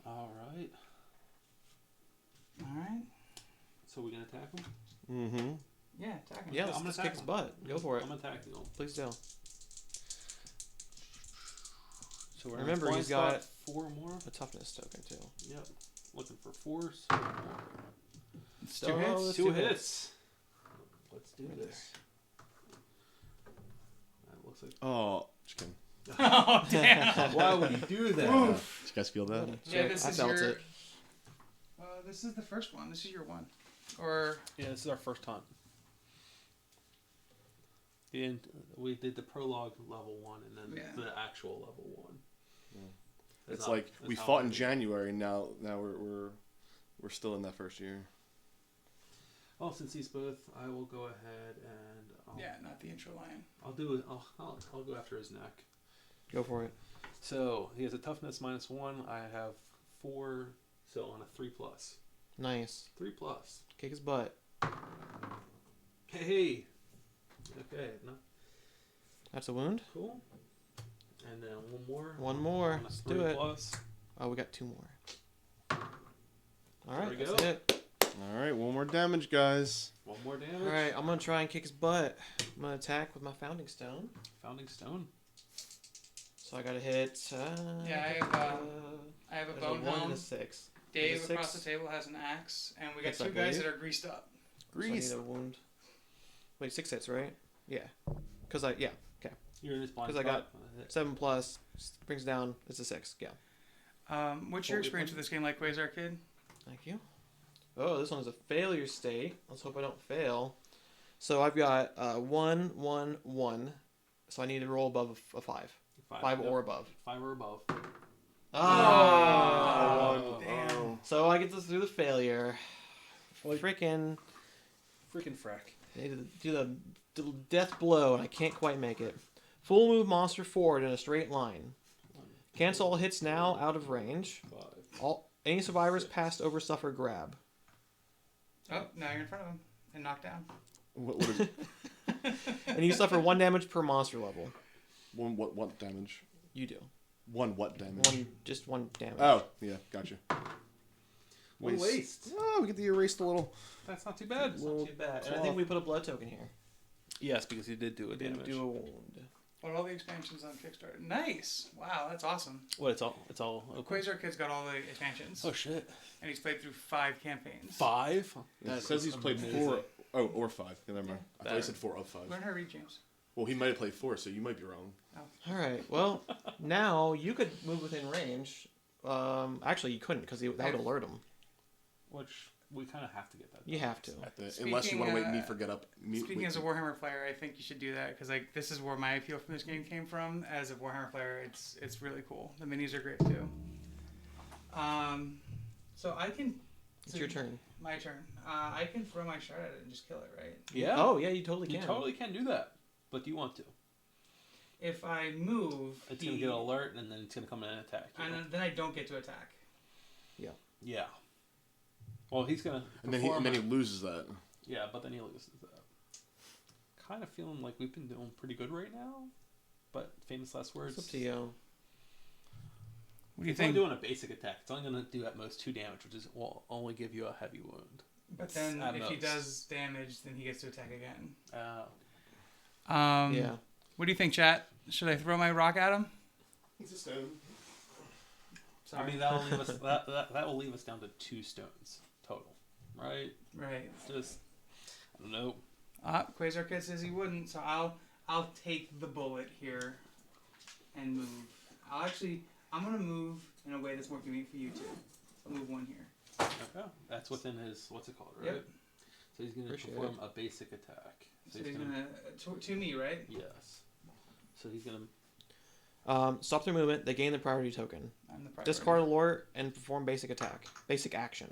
All right. All right. So we gonna attack him? Mm-hmm. Yeah. Attack him. Yeah, I'm let's gonna just attack kick his him. butt. Go for it. I'm attacking him. Please do. So we're Remember, in he's blind got- spot 4 more. A toughness token too. Yep. Looking for 4. So more. It's 2 Oh, hits. that's 2 two hits. Let's do Right this. That looks like. Oh, just kidding. Oh damn. Why would he do that? Did you guys feel that? Yeah, this I is felt your. it. This is the first one. This is your one. Or Yeah, this is our first hunt. And we did the prologue level 1 and then Yeah. the actual level 1. It's like we fought in January, and now we're still in that first year. Well, since he's both, I will go ahead and yeah, not the intro line. I'll do it. I'll go after his neck. Go for it. So he has a toughness -1. I have 4, so on a 3+. Nice. 3+. Kick his butt. Hey. Okay. No. That's a wound. Cool. And then one more. One more. On a Let's do it. 3+. Oh, we got 2 more. All right, we that's go. it. All right, one more damage, guys. One more damage. All right, I'm gonna try and kick his butt. I'm gonna attack with my founding stone. Founding stone. So I gotta hit. Yeah, I have a there's bone 1 and helm. a 6. Dave There's a across the 6. table has an axe, and we got Yes, I 2 guys believe. that are greased up. So I need a wound. Wait, 6 hits, right? Yeah. Cause okay. You're in his blind 'Cause I spot. 7 plus brings down. It's a 6. Yeah. What's your What we experience put- with this game like, Quasar Kid? Thank you. Oh, this one's a failure state. Let's hope I don't fail. So I've got 1, 1, 1. So I need to roll above a 5. 5 Yep. or above. 5 or above. Ah. Damn. So I get this through the failure. Like- Freaking. Freaking frack. I need to do the death blow, and I can't quite make it. Full move monster forward in a straight line. Cancel all hits now out of range. 5. Any survivors passed over suffer grab. Oh, now you're in front of him and knocked down. What is And you suffer 1 damage per monster level. what damage? You do. One what damage? Just one damage. Oh, yeah, gotcha. One waste. Oh, we get the erased a little. That's not too bad. It's not too bad. And I think we put a blood token here. Yes, because he did do a Didn't damage. do a wound. What are all the expansions on Kickstarter? Nice. Wow, that's awesome. What? It's all. Okay. Quasar Kid's got all the expansions. Oh shit. And he's played through 5 campaigns. 5. It says he's played amazing. 4. Oh, or 5. Yeah, never mind. I thought he Better. said 4 of 5. Learn how to read, James. Well, he might have played 4, so you might be wrong. All right. Well, now you could move within range. Actually, you couldn't because that would alert him. Which we kind of have to get that. You have to. Unless you want to wait Speaking, me for get up. Speaking as a Warhammer player, I think you should do that because like this is where my appeal from this game came from. As a Warhammer player, it's really cool. The minis are great too. So I can. It's your turn. My turn. I can throw my shard at it and just kill it, right? Yeah. Oh, yeah, you totally You can. totally can do that, but do you want to? If I move, It's gonna get an alert, and then it's gonna come in and attack you. and then I don't get to attack. Yeah. Well, he's gonna. And then perform he loses that. Yeah, but then he loses that. Kind of feeling like we've been doing pretty good right now, but famous last words. It's up to you. What do you It's only think? doing a basic attack. It's only gonna do at most 2 damage, which is will only give you a heavy wound. But then At if he most. does damage, then he gets to attack again. Yeah. What do you think, chat? Should I throw my rock at him? It's a stone. I mean, that will leave us. That will leave us down to 2 stones total, right? Right. Just I don't know. Quasar Kid says he wouldn't, so I'll take the bullet here and move. I'm gonna move in a way that's more convenient for you two. I'll move 1 here. Okay. That's within his what's it called, right? Yep. So he's gonna Appreciate perform a basic attack. So he's gonna to me, right? Yes. So he's gonna. Stop their movement. They gain the priority token. I'm the priority. Discard alert and perform basic attack. Basic action.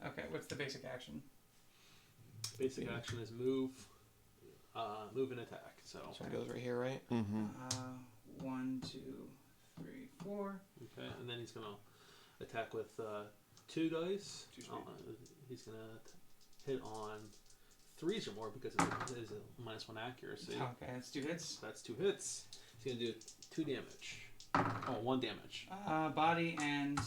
Okay, what's the basic action? Basic action is move, move and attack. So So it goes right here, right? Mm-hmm. 1, 2, 3, 4. okay, and then he's gonna attack with 2 dice. 2 speed. He's gonna hit on 3s or more because it is a -1 accuracy. Okay, that's 2 hits. So that's 2 hits. He's gonna do 2 damage. Oh, 1 damage. Body and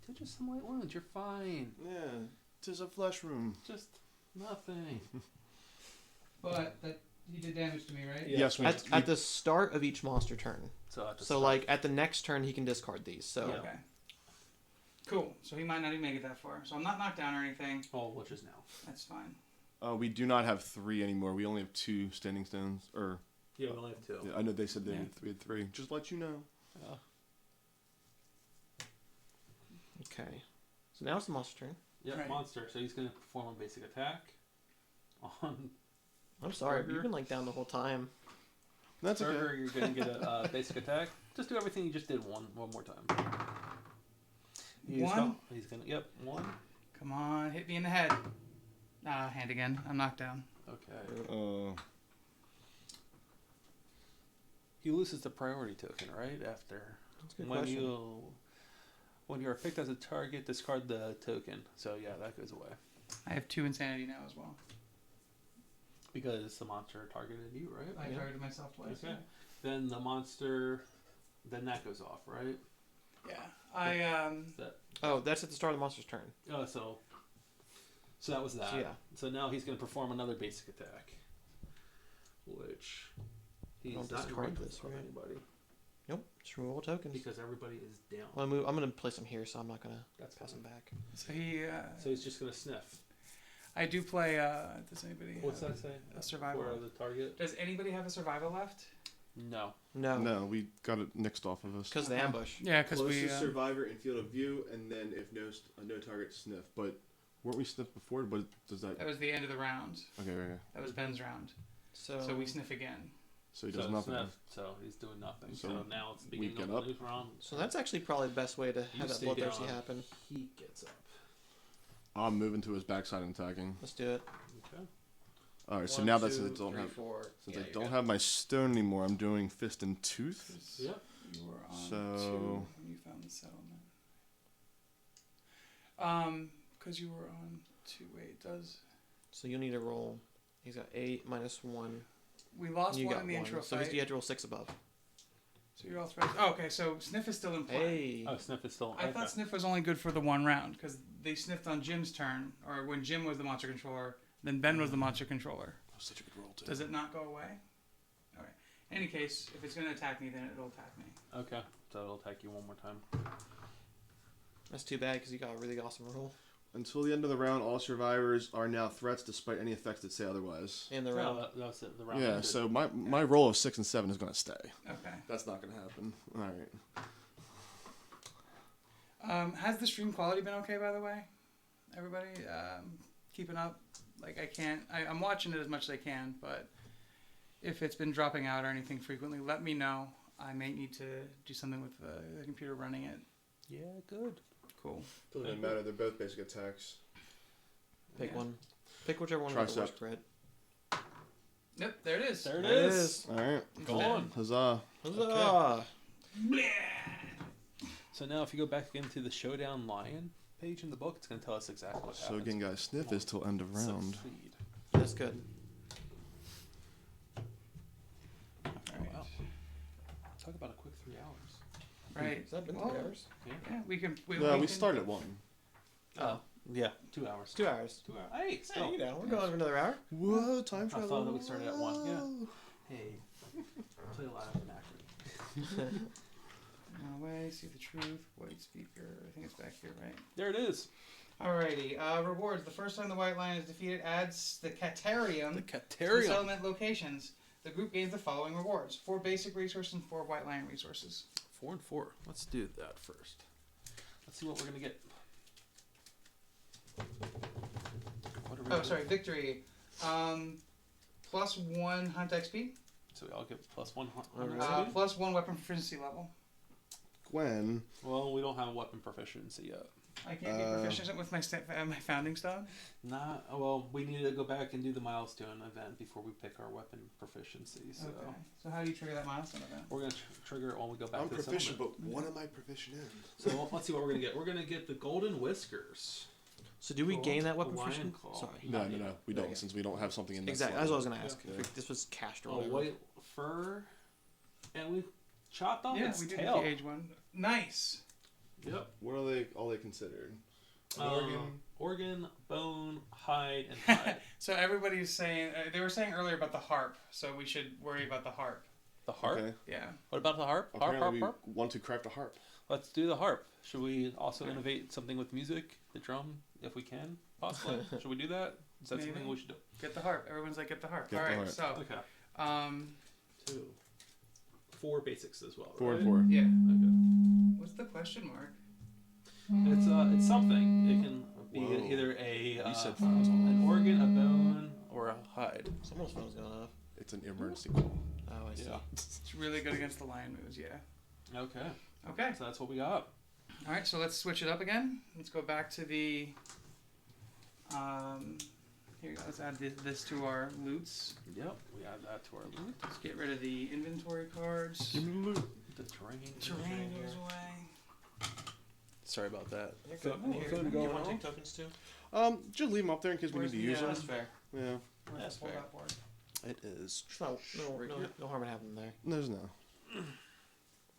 Dude, just some light wounds. You're fine. Yeah, 'tis a flesh room. Just nothing. but that he did damage to me, right? Yeah. Yes, At the start of each monster turn. So at the So, start- like, at the next turn, he can discard these. So, Yeah. Okay. Cool. So he might not even make it that far. So I'm not knocked down or anything. Oh, which is now. That's fine. we do not have 3 anymore. We only have 2 standing stones. Or Yeah, we only have 2. yeah, I know they said they Yeah. had 3. Just let you know. okay. So now it's the monster turn. Yep, Right. monster. So he's gonna perform a basic attack on I'm sorry, Burger. you've been, like, down the whole time. That's okay. Burger. You're gonna get a basic attack. Just do everything you just did one more time. One? He's gonna. Yep, 1. Come on, hit me in the head. Hand again. I'm knocked down. Okay. He loses the priority token right after. That's a good When question. you are picked as a target, discard the token. So yeah, that goes away I have 2 insanity now as well. because the monster targeted you, right? I Yeah. targeted myself twice. Okay. Then the monster, then that goes off, right? Yeah. Oh, that's at the start of the monster's turn. Oh, so that was that. So, yeah. So now he's going to perform another basic attack, which he's Don't not discard going to this, discard right? anybody Nope. Just remove all tokens. because everybody is down. Well, I'm going to place him here, so I'm not going to That's pass him back. So he. So he's just going to sniff. I do play. Does anybody? What's have that say? A survival. For the target? Does anybody have a survival left? No. No. No, we got it nixed off of us. Because of the ambush. Yeah, because we. Closest survivor in field of view, and then if no target sniff. But weren't we sniffed before? But does that? That was the end of the round. Okay. That was Ben's round. So we sniff again. So he does So nothing. sniff. So he's doing nothing. So, So now it's the we beginning get of up. the news round. So that's actually probably the best way to You have that stay bloodthirsty down. happen. He gets up. I'm moving to his backside and attacking. Let's do it. Okay. All right. So 1, now that 2, since I don't 3, have 4. since Yeah, I you're don't good. have my stone anymore, I'm doing fist and tooth. Yep. You were on So- 2 when you found the settlement. Because you were on 2. Wait, it does. So you'll need to roll. He's got 8 minus 1. We lost You 1 got in the 1. intro So fight. you had to roll 6 above. So you're all threats. Oh, okay, so Sniff is still in play. Hey. Oh, Sniff is still. I Okay. thought Sniff was only good for the one round because they sniffed on Jim's turn, or when Jim was the monster controller, then Ben was the monster controller. Such a good roll too. Does it not go away? All right. In any case, if it's going to attack me, then it'll attack me. Okay, so it'll attack you one more time. That's too bad because you got a really awesome roll. Until the end of the round, all survivors are now threats, despite any effects that say otherwise. In the So round. that's it. The round. Yeah. ended. So my roll of 6 and 7 is gonna stay. Okay. That's not gonna happen. All right. Has the stream quality been okay, by the way? Everybody keeping up? Like, I'm watching it as much as I can, but if it's been dropping out or anything frequently, let me know. I may need to do something with the computer running it. Yeah, good. Cool. Doesn't matter. They're both basic attacks. Pick Yeah. one. Pick whichever one has the Tricep. worst threat. Yep, there it is. There it There it is. is. All right. It's Go dead. on. Huzzah! Huzzah! So now, if you go back into the Showdown Lion page in the book, it's going to tell us exactly what So happens. again, guys, sniff is till end of round. Succeed. That's good. All right. Wow. Talk about a quick 3 hours. Right. Has that been Well, 3 hours? Yeah, we can. No, we can- started at 1. Oh. Yeah. 2 hours. 2 hours. 2 hours. Hey, Hey, still. you know, we're going for another hour. Whoa, time I travel. thought that we started at 1. Yeah. Hey, play a lot of acronym. Run away, see the truth, white speaker. I think it's back here, right? There it is. Alrighty. Rewards. The first time the white lion is defeated adds the Catarium The to the Catarium. settlement locations. The group gains the following rewards: 4 basic resources and 4 white lion resources. 4 and 4. Let's do that first. Let's see what we're going to get. What are we Oh, doing? sorry. Victory. Plus 1 hunt XP. So we all get plus 1. Alright. Plus 1 weapon proficiency level. Gwen, Well, we don't have a weapon proficiency yet. I can't be proficient with my my founding stone. Not well. We need to go back and do the milestone event before we pick our weapon proficiency. So Okay. So how do you trigger that milestone event? we're gonna trigger it when we go back I'm to the proficient, settlement. but what am I proficient in? So let's see what we're gonna get. We're gonna get the golden whiskers. So do we Cool. gain that weapon Lion proficiency? Claw. Sorry. No, we Okay. don't, since we don't have something in that Exactly. slot. That's what I was going to ask. Yeah. If this was cast or A whatever. white fur, and we chopped off Yeah, its we did tail. the age one. Nice. Yep. What are they all they considered? Organ, bone, hide, and hide. So everybody's saying they were saying earlier about the harp. So we should worry about the harp. The harp. Okay. Yeah. What about the harp? Harp, Apparently harp, harp. we want to craft a harp. Let's do the harp. Should we also innovate something with music, the drum, if we can, possibly? Should we do that? Is that Maybe. something we should do? Get the harp. Everyone's like, get the harp. Get All the right. harp. So, Okay. 2. 4 basics as well. 4 right? and 4. Yeah. Okay. What's the question mark? It's something. It can be Whoa. either a You said phones on an organ, a bone, or a hide. Someone's phone's going off. It's an emergency call. Oh, I see. Yeah. It's really good against the lion moves. Yeah. Okay. Okay. So that's what we got. All right. So let's switch it up again. Let's go back to the. Here we go. Let's add this to our loots. Yep. We add that to our loot. Let's get rid of the inventory cards. The terrain. Terrain goes away. Sorry about that. You're good. Here, Phone do you going want to on? take tokens too? Just leave them up there in case we Where's need to the, use them. That's fair. Yeah. Where's That's the fair. pull-out board? It is. It's not, no harm in having them there. There's no.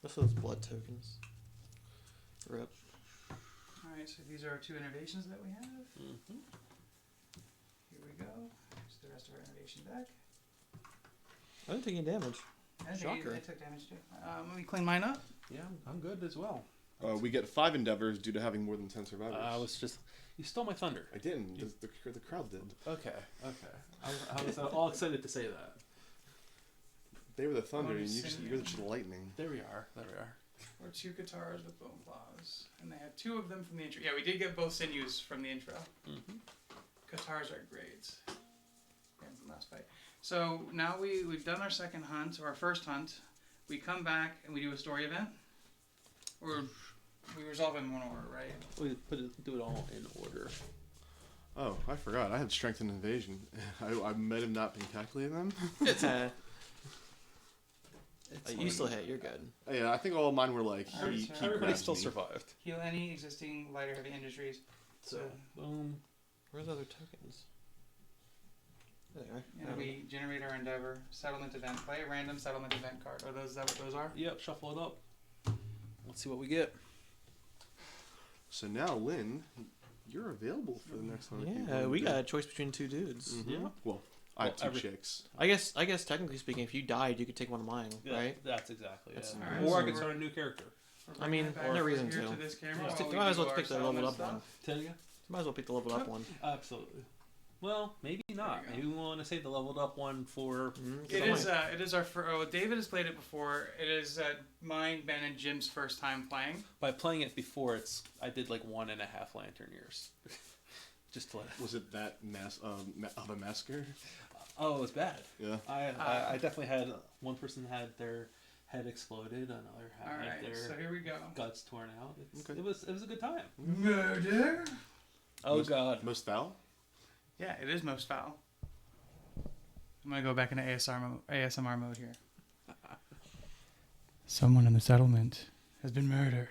This is blood tokens. Rip. All right. So these are our 2 innovations that we have. Mm-hmm. Here we go. Here's the rest of our innovation deck. I didn't take any damage. And Shocker. they took damage too. Let me clean mine up. Yeah, I'm good as well. We get 5 endeavors due to having more than 10 survivors. I was just. You stole my thunder. I didn't. The crowd did. Okay. I was all excited to say that. They were the thunder, Oh, and you're you're just the lightning. There we are. Or 2 guitars with bone claws. And they had 2 of them from the intro. Yeah, we did get both sinews from the intro. Mm-hmm. Guitars are great. And from last fight. So now we've done our second hunt, or our first hunt. We come back and we do a story event. Or we resolve in one order, right? We do it all in order. Oh, I forgot. I had strength and invasion. I might have not been calculating them. It's It's you still hit. You're good. Yeah, I think all of mine were like Alright, he so he Everybody grabs still me. survived. Heal any existing light or heavy industries. So boom. Where's other tokens? There. And we generate our endeavor settlement event. Play a random settlement event card. Are those is that what those are? Yep, shuffle it up. Let's see what we get. So now, Lynn, you're available for the next one. if you Yeah, want we to. got a choice between two dudes. Mhm. Yeah. Well, I have Well, two chicks. I guess technically speaking, if you died, you could take one of mine, Yeah, right? That's exactly That's- it. Alright, or so I could we're- start a new character. I mean, Bring it back no over reason here to. this camera Yeah. while Stick- we might as do well our pick the leveled up settlement one. stuff. Tell you? Might as well pick the leveled up one. Absolutely. Well, maybe not. There you go. Maybe we want to save the leveled up one for. It is our David has played it before. It is mine, Ben, and Jim's first time playing. By playing it before, I did like 1.5 lantern years. Just to let. Was it that of a massacre? Oh, it was bad. Yeah. I definitely had one person had their head exploded, another had All right, their so here we go. guts torn out. Okay. It was a good time. Murder. Oh God. Most foul? Yeah, it is most foul. I'm gonna go back into ASMR mode here. Someone in the settlement has been murdered.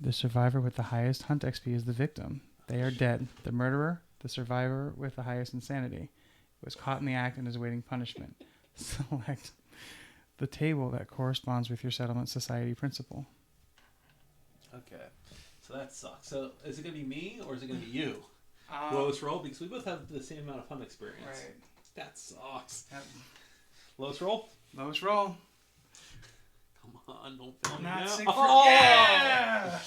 The survivor with the highest hunt XP is the victim. They are dead. The murderer, the survivor with the highest insanity, was caught in the act and is awaiting punishment. Select the table that corresponds with your settlement society principle. Okay. So that sucks. So is it gonna be me or is it gonna be you? Um, Lowest roll, because we both have the same amount of fun experience. Right. That sucks. Yep. Lowest roll? Lowest roll. Come on, don't fail me Not now. Siegfried. Oh! Yeah!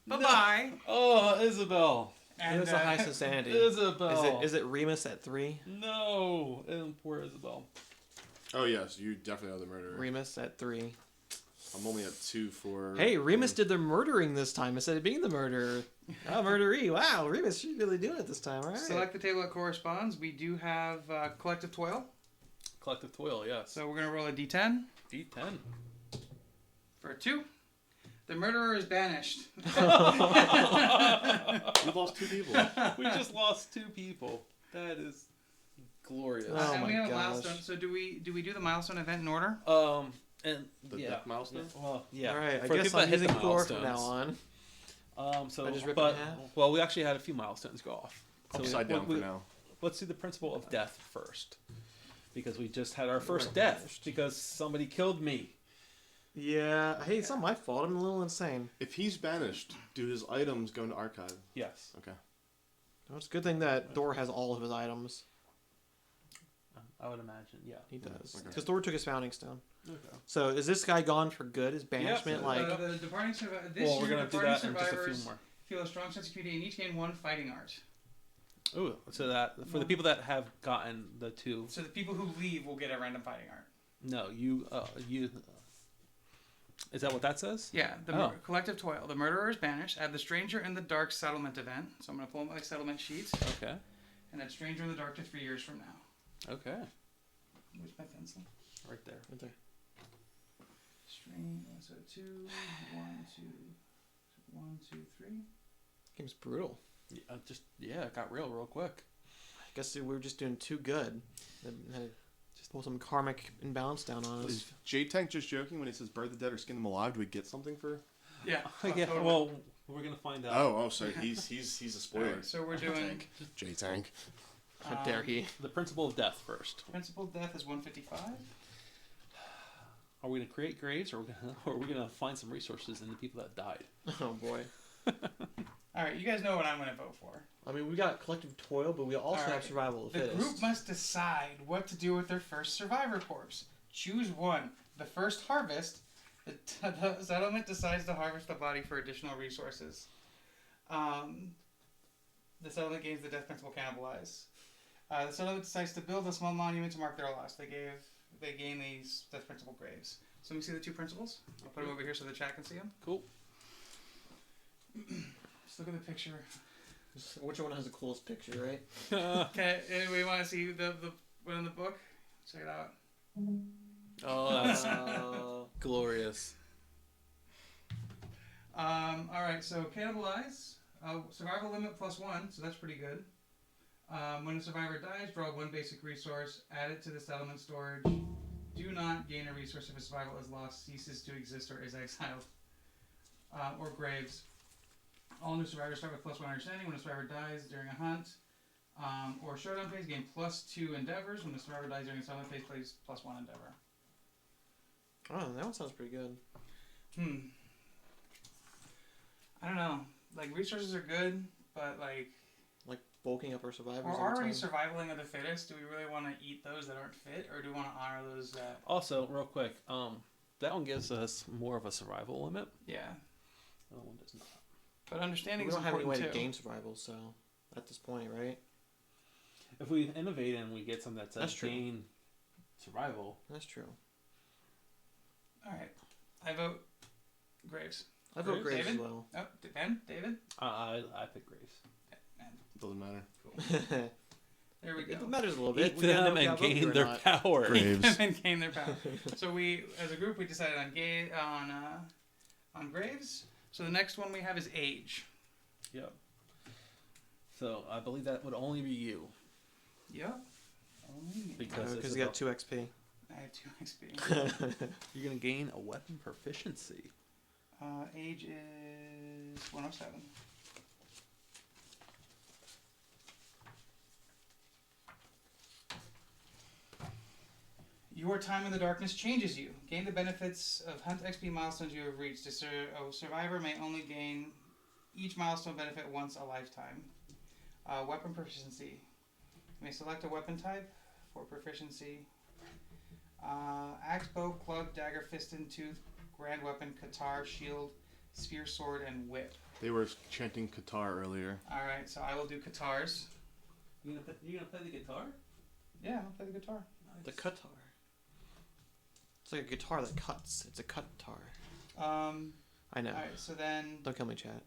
Bye-bye. Oh, Isabel. It is the highest insanity. Isabel. Is it Remus at 3? No. And poor Isabel. Oh, yes. You definitely are the murderer. Remus at 3. I'm only at 2 for... Hey, Remus did the murdering this time instead of being the murderer. Oh, murderee. Wow, Remus, she's really doing it this time. All right. Select the table that corresponds. We do have collective toil. Collective toil, yes. So we're going to roll a d10 D10. for a 2. The murderer is banished. We lost 2 people. We just lost 2 people. That is glorious. Oh And we my have a gosh. milestone. So do we do the milestone event in order? And The yeah. death milestone? Well, yeah. All right, I For guess people I'm that hit using the Thor from now milestones. on. So, I just rip it but in half? well, we actually had a few milestones go off. So Upside down for now. Let's do the principle of death first, because we just had our first death because somebody killed me. Yeah, hey, it's not my fault. I'm a little insane. If he's banished, do his items go into archive? Yes. Okay. Well, it's a good thing that Thor has all of his items. I would imagine. Yeah. He does. Okay. Because Thor took his founding stone. Okay. So is this guy gone for good? Is banishment so, like... The departing survivor. This Well, we're year, gonna do departing that in just a few survivors more. feel a strong sense of community and each gain 1 fighting art. Ooh, so that for the people that have gotten the 2. So the people who leave will get a random fighting art. No, you. Is that what that says? Yeah, the Oh. collective toil. The murderer is banished. Add the stranger in the dark settlement event. So I'm going to pull my settlement sheets Okay. and add stranger in the dark to 3 years from now. Okay. Where's my pencil? Right there. Right there. Strain. So 2, 1, 2, 1, 2, 3. Game's brutal. Yeah, it got real quick. I guess we were just doing too good. Had to just pull some karmic imbalance down on us. Is J-Tank just joking when he says burn the dead or skin them alive? Do we get something for... Yeah. Yeah. totally. Well, we're gonna find out. Oh, so he's a spoiler. Alright, so we're doing J-Tank. How dare he? The principle of death first. principal death is 155. Are we gonna create graves, or are we gonna find some resources in the people that died? Oh boy. All right, you guys know what I'm going to vote for. I mean, we got collective toil, but we also All right. have survival of the The fittest. group must decide what to do with their first survivor corpse. Choose one. The first harvest. The settlement decides to harvest the body for additional resources. The settlement gains the death principle cannibalize. The settlement decides to build a small monument to mark their loss. They gain these death principle graves. So let me see the 2 principles. I'll put them over here so the chat can see them. Cool. Just look at the picture. Which one has the coolest picture, right? Okay, we want to see the one in the book. Check it out. Oh, that's glorious. All right, so cannibalize. Survival limit +1, so that's pretty good. When a survivor dies, draw 1 basic resource, add it to the settlement storage. Do not gain a resource if a survival is lost, ceases to exist, or is exiled. Or graves. All new survivors start with +1 understanding. When a survivor dies during a hunt, Or showdown phase, gain +2 endeavors. When the survivor dies during settlement phase, plays +1 endeavor. Oh, that one sounds pretty good. I don't know. Like, resources are good, but like Bulking up our survivors. we're every already time. survivaling of the fittest. Do we really want to eat those that aren't fit, or do we want to honor those that? Also, real quick, that one gives us more of a survival limit. Yeah, The other one does not. but understanding We is don't have any way important to too. gain survival, so at this point, right? If we innovate and we get something that That's says true. gain survival, That's true. All right, I vote Graves. I vote Graves as David? well. Oh, Ben, David. I pick Graves. Doesn't matter. Cool. There we go. It matters a little bit. Eat We gotta know them if we and got vote gain or their not. power. Graves. And gain their power. So we, as a group, we decided on Graves. So the next one we have is Age. Yep. So I believe that would only be you Yep. Only me. because Because you got 2 XP. I have 2 XP. you're gonna gain a weapon proficiency. Age is 107. Your time in the darkness changes you. Gain the benefits of Hunt XP milestones you have reached. A survivor may only gain each milestone benefit once a lifetime. Weapon proficiency. You may select a weapon type for proficiency. Axe, bow, club, dagger, fiston, tooth, grand weapon, katar, shield, spear, sword, and whip. They were chanting Qatar earlier. Alright, so I will do katars. You gonna play the guitar? Yeah, I'll play the guitar. The Qatar. It's like a guitar that cuts. It's a Qatar. I know. Alright, so then Don't kill me, chat.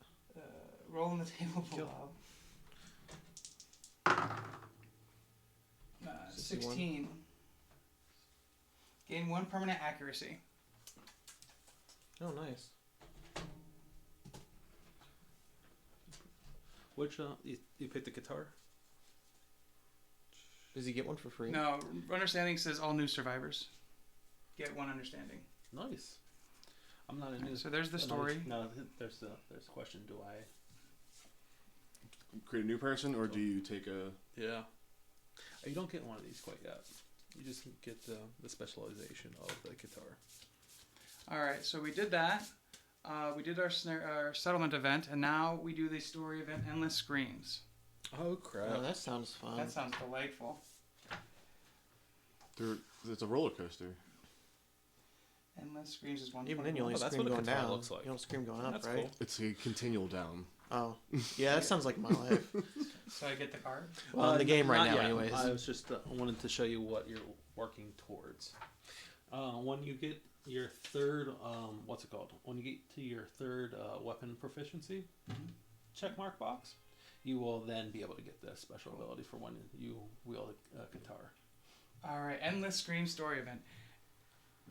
roll on the table below. 16. Gain 1 permanent accuracy. Oh, nice. Which you picked the guitar? Does he get one for free? No, understanding says all new survivors get 1 understanding. Nice. I'm not a new. So there's the story. No, there's a question. Do I? Create a new person, or do you take a... Yeah. You don't get one of these quite yet. You just get the specialization of the guitar. Alright, so we did that. We did our settlement event, and now we do the story event, Endless Screams. Oh crap! Oh, that sounds fun. That sounds delightful. It's a roller coaster. Endless Screams is 1. Even then, you only Oh, that's scream what a going guitar down. looks like. You don't scream going up, That's right? cool. It's a continual down. Oh, yeah, that sounds like my life. So I get the card. Well, in the game right Not now, yet. anyways. I was just wanted to show you what you're working towards. When you get your third, what's it called? When you get to your third weapon proficiency check mark box, you will then be able to get the special ability for when you wield a guitar. Alright, Endless Scream story event.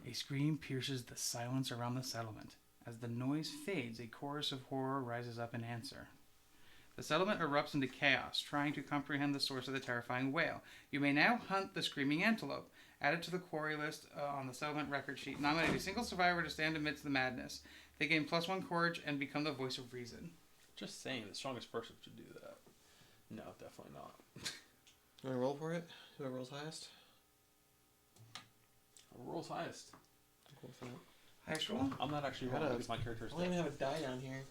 A scream pierces the silence around the settlement. As the noise fades, a chorus of horror rises up in answer. The settlement erupts into chaos, trying to comprehend the source of the terrifying wail. You may now hunt the screaming antelope. Added to the quarry list on the settlement record sheet. Nominate a single survivor to stand amidst the madness. They gain +1 courage and become the voice of reason. Just saying, the strongest person should do that. No, definitely not. You want to roll for it? Whoever rolls highest? Rolls highest. Cool with that. Highest roll? I'm not actually rolling because my character is I don't even have a die down here.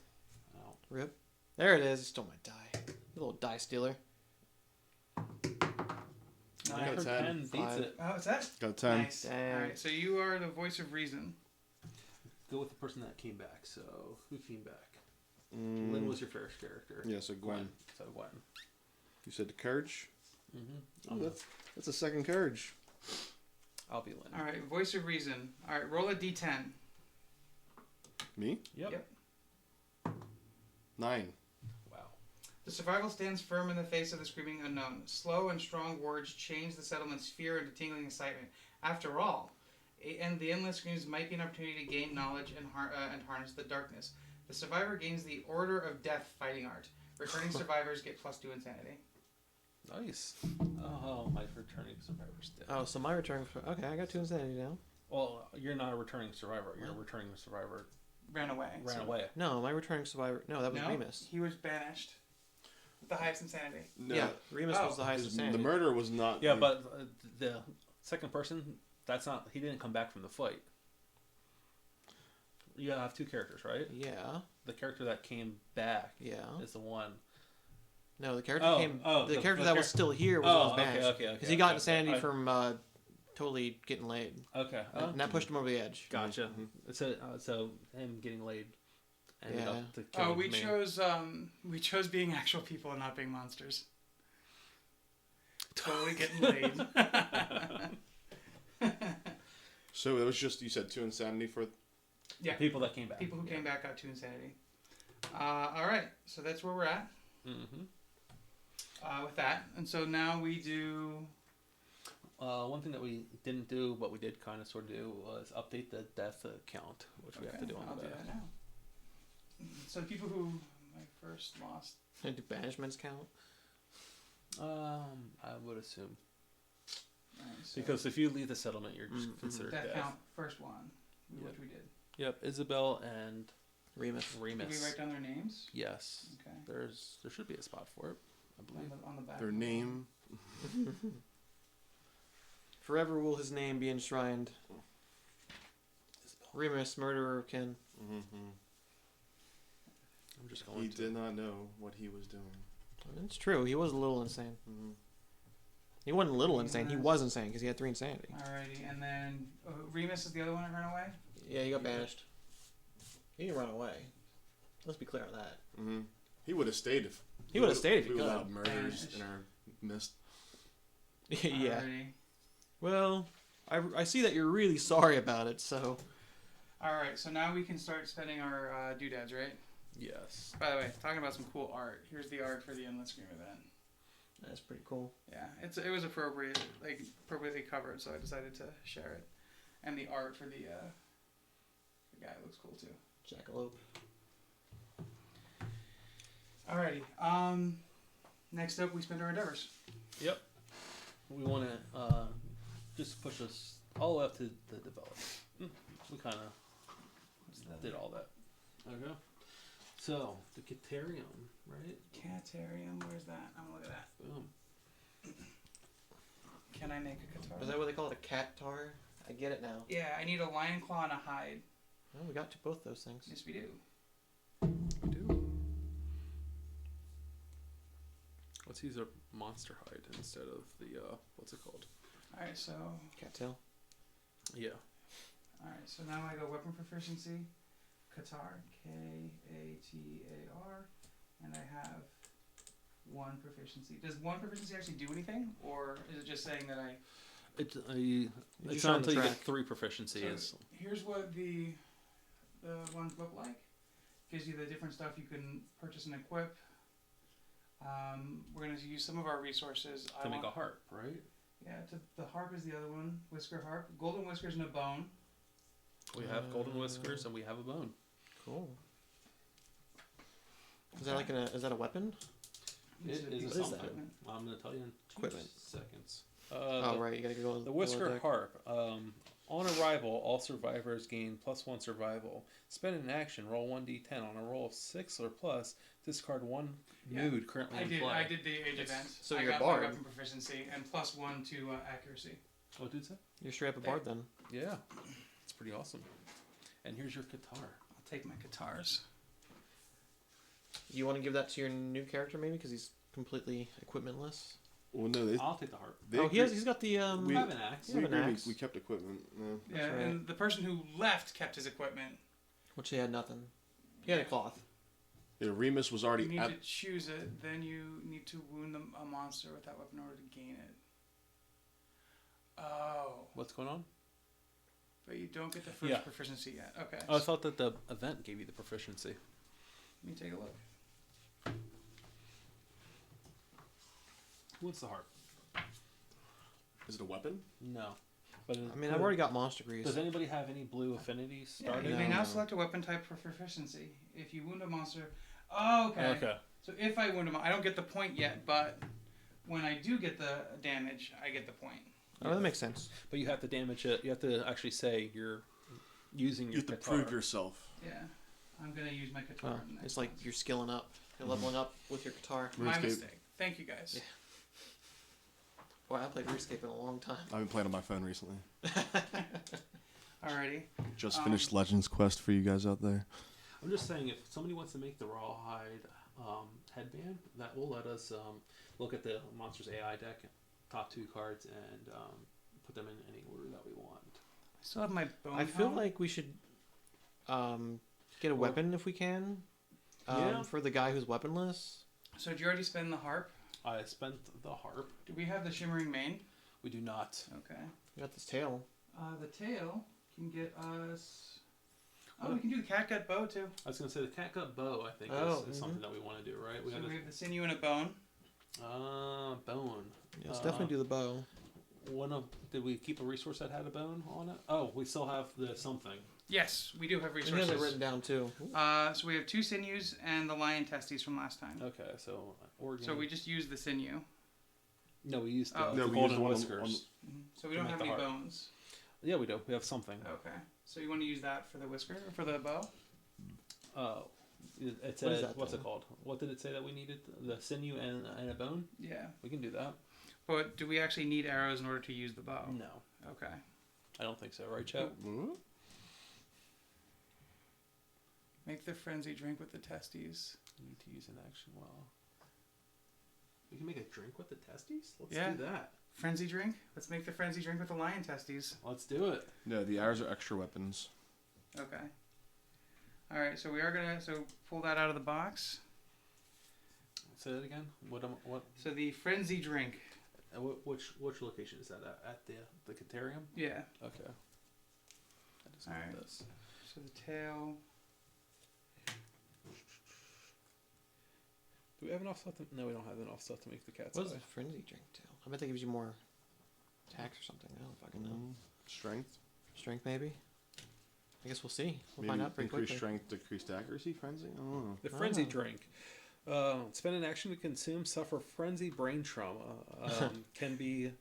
Oh. Rip. There it is. You stole my die. You little die stealer. I got heard 10. 10 beats 5. it. Oh, it's that? Got 10. Nice. Dang. Alright, so you are the voice of reason. Go with the person that came back. So, who came back? Lynn was your first character. Yeah, so Gwen. So, Gwen. You said the courage? Mm-hmm. Oh, that's a second courage. I'll be Lynn. Alright, voice of reason. Alright, roll a d10. Me? Yep. Yep. 9. Wow. The survival stands firm in the face of the screaming unknown. Slow and strong words change the settlement's fear into tingling excitement. After all, and the endless screams might be an opportunity to gain knowledge and harness the darkness. The survivor gains the Order of Death fighting art. Returning survivors get +2 insanity. Nice. Oh, my returning survivor's dead. Oh, so my return for... Okay, I got 2 insanity now. Well, you're not a returning survivor. You're a returning survivor. Ran away. Ran away. No, my returning survivor... No, that was No, Remus. he was banished. with the highest insanity. No, Yeah, Remus was Oh. the highest the insanity. murderer was not. Yeah, but the second person, that's not. He didn't come back from the fight. You have two characters, right? Yeah, The character that came back yeah. is the one. No, the character Oh, came. oh, the the- character the that was still here was Oh, on his banished. okay. Because he got okay, insanity okay. from totally getting laid, Okay. and that pushed him over the edge. Gotcha. Mhm. So him getting laid. Ended Yeah. up to killing We me. chose being actual people and not being monsters. Totally getting laid. So it was just, you said 2 insanity for. Yeah. People that came back. People who came back got 2 insanity. All right, so that's where we're at Mm-hmm. with that, and so now we do. One thing that we didn't do, but we did kind of sort of do, was update the death count, which we have to do on I'll the do back. that now. So people who I first lost. Do banishments count? I would assume. All right, so Because if you leave the settlement, you're just considered death death. count first one, Yep. which we did. Yep, Isabel and Remus. Did we Remus. write down their names? Yes. Okay. There should be a spot for it, I believe. On the back. Their name. Forever will his name be enshrined. Remus, murderer of kin. Mm-hmm. I'm just going He to. did not know what he was doing. It's true. He was a little insane. Mm-hmm. He wasn't a little insane. He was insane because he had 3 insanity. Alrighty, and then Remus is the other one that ran away. Yeah, he got banished. He didn't run away. Let's be clear on that. Mm-hmm. He would have stayed if. He would have stayed if he we could. allowed murders Banished. in our midst. Yeah. Alrighty. Well, I see that you're really sorry about it, so. Alright, so now we can start spending our doodads, right? Yes. By the way, talking about some cool art. Here's the art for the Endless Scream event. That's pretty cool. Yeah, it was appropriately covered, so I decided to share it. And the art for the guy looks cool too. Jackalope. Alrighty. Next up, we spend our endeavors. Yep. We want to just push us all the way up to the development. We kind of did all that. Okay. So, the Caterium, right? Catarium, where's that? I'm gonna look at that. Boom. Can I make a guitar? Is that what they call it? A cat tar? I get it now. Yeah, I need a lion claw and a hide. Well, we got to both those things. Yes, we do. We do. Let's use a monster hide instead of the, what's it called? Alright, so Cattail. Yeah. alright, so now I go weapon proficiency, Qatar, Katar, and I have 1 proficiency. Does 1 proficiency actually do anything, or is it just saying that I? It's just not on the until you track. get 3 proficiencies. So here's what the ones look like. Gives you the different stuff you can purchase and equip. We're gonna use some of our resources. To make a harp, right? Yeah, the harp is the other one. Whisker harp, golden whiskers and a bone. We have golden whiskers and we have a bone. Cool. Is that like is that a weapon? It's It a is piece a of something. equipment. I'm going to tell you in 2 Equipment. seconds. Oh, right. You gotta go. The below Whisker deck. Harp. On arrival, all survivors gain +1 survival. Spend an action, roll 1d10. On a roll of 6 or plus, discard 1 Yeah. mood currently in play. I did the age event. So I you're a got my bard. weapon proficiency and +1 to accuracy. What did it say? You're straight up a bard then. Yeah. It's pretty awesome. And here's your guitar. I'll take my guitars. You want to give that to your new character maybe because he's completely equipmentless. Well, no, they. I'll take the harp. they Oh, agreed- he's got the I have an axe. Yeah. We have an agreed axe. we kept equipment. No. Yeah, right. and the person who left kept his equipment. which he had nothing. He had a cloth. Yeah, Remus was You already need at. to choose it, then you need to wound a monster with that weapon in order to gain it. Oh, What's going on? but you don't get the first Yeah. proficiency yet. Okay, Oh, I thought that the event gave you the proficiency. let me take a look. What's the harp? Is it a weapon? No. But I mean, I've already got monster grease. Does anybody have any blue affinities Yeah, started? you may No. now select a weapon type for proficiency. If you wound a monster, oh, okay. Okay. So if I wound a monster, I don't get the point yet, but when I do get the damage, I get the point. Oh, that makes sense. But you have to damage it. You have to actually say you're using You your have to guitar. prove yourself. Yeah, I'm gonna use my guitar. Oh, in the next it's like one. you're skilling up. You're leveling up with your guitar. My RuneScape. mistake. Thank you guys. Yeah. Boy, I played RuneScape in a long time. I've been playing on my phone recently. Alrighty. Just finished Legends Quest for you guys out there. I'm just saying, if somebody wants to make the rawhide headband, that will let us look at the monster's AI deck, top 2 cards, and put them in any order that we want. I still have my bone. I feel helm. like we should get a weapon if we can. Yeah. For the guy who's weaponless. So did you already spend the harp? I spent the harp. Do we have the shimmering mane? We do not. Okay. We got this tail. The tail can get us. Oh, we can do the catgut bow too. I was going to say the catgut bow, I think, is something that we want to do, right? So we have the sinew and a bone. Bone. Yeah, let's definitely do the bow. Did we keep a resource that had a bone on it? Oh, we still have the something. Yes, we do have We resources. have it written down too. So we have 2 sinews and the lion testes from last time. Okay, so organ. So we just used the sinew. No, we used the, Oh. the No, we golden used the one whiskers. So we To don't make have the any harp. bones. Yeah, we do. We have something. Okay. So you want to use that for the whisker or for the bow? Oh, it What is said, that what's thing? it called? What did it say that we needed? The sinew and a bone? Yeah. We can do that. But do we actually need arrows in order to use the bow? No, Okay. I don't think so. Right, Chet? Make the frenzy drink with the testes. You need to use an action well. We can make a drink with the testes? Let's Yeah. do that. Frenzy drink? Let's make the frenzy drink with the lion testes. Let's do it. No, the arrows are extra weapons. Okay. Alright, so we are going to pull that out of the box. Say that again. What? So the frenzy drink. Which location is that at the Catarium? Yeah. Okay. I just Alright. need this. So the tail. Do we have enough stuff? No, we don't have enough stuff to make the cat's What is eye. a frenzy drink tail? I bet that gives you more attacks or something. I don't fucking know. Strength. Strength maybe? I guess we'll see. We'll Maybe find out pretty increased quickly. strength, decreased accuracy, frenzy? I don't know. The frenzy Ah. drink. Spend an action to consume, suffer frenzy brain trauma. Can be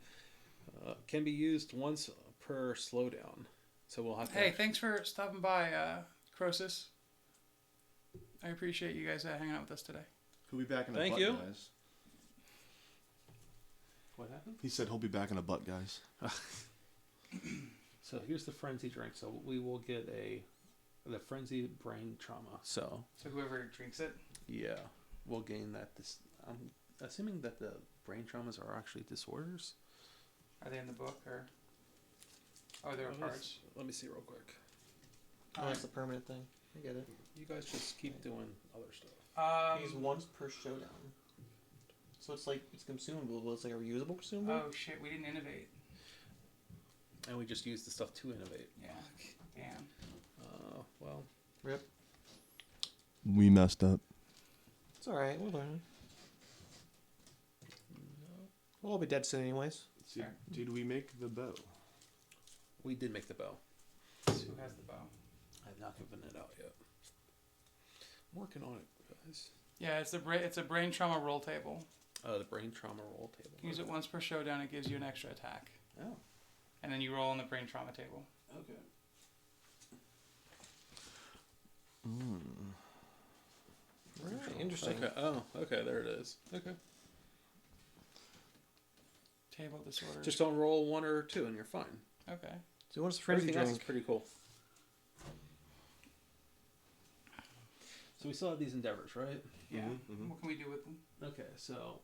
used once per slowdown. So we'll have to. Hey, thanks for stopping by, Croesus. I appreciate you guys hanging out with us today. He'll be back in a Thank butt, you. guys. What happened? He said he'll be back in a butt, guys. So here's the frenzy drink. So we will get the frenzy brain trauma. So So whoever drinks it. yeah, we'll gain that. I'm assuming that the brain traumas are actually disorders. Are they in the book or? Oh, there are cards. Let me see real quick. Oh, that's the permanent thing. I get it. You guys just keep doing other stuff. Use once per showdown. So it's like, it's consumable, but it's like a reusable consumable? Oh shit, we didn't innovate. And we just use the stuff to innovate. Yeah. Damn. Well, Rip. We messed up. It's alright, we'll learn. We'll all be dead soon anyways. Did we make the bow? we did make the bow. Who has the bow? I have not given it out yet. I'm working on it, guys. Yeah, it's a brain trauma roll table. The brain trauma roll table. Use it once per showdown. It gives you an extra attack, Oh, and then you roll on the brain trauma table. okay. Right, interesting. Okay. Oh, okay. There it is. Okay. Table disorder. Just don't roll 1 or 2, and you're fine. Okay. So what's the frenzy Everything else is drink? pretty cool. So we still have these endeavors, right? Yeah. Mhm. What can we do with them? Okay. So,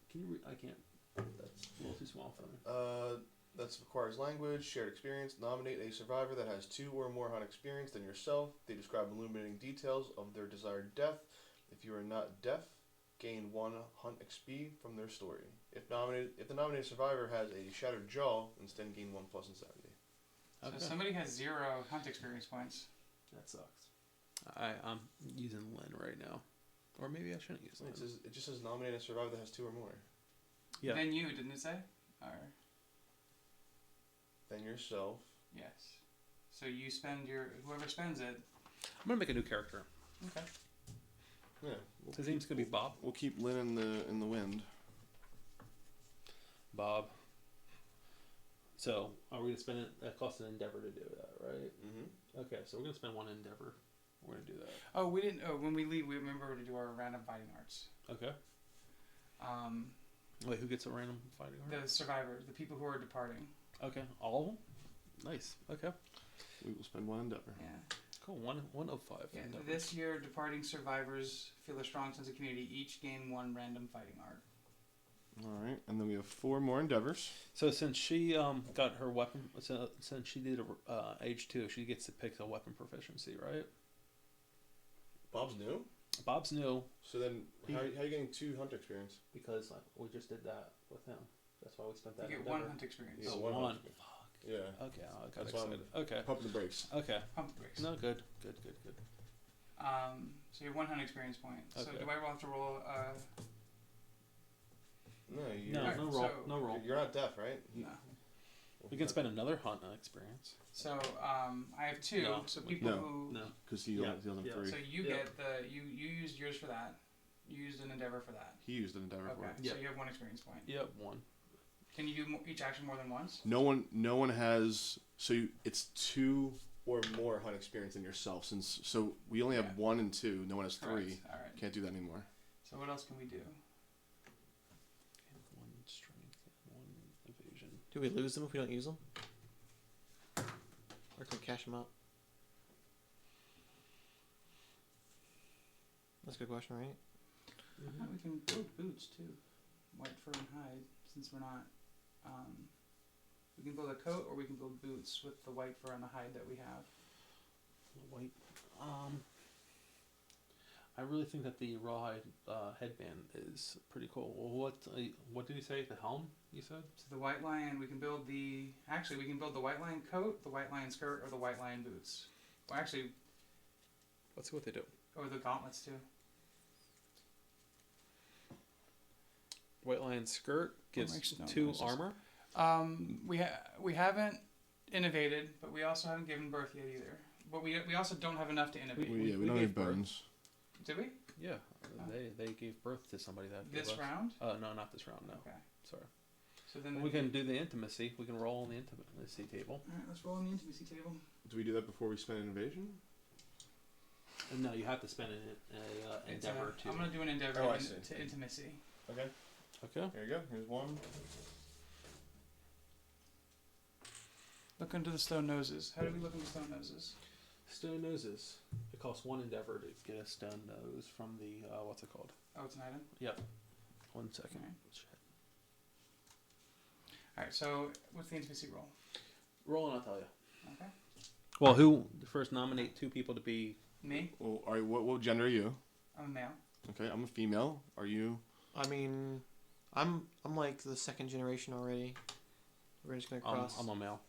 can you? I can't. That's a little too small for me. That requires language, shared experience. Nominate a survivor that has 2 or more hunt experience than yourself. They describe illuminating details of their desired death. If you are not deaf, gain 1 hunt XP from their story. If the nominated survivor has a shattered jaw, instead gain 1 plus insanity. Okay. So somebody has 0 hunt experience points. That sucks. I'm using Lynn right now, or maybe I shouldn't use Lynn. It just says nominate a survivor that has 2 or more. Yeah. Then you didn't it say? Or Then yourself. yes. So you spend whoever spends it. I'm gonna make a new character. Okay. Yeah. His name's gonna be Bob. We'll keep Lynn in the wind. Bob. So, are we gonna spend it? That costs an endeavor to do that, right? Mm-hmm. Okay, so we're gonna spend 1 endeavor. We're gonna do that. Oh, we didn't. Oh, when we leave, we remember to do our random fighting arts. Okay. Um, Wait, who gets a random fighting art? the survivors, the people who are departing. Okay, all of them. Nice. Okay. We will spend 1 endeavor. Yeah. Cool. One of 5. Yeah. This year, departing survivors feel a strong sense of community. Each gain 1 random fighting art. All right, and then we have 4 more endeavors. So since she got her weapon, since she did age 2, she gets to pick a weapon proficiency, right? Bob's new. Bob's new So then, how are you getting 2 hunt experience? because we just did that with him. That's why we spent that. You get 1 hunt experience. Yeah, Oh, one. one. Yeah. Okay, I got That's why I'm- excited. Okay. Pumping the brakes. Okay. Pump the brakes. No, good. So you have 1 hunt experience point. So Okay. do I have to roll? No, you. No, Alright, no roll. so- No roll. You're not deaf, right? No. We can spend another hunt experience. So I have 2. No. So people No. who. No. Because he Yeah, only has yeah. 3. So you Yeah. get the you used yours for that. You used an endeavor for that. He used an endeavor for Okay. it. Yeah. So you have 1 experience point. Yep. 1. Can you do each action more than once? No one has. So it's 2 or more hunt experience than yourself. So we only have Yeah. 1 and 2. No one has 3. Correct. All right. Can't do that anymore. So what else can we do? 1 strength, 1 evasion. Do we lose them if we don't use them? Or can we cash them out? That's a good question, right? We can build boots too, white fur and hide. Since we're not, we can build a coat or we can build boots with the white fur and the hide that we have. White. I really think that the rawhide headband is pretty cool. Well, what did you say? The helm? You said? So the white lion, we can build the white lion coat, the white lion skirt, or the white lion boots. Well, actually, Let's see what they do. or the gauntlets too. White lion skirt gives makes no 2 noises? armor. We haven't innovated, but we also haven't given birth yet either. But we also don't have enough to innovate. We don't gave have birth. bones. Did we? Yeah, they gave birth to somebody that This gave us- round? No, not this round. No, Okay. sorry. So then We can do the intimacy. We can roll on the intimacy table. All right, let's roll on the intimacy table. Do we do that before we spend an invasion? And no, you have to spend an It's endeavor to. I'm gonna do an endeavor Oh, I in- see. to intimacy. Okay. Okay. Here you go. Here's 1. Look into the stone noses. How do we look into stone noses? Stone noses. It costs 1 endeavor to get a stone nose from the what's it called? Oh, it's an item. Yep. 1 second. Alright. All right. So what's the intimacy roll? Roll and I'll tell you. Okay. Well, who first nominate 2 people to be? Me. Well, all right. What gender are you? I'm a male. Okay, I'm a female. Are you? I mean, I'm like the 2nd generation already. We're just gonna cross. I'm a male.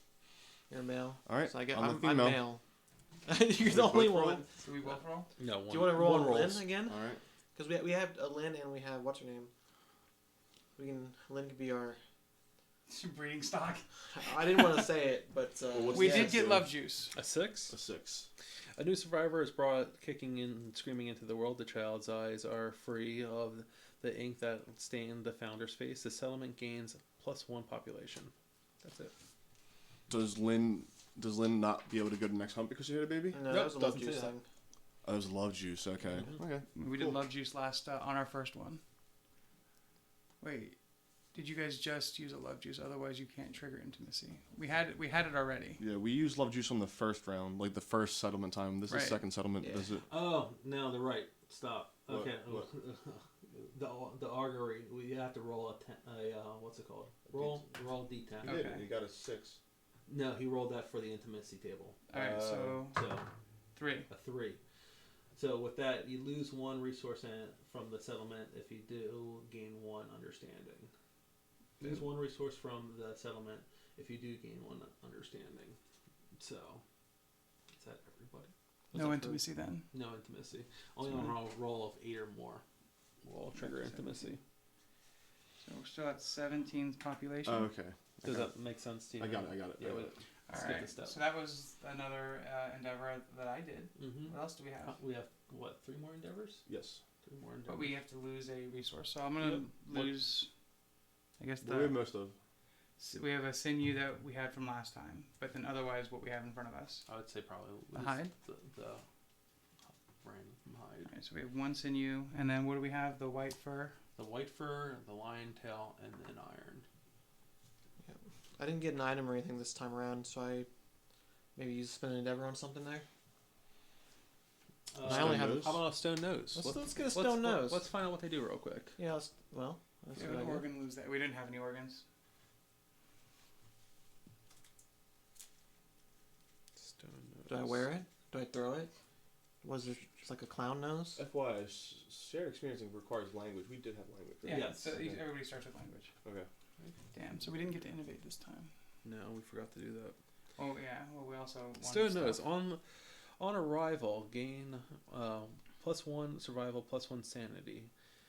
You're a male. All right. So I get, I'm a I'm female. male. You're the only both roll? one. So we both roll. No, one. Do you want to roll one on Lynn rolls. again? All right. Because we have a Lynn and we have what's her name. Lynn could be our. Breeding stock. I didn't want to say it, but Well, what's We the did answer? get love juice. A 6. A 6. A new survivor is brought kicking and screaming into the world. The child's eyes are free of the ink that stained the founder's face. The settlement gains +1 population. That's it. Does Lynn not be able to go to the next hunt because she had a baby? no, Nope, that was a love doesn't say juice that. thing. Oh, that was love juice. Okay. Mhm. Okay. We did love juice last on our first one. Wait, did you guys just use a love juice? Otherwise, you can't trigger intimacy. We had it already. Yeah, we used love juice on the first round, like the first settlement time. This Right. is second settlement. Yeah. Does it? Oh, no, they're right. Stop. What? Okay. What? The augury. We have to roll what's it called? Roll D10. Okay. You got a 6. No, he rolled that for the intimacy table. All right, so So 3. a 3. So with that, you lose 1 resource from the settlement. If you do, gain 1 understanding. Lose 1 resource from the settlement. If you do, gain 1 understanding. So is that everybody? No intimacy then. No intimacy. Only So- on a roll of 8 or more will trigger intimacy. So we're still at 17 population. Oh, okay. Does that make sense to you? I got it. Yeah. I got Wait, it. All skip right. the step. So that was another endeavor that I did. Mm-hmm. What else do we have? We have what? 3 more endeavors? Yes. 3 more endeavors. But we have to lose a resource. So I'm gonna Yep. What- lose. I guess What do we have most of? we have a sinew that we had from last time, but then otherwise what we have in front of us. I would say probably The lose hide? The random from hide. Alright, so we have 1 sinew, and then what do we have? The white fur. The white fur, the lion tail, and then iron. I didn't get an item or anything this time around, so I maybe use spin an endeavor on something there. I only have. Nose? How about a stone nose? Let's get a stone nose. Let's find out what they do real quick. Yeah. That's We a have good an idea. organ, lose that. We didn't have any organs. Stone nose. Do I wear it? Do I throw it? Was it just like a clown nose? FYI, shared experiencing requires language. We did have language. Right? Yeah, Yes. so everybody starts with language. Okay. Damn, so we didn't get to innovate this time. No, we forgot to do that. Oh, yeah, well, we also wanted Stone nose. stuff. On arrival, gain +1 survival, +1 sanity.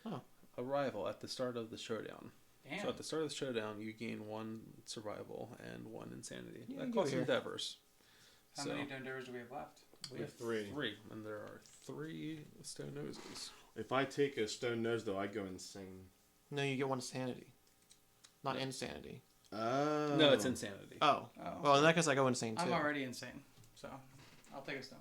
Oh. Arrival at the start of the showdown. Damn. So at the start of the showdown, you gain 1 survival and 1 insanity. Yeah, that give costs it here. endeavors. How many endeavors do we have left? We have three. 3, and there are 3 stone noses. If I take a stone nose, though, I go insane. No, you get 1 sanity, not insanity. Oh. No, it's insanity. Oh. Oh. Well, in that case, I go insane too. I'm already insane, so I'll take a stone.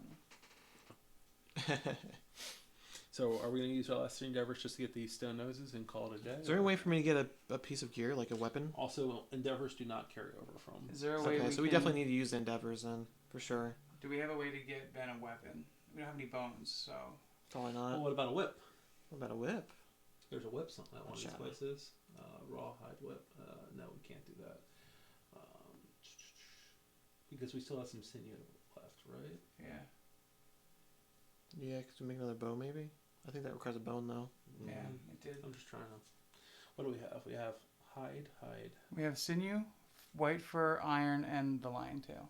So are we going to use our last 3 endeavors just to get these stone noses and call it a day? Is there any way for me to get a piece of gear, like a weapon? Also, endeavors do not carry over from. Is there a way Okay, we so we can- definitely need to use the endeavors then, for sure. Do we have a way to get Ben a weapon? We don't have any bones, so... Probably Well, not. what about a whip? What about a whip? There's a whip something at one of these Shadow. places. Rawhide whip. No, we can't do that. Because we still have some sinew left, right? Yeah. Yeah, could we make another bow maybe? I think that requires a bone though. Yeah, it did. I'm just trying to. What do we have? We have hide. We have sinew, white fur, iron, and the lion tail.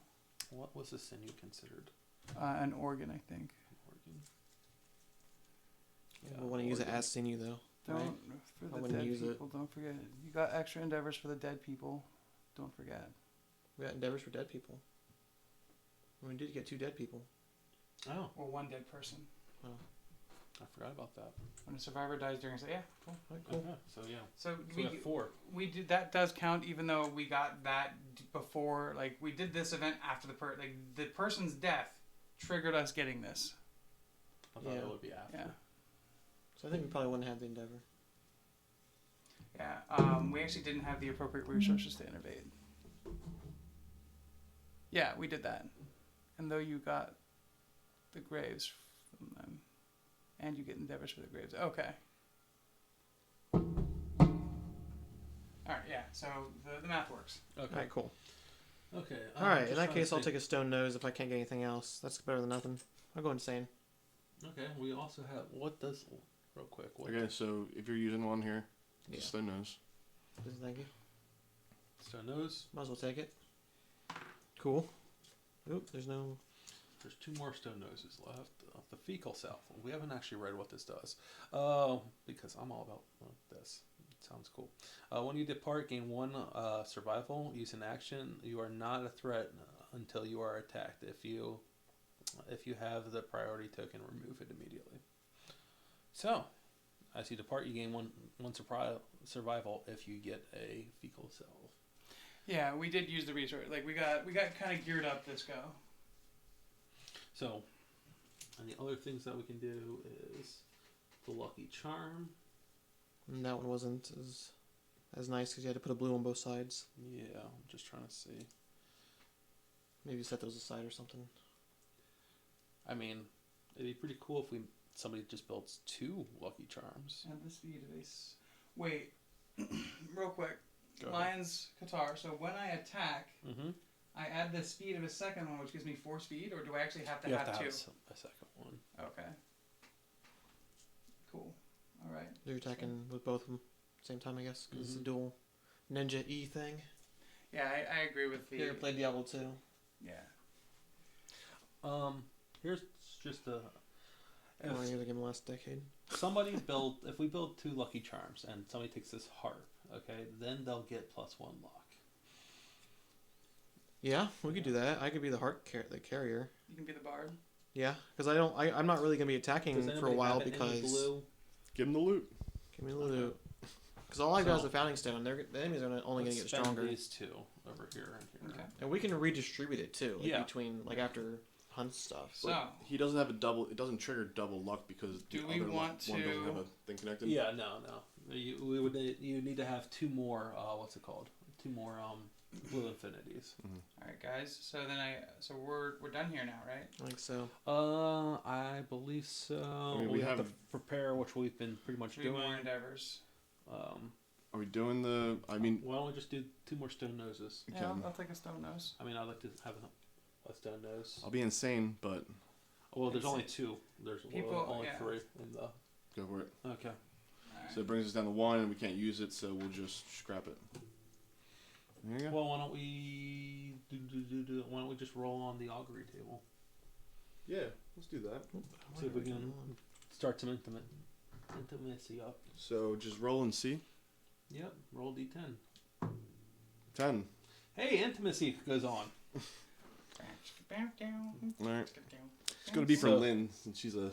What was the sinew considered? An organ, I think. Organ. We'll want to use it organ. as sinew though. Don't, Right. for I the wouldn't dead use it. people, don't forget. You got extra endeavors for the dead people. Don't forget. We got endeavors for dead people. We did get 2 dead people. Oh, Or 1 dead person. I forgot about that. When a survivor dies during a... Yeah, cool. Alright, cool. Okay, so yeah, So so we have 4. we did that does count even though we got that before, like we did this event after the person's death triggered us getting this. I thought Yeah. it would be after. Yeah. So I think we probably wouldn't have the endeavor. Yeah. We actually didn't have the appropriate resources to innovate. Yeah, we did that. And though you got the graves from them and you get endeavors for the graves. Okay. Alright, yeah, so the math works. Okay. Alright, cool. Okay. Alright, in just that trying to case I'll think. take a stone nose if I can't get anything else. That's better than nothing. I'll go insane. Okay, we also have. What does. Real quick. What Okay, so if you're using one here, it's Yeah. a stone nose. Thank you. Stone nose. Might as well take it. Cool. Oop, there's no... There's 2 more stone noses left. The fecal self. We haven't actually read what this does. Because I'm all about this. It sounds cool. When you depart, gain 1 survival. Use an action. You are not a threat until you are attacked. If you have the priority token, remove it immediately. So, as you depart, you gain one survival if you get a fecal self. Yeah, we did use the resource. Like we got kind of geared up this go. So, and the other things that we can do is the lucky charm. And that one wasn't as nice because you had to put a blue on both sides. Yeah, I'm just trying to see. Maybe set those aside or something. I mean, it'd be pretty cool if somebody just builds 2 lucky charms. And the speed of ace. Wait, real quick. Go ahead. Lion's Qatar. So when I attack, Mm-hmm. I add the speed of a second one, which gives me 4 speed, or do I actually have to You have have to 2? have a second one. Okay. Cool. All right. You're attacking with both of them same time, I guess, because it's a Mhm. dual ninja E thing. Yeah, I agree with the. You ever played Diablo 2? Yeah. Here's just a. I want to hear the game last decade. If we build 2 lucky charms and somebody takes this harp, okay, then they'll get +1 luck. Yeah, we could do that. I could be the the carrier. You can be the bard. Yeah, because I'm not really gonna be attacking Does for a anybody while have any because blue? Give him the loot. give me the loot. Because all I got is So- the founding stone. The enemies are only gonna Let's get spend stronger, these 2 over here and here. Okay. and we can redistribute it too. Like Yeah. between like after hunt stuff. So, He doesn't have a double. It doesn't trigger double luck because Do the we other want one doesn't to- have a thing connected. Yeah, no. You need to have two more. What's it called? Two more blue infinities. all right, guys. So we're done here now, right? I think so. I believe so. I mean, we we have to have- prepare, which we've been pretty much 3 doing. more endeavors. Are we doing the? I mean, Why don't we just do 2 more stone noses? we Yeah, can. I'll take a stone nose. I mean, I'd like to have a stone nose. I'll be insane, but Well, there's It's- only 2. There's only yeah. 3 in the. go for it. Okay. All right. So it brings us down to 1, and we can't use it, so we'll just scrap it. There you go. Well, why don't we why don't we just roll on the augury table? Yeah, let's do that. See if we can start some intimacy up. So just roll and see. Yep. Roll d10. 10. Hey, intimacy goes on. All right. It's gonna be for So- Lynn since she's a.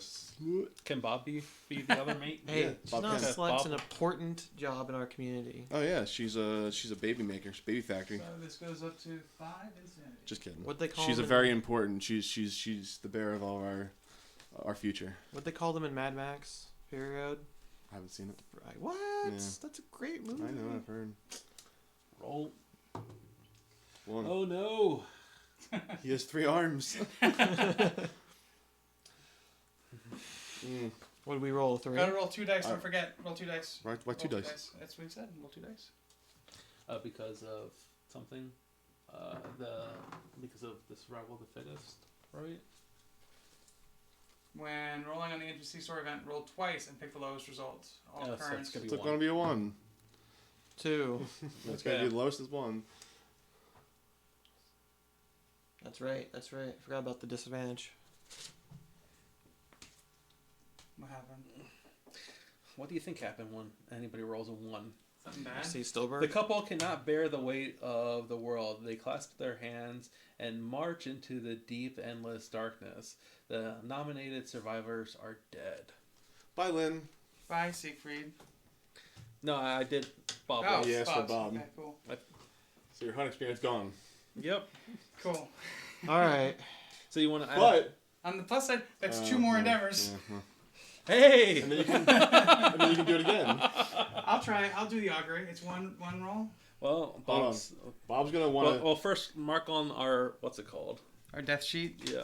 Can Bob be the other mate? Hey, Yeah, she's Bob not Penn. selects Bob. an important job in our community. Oh yeah, she's a baby maker, baby factory. So this goes up to 5 insanity. Just kidding. What they call She's a them in- very important. She's the bearer of all our future. What they call them in Mad Max? Fury Road. I haven't seen it. Right. What? Yeah. That's a great movie. I know. I've heard. Roll. 1. Oh no. He has 3 arms. What did we roll? 3. Gotta roll 2 dice. Don't forget. Roll 2 dice. Why 2 Roll dice? That's what he said. Roll 2 dice. Because of something. Because of the survival of the fittest, right? When rolling on the NPC story event, roll twice and pick the lowest result. All Yeah, so current. it's gonna It's be gonna be a 1. 2. It's gonna Okay. be the lowest is 1. That's right. I forgot about the disadvantage. What happened? What do you think happened when anybody rolls a 1? Something bad? See Stillbird? The couple cannot bear the weight of the world. They clasp their hands and march into the deep, endless darkness. The nominated survivors are dead. Bye, Lynn. Bye, Siegfried. No, I did Bob. Oh, roll. yes, for Bob's. Bob. Okay, cool. So your hunt experience gone. Yep. Cool. All right. So you want to add? But On the plus side, that's 2 more yeah, endeavors. yeah. Hey! And then you can do it again. I'll try. I'll do the augury. It's one roll. Well, Hold on. Bob's gonna want to. Well, first mark on our what's it called? Our death sheet. Yeah.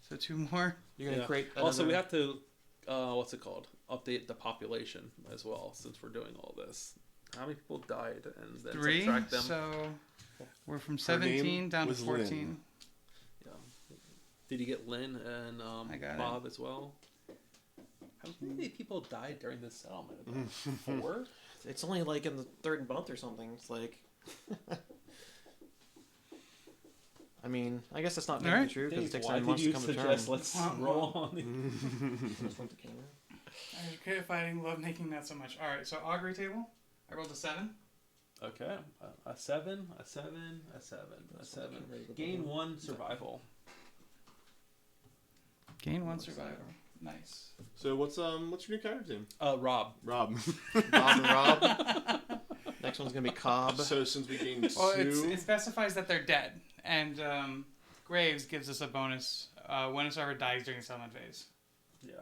So 2 more. You're gonna Yeah. create. Also, we another- have to what's it called? Update the population as well, since we're doing all this. How many people died, and then 3. subtract them. So we're from Her name 17 down to was 14. Lynn. Yeah. Did you get Lynn and I got Bob as well? How many people died during this settlement? 4? It's only like in the 3rd month or something. It's like. I mean, I guess that's not All right. true because it takes Why 9 did months to you come to term. suggest let's Well, roll on the... Just like the camera. I was good if I didn't love making that so much. All right. So augury table. I rolled a 7. Okay, a 7, a 7, a 7, a 7. Gain 1 survival. Gain 1 survival. Nice. So what's your new character name? Rob. Rob. Bob and Rob. Next one's gonna be Cobb. So since we gained 2, Well, it specifies that they're dead, and Graves gives us a bonus when a survivor dies during the settlement phase. Yeah.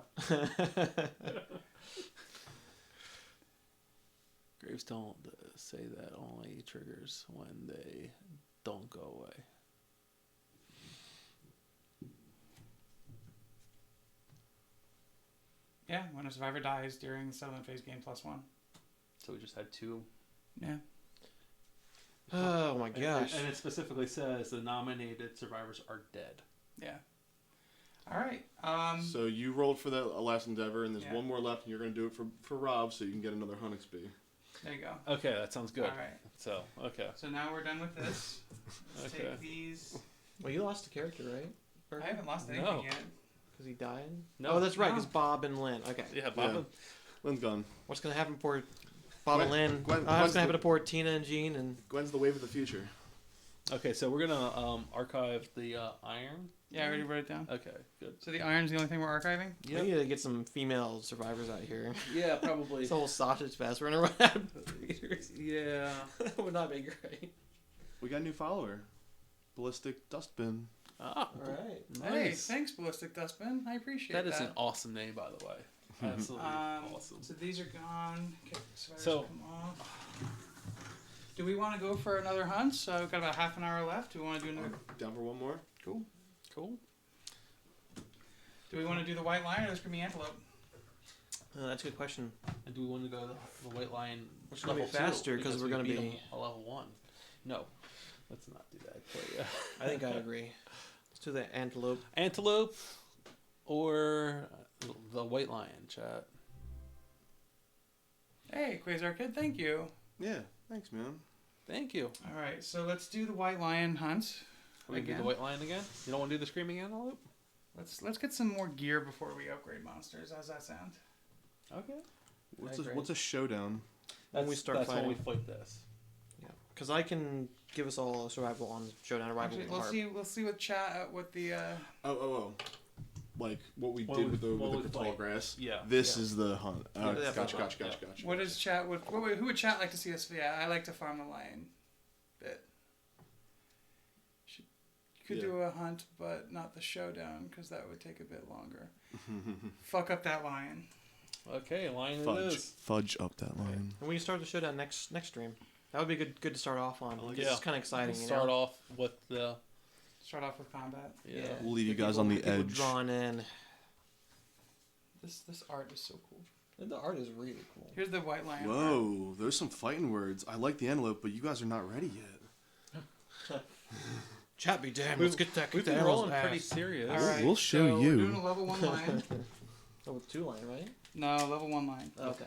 Graves don't say that only triggers when they don't go away. Yeah, when a survivor dies during the settlement phase, gain +1. So we just had 2. Yeah. Oh my gosh. And it specifically says the nominated survivors are dead. Yeah. All right. So you rolled for that last endeavor, and there's Yeah. 1 more left, and you're gonna do it for Rob, so you can get another hunt XP. There you go. Okay, that sounds good. All right. So, okay. So now we're done with this. Let's Okay. take these. Well, you lost a character, right? I haven't lost anything No. yet. Because he died? No. Oh, that's right, No. because Bob and Lynn. Okay. Yeah, Bob. Yeah. Lynn's gone. What's going to happen for Bob and Lynn? Gwen's What's going to happen the- to poor Tina and Jean? And Gwen's the wave of the future. Okay, so we're gonna archive the iron. Yeah, I already wrote it down. Okay, good. So the iron's the only thing we're archiving? we need to get some female survivors out here. Yeah, probably. It's a whole sausage fest. We're going to run out of readers. Yeah. That would not be great. We got a new follower. Ballistic Dustbin. Ah, All right. Hey, nice. thanks, Ballistic Dustbin. I appreciate That that. is an awesome name, by the way. Absolutely awesome. So these are gone. Okay, So- come off. Do we want to go for another hunt? So we've got about half an hour left. Do we want to do another? Down for one more. Cool. Cool. Do we want to do the white lion or the screaming antelope? That's a good question. And do we want to go the White Lion Which is gonna be level faster, 2, 'cause we're we gonna beat be- 'em a level 1? No, let's not do that. But, yeah. I think I agree. Let's do the antelope. Antelope or the White Lion, chat. Hey, Quasar Kid, thank you. Yeah. Thanks, man. Thank you. All right, so let's do the white lion hunt. We can do the White Lion again. You don't want to do the Screaming Antelope? Let's get some more gear before we upgrade monsters. How's that sound? Okay. What's a showdown? When we start that's fighting. when we fight this. Yeah. Because I can give us all a survival on Showdown Arrival. Actually, with we'll see what chat what the Oh. Like what we What did we- with the what we tall fight. grass. Yeah. This Yeah. is the hunt. Yeah, that's Gotcha. the hunt. Gotcha. what is chat who would chat like to see us? Yeah, I like to farm the lion bit. You could Yeah. do a hunt, but not the showdown because that would take a bit longer. Fuck up that lion. Okay, Lion it is. Fudge up that line. And we can start the Showdown next stream. That would be good to start off on. Yeah. It's kind of exciting. We'll you start know? off with the Start off with combat. yeah. We'll leave you The guys people- on the people edge. drawn in. This art is so cool. The art is really cool. Here's the white lion. Whoa, there's some fighting words. I like the antelope, but you guys are not ready yet. Chat be damned. We've- Let's get that. We've get been that rolling animal's pretty ass. serious. All right, We'll show so you. We're doing a level 1 lion. Oh, with 2 line, right? No, level 1 line. Okay.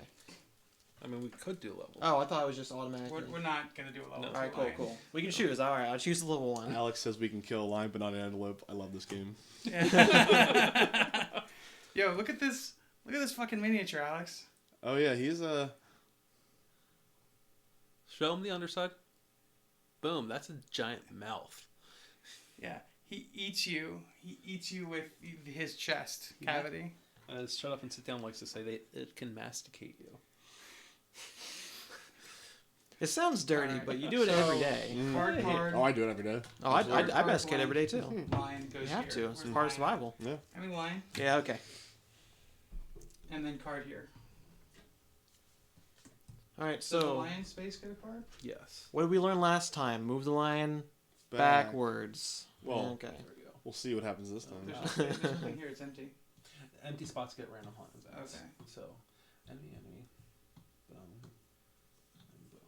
I mean, we could do level. Oh, I thought it was just automatic. We're not gonna do a level No. 2 All right, cool, lion. cool. We can choose. All right, I'll choose the level 1. Alex says we can kill a lion, but not an antelope. I love this game. Yo, look at this! Look at this fucking miniature, Alex. Oh yeah, he's a. Show him the underside. Boom, that's a giant mouth. Yeah, he eats you. He eats you with his chest cavity. As Shut Up and Sit Down likes to say, it can masticate you. It sounds dirty, Alright, but you do it so- every day. Card. Oh, I do it every day. Oh, I Card masticate one. every day too. Lion goes You have here. to. It's Where's part of lion? survival. Yeah. I mean lion, Yeah. Okay. and then card here. All right. Does the So, lion space get a card? Yes. what did we learn last time? Move the lion backwards. Well, Okay. There we go. We'll see what happens this time. There's no space. There's nothing here. It's empty. Empty spots get random hunt events. Okay. So, enemy. Boom. And boom.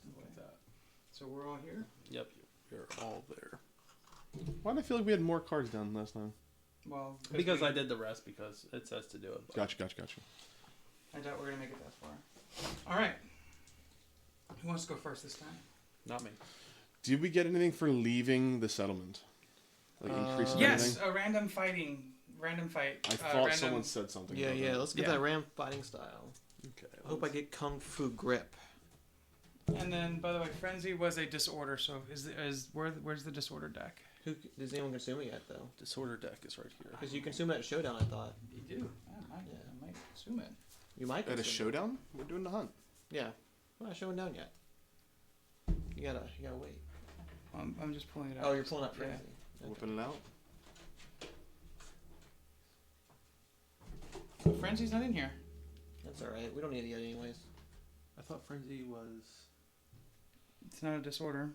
Something like that. So we're all here. Yep. You're all there. Why did I feel like we had more cards down last time? Well, Because I did the rest because it says to do it. but- Gotcha. I doubt we're gonna make it that far. All right. Who wants to go first this time? Not me. Did we get anything for leaving the settlement? Like increasing Yes, anything? a random fight. I thought someone said something. Yeah, about yeah. that. Let's get Yeah. that ram fighting style. Okay. I hope I get Kung Fu grip. And then, by the way, Frenzy was a disorder. So where's the disorder deck? Does anyone consume it yet though? Disorder deck is right here. Because you consume it at Showdown, I thought. You do. I might assume it. You might. At a consume it. showdown? We're doing the hunt. Yeah. We're not showing down yet. You gotta wait. I'm just pulling it out. Oh, you're pulling up Yeah. Frenzy. Okay. Whipping it out. So Frenzy's not in here. That's alright. We don't need it yet anyways. I thought Frenzy was. It's not a disorder.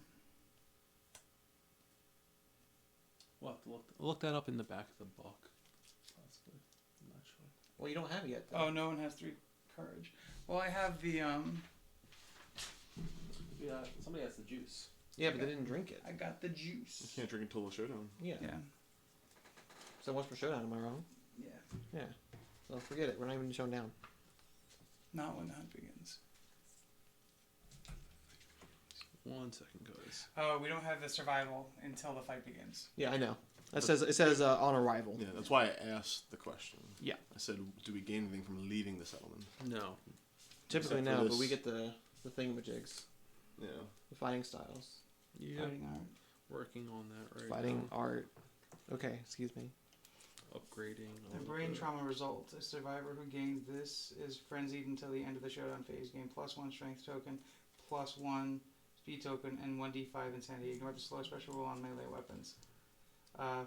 We'll have to look that up in the back of the book. Possibly. I'm not sure. Well, you don't have it yet though. Oh, no one has 3 courage. Well, I have the Yeah, somebody has the juice. Yeah, but they didn't drink it. I got the You juice. can't drink until the showdown. Yeah. Yeah. So what's for Showdown? Am I wrong? Yeah. Yeah. So forget it. We're not even showing down. Not when the hunt begins. 1 second, guys. Oh, we don't have the survival until the fight begins. Yeah, I know. It says on arrival. Yeah, that's why I asked the question. Yeah. I said, do we gain anything from leaving the settlement? No. Typically Except for no, but this. we get the thingamajigs, Yeah. the fighting styles, Yeah. Fighting art. Working on that right fighting now. art. Okay, excuse me. Upgrading. The all brain the- trauma result. A survivor who gains this is frenzied until the end of the showdown phase. Gain +1 strength token, +1 speed token, and 1d5 insanity. Ignore the slow special roll on melee weapons.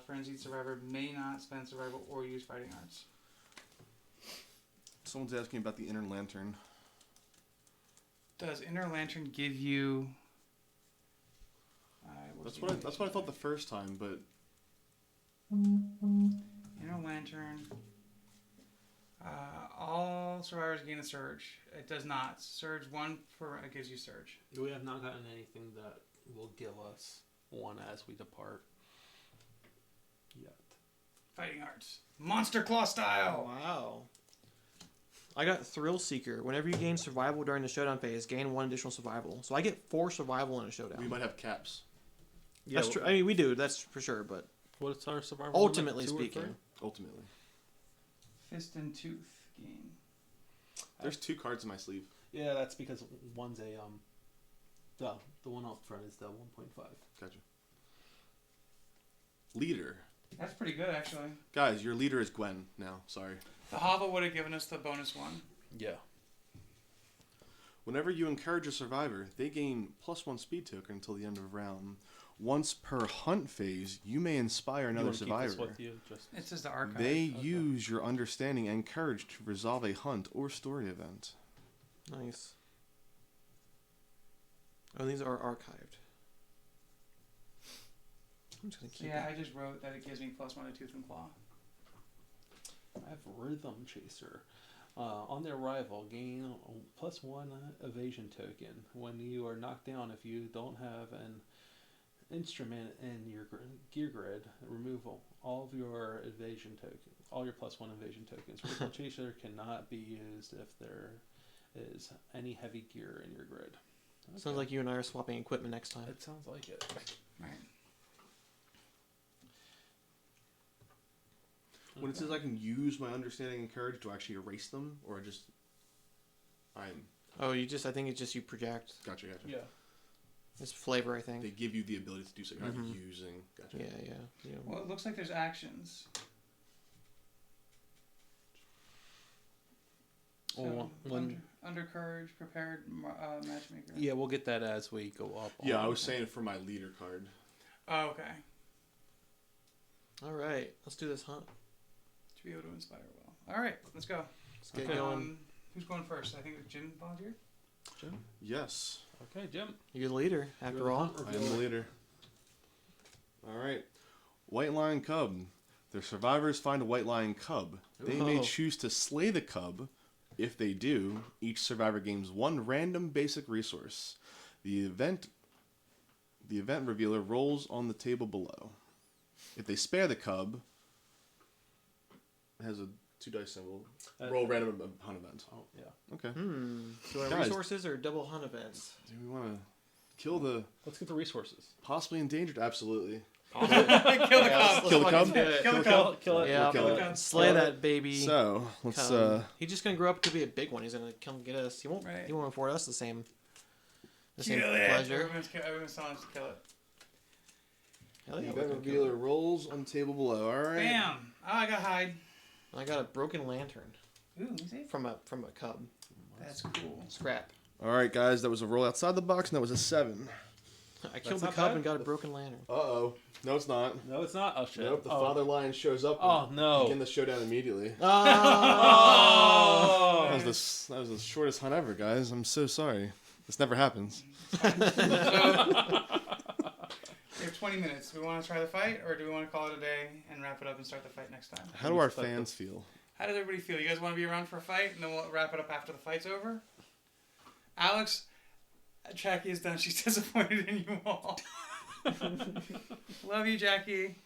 Frenzied survivor may not spend survival or use fighting arts. Someone's asking about the inner lantern. Does Inner Lantern give you... That's what I thought the first time, but Inner Lantern. All survivors gain a surge. It does not. Surge 1 for it gives you surge. We have not gotten anything that will give us one as we depart yet. Fighting arts. Monster Claw style! Wow. I got Thrill Seeker. Whenever you gain survival during the showdown phase, gain 1 additional survival. So I get 4 survival in a showdown. we might have caps. That's true. I mean, we do. That's for sure. But What's our survival? ultimately limit? 2 or speaking, 3? Ultimately, Fist and Tooth gain. there's 2 cards in my sleeve. Yeah, that's because one's a the one up front is the 1.5. Gotcha. Leader. That's pretty good, actually. Guys, your leader is Gwen now. Sorry. The hovel would have given us the bonus 1. Yeah. Whenever you encourage a survivor, they gain +1 speed token until the end of a round. Once per hunt phase, you may inspire You another wanna keep this survivor. with you, just It says the archive. They Okay. use your understanding and courage to resolve a hunt or story event. nice. Oh, these are archived. I'm just gonna keep Yeah, it. I just wrote that it gives me +1 to Tooth and Claw. I have Rhythm Chaser. On their arrival, gain a +1 evasion token. When you are knocked down, if you don't have an instrument in your gear grid, remove all of your evasion tokens, all your +1 evasion tokens. Rhythm Chaser cannot be used if there is any heavy gear in your grid. Sounds like you and I are swapping equipment next time. It sounds like it. Right. When it says I can use my understanding and courage, do I actually erase them, or just I'm Oh, I think it's just you project. gotcha. Yeah. It's flavor, I think. They give you the ability to do so. You're not Mhm. using. Gotcha. Yeah. Well, it looks like there's actions. So, Well, when- under courage, prepared matchmaker. Yeah, we'll get that as we go up. Yeah, on I was it. saying for my leader card. Oh, okay. All right, let's do this hunt. To be able to inspire well. All right, let's go. Let's get Okay. going. Who's going first? I think it was Jim volunteered. Yes, Okay, Jim. You're the leader, after You're the all. hunt I am the leader. All right, White Lion Cub. Their survivors find a White Lion Cub. They may Oh. choose to slay the cub. If they do, each survivor gains 1 random basic resource. The event revealer rolls on the table below. If they spare the cub, it has a 2 dice symbol. Roll random hunt event. Oh, yeah. Okay. Do our Guys. resources or double hunt events? Do we want to kill the Let's get the resources. possibly endangered? Absolutely. Kill the Yeah, cub. let's Kill the fucking cub? do it. Kill the cub. Kill it. Yeah, Kill it. slay that baby. So let's. cub. He's just gonna grow up to be a big one. He's gonna come get us. He won't. Right. He won't afford us the same Kill it. pleasure. Everyone's telling us to kill it. Hell The yeah, event we're gonna kill revealer rolls on table below. All right. Bam! Oh, I got hide. it. I got a broken lantern Ooh, let me see. from a cub. That's cool. Scrap. All right, guys. That was a roll outside the box, and that was a 7. I killed the not cub bad. and got a broken lantern. Uh-oh. No, it's not. No, it's not. Oh shit. Nope. The oh. father lion shows up. Oh and no. Begin the showdown immediately. Oh. That was the shortest hunt ever, guys. I'm so sorry. This never happens. We have 20 minutes. Do we want to try the fight, or do we want to call it a day and wrap it up and start the fight next time? How do our fans feel? How does everybody feel? You guys want to be around for a fight, and then we'll wrap it up after the fight's over? Alex, Jackie is done. She's disappointed in you all. Love you, Jackie.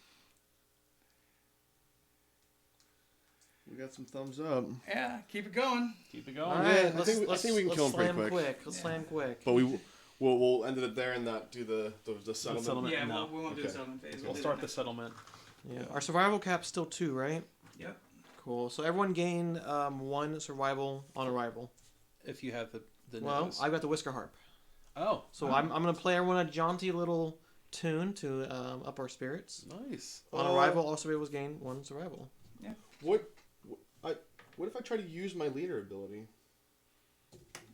We got some thumbs up. Yeah, keep it going. Keep it going. All right, I think we can kill him pretty slam quick. Let's Yeah. slam quick. But we'll end it there and not do the settlement. settlement. Yeah, No. we won't do the Okay. settlement phase. We'll do start that the next. settlement. Yeah. Our survival cap's still 2, right? Yep. Cool. So everyone gained 1 survival on arrival. If you have the Well, nose. I've got the whisker harp. Oh. So I'm gonna play everyone a jaunty little tune to up our spirits. Nice. On arrival, all survivors gain 1 survival. What if I try to use my leader ability?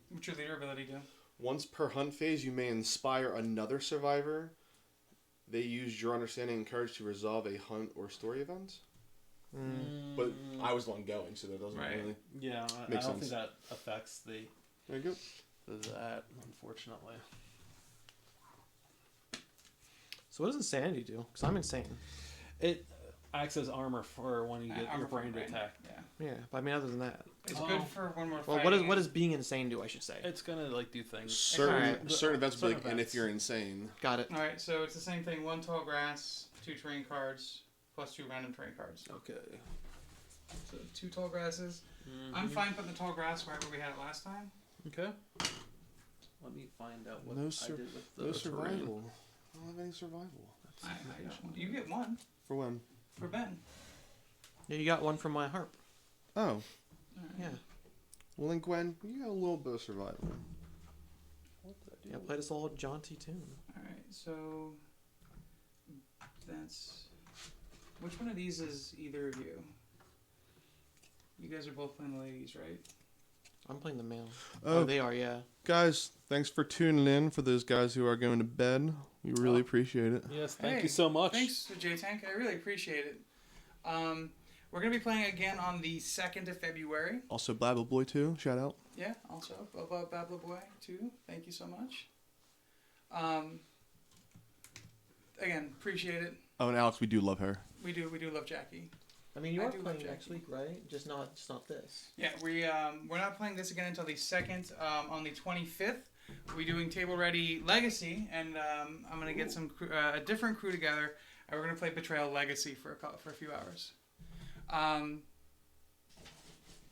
What's your leader ability do? Once per hunt phase, you may inspire another survivor. They use your understanding and courage to resolve a hunt or story event. But I was the one going, so that doesn't really. Yeah, I Makes don't sense. think that affects the There you go. that, unfortunately. So what does insanity do? Because I'm insane. It acts as armor for when you get Armor your for brain to brain. attack. Yeah. Yeah, but I mean, other than that. It's Oh. good for when we're Well, fighting. what does being insane do, I should say? It's gonna like do things. Certain Alright. certain events Certain big, and events. if you're insane, Got it. All right, so it's the same thing. 1 tall grass, 2 terrain cards, plus 2 random terrain cards. Okay. So 2 tall grasses. I'm fine putting the tall grass wherever we had it last time. Okay. Let me find out what No I sur- did with the no terrain. survival. I don't have any survival. You get 1 For when? for Ben. Yeah, you got one from my harp. Oh. All right. Yeah. Well then, Gwen, you got a little bit of survival. What did I do? Yeah, play this old jaunty tune. All right, so that's which one of these is either of you? You guys are both playing the ladies, right? I'm playing the male. Oh, Oh, they are, yeah. guys, thanks for tuning in. For those guys who are going to bed, we really appreciate it. Yes, thank Hey, you so much. Thanks, J Tank. I really appreciate it. We're gonna be playing again on the 2nd of February. Also, Blabble Boy too. Shout out. Yeah, also Babla Boy too. Thank you so much. Again, appreciate it. Oh, and Alex, we do love her. We do love Jackie. I mean, you I are do love playing Jackie. next week, right? Just not this. Yeah, we're not playing this again until the 2nd. On the 25th, we'll be doing Table Ready Legacy, and I'm gonna get some a different crew together, and we're gonna play Betrayal Legacy for a few hours.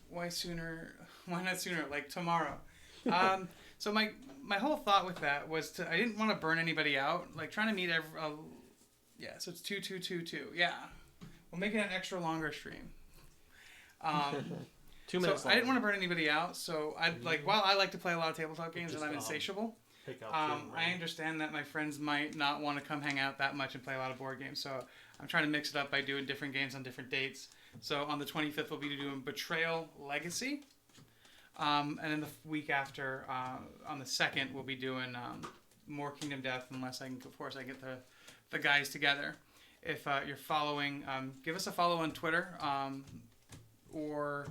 Why sooner? Why not sooner? Like tomorrow. So my whole thought with that was I didn't want to burn anybody out. Like trying to meet yeah. So it's 2 2 2 2. Yeah, we'll make it an extra longer stream. 2 minutes. So I didn't want to burn anybody out. So I'd like while I like to play a lot of tabletop games Just, and I'm insatiable. Pick out I Rain. understand that my friends might not want to come hang out that much and play a lot of board games. So I'm trying to mix it up by doing different games on different dates. So on the 25th, we'll be doing Betrayal Legacy. And then the week after, on the 2nd, we'll be doing more Kingdom Death, unless of course, I get the guys together. If you're following, give us a follow on Twitter or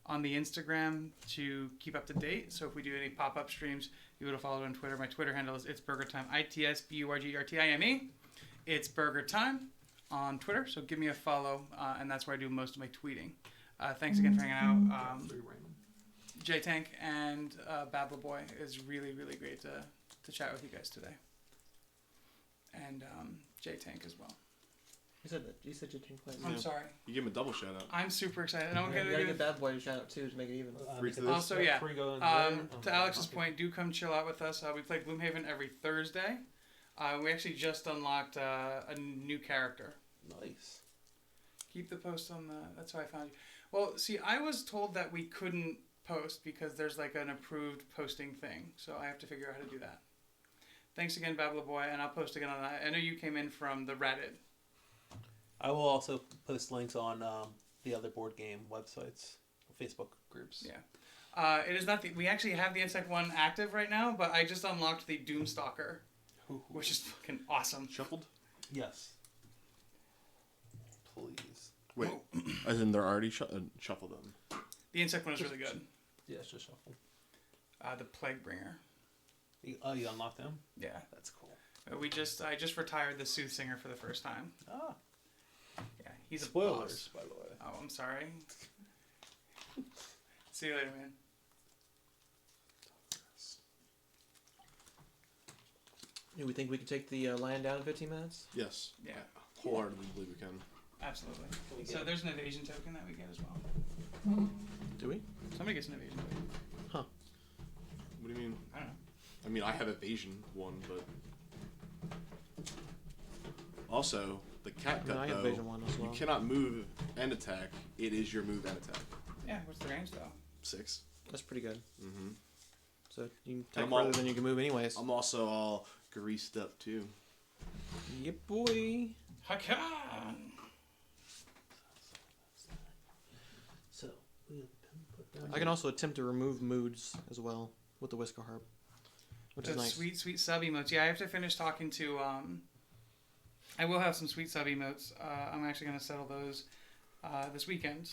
on the Instagram to keep up to date. So if we do any pop-up streams, you would have followed on Twitter. My Twitter handle is It's Burger Time, ITSBURGERTIME. It's Burger Time on Twitter, so give me a follow, and that's where I do most of my tweeting. Thanks again for hanging out. Free random. J Tank and Babla Boy is really, really great to chat with you guys today. And J Tank as well. You said that. You said you didn't play. I'm sorry. You give him a double shout out. I'm super excited. And I'm You gonna gotta do give Bad Boy a shout out too to make it even. Free to this? Also, yeah. Free go in there. To Alex's point, do come chill out with us. We play Gloomhaven every Thursday. We actually just unlocked a new character. Nice. Keep the post on the. That's how I found you. Well, see, I was told that we couldn't post because there's like an approved posting thing, so I have to figure out how to do that. Thanks again, Babla Boy, and I'll post again on that. I know you came in from the Reddit. I will also post links on the other board game websites, Facebook groups. Yeah. It is not the. We actually have the Insect one active right now, but I just unlocked the Doomstalker, which is fucking awesome. Shuffled? Yes. Please. Wait, as in they're already shuffled them. The Insect one is really good. Yeah, it's just shuffle. The Plaguebringer. You unlocked them? Yeah. That's cool. I just retired the Soothsinger for the first time. Ah. Yeah, he's a Spoilers, boss. by the way. Oh, I'm sorry. See you later, man. Do we think we can take the Lion down in 15 minutes? Yes. Yeah, Wholeheartedly believe we can. absolutely. So there's an evasion token that we get as well. Do we? Somebody gets an evasion token. What do you mean? I don't know. I mean, I have evasion one, but also the cat No, gut I have though. vision one as well. You cannot move and attack. It is your move and attack. Yeah, what's the range though? 6. That's pretty good. Mm-hmm. So you can take I'm all- further than you can move anyways. I'm also all greased up too. Yep, boy. Haka! So, we put down I can also attempt to remove moods as well with the Whisker Harp, which is Those nice. sweet, sweet sub emotes. Yeah, I have to finish talking to I will have some sweet sub emotes. I'm actually going to settle those this weekend.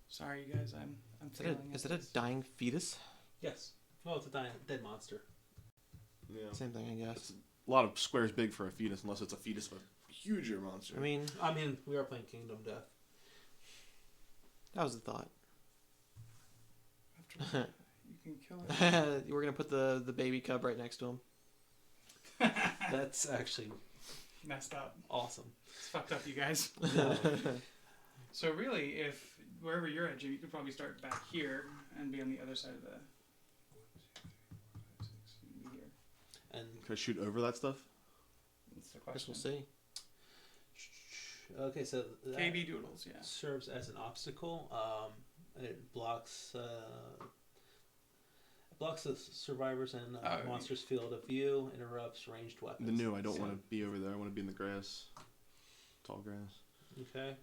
Sorry, you guys. I'm failing. Is it a dying fetus? Yes. Well, it's a dead monster. Yeah. Same thing, I guess. It's a lot of squares big for a fetus, unless it's a fetus of a huger monster. I mean, We are playing Kingdom Death. that was the thought. You can kill it. We're gonna put the baby cub right next to him. That's actually Messed up. awesome. It's fucked up, you guys. So really, if wherever you're at, Jim, you could probably start back here and be on the other side of the. Here. And Can I shoot over that stuff? That's the Guess question. we'll see. okay, so that KB doodles, yeah. serves as an obstacle. It blocks the survivors and monsters' field of view. Interrupts ranged weapons. I don't want to be over there. I want to be in the grass. Tall grass. Okay.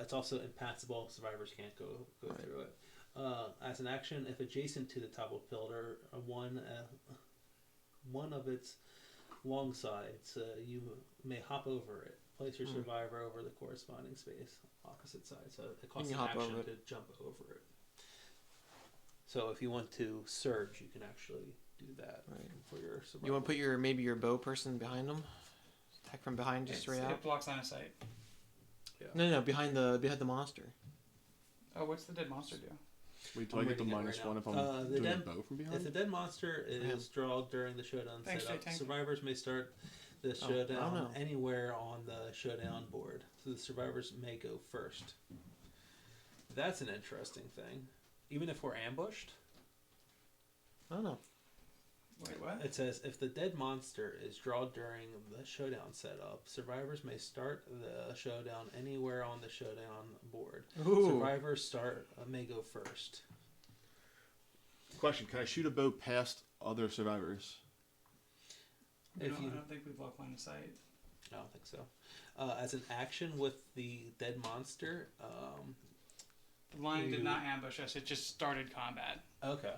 It's also impassable. Survivors can't go Right. through it. As an action, if adjacent to the toppled pillar, one of its long sides, you may hop over it. Place your survivor over the corresponding space, opposite side. So it costs You an can hop action over to jump over it. So if you want to surge, you can actually do that Right. for your survivor. You want to put your bow person behind him? Attack from behind, just straight out. It blocks line of sight. No, behind the monster. Oh, what's the dead monster do? Wait till I'm I get the reading it minus right one now. if I'm The doing a dead- bow from If behind? the dead monster is him. drawn during the showdown Thanks, setup, Jay, tank. survivors may start the I don't showdown know. anywhere on the showdown board. So the survivors may go first. That's an interesting thing. Even if we're ambushed, I don't know. Wait, what? it says if the dead monster is drawn during the showdown setup, survivors may start the showdown anywhere on the showdown board. Ooh. Survivors may go first. Question: can I shoot a bow past other survivors? I If you- don't think we block line of sight. I don't think so. As an action with the dead monster, The lion did You- not ambush us. It just started combat. okay.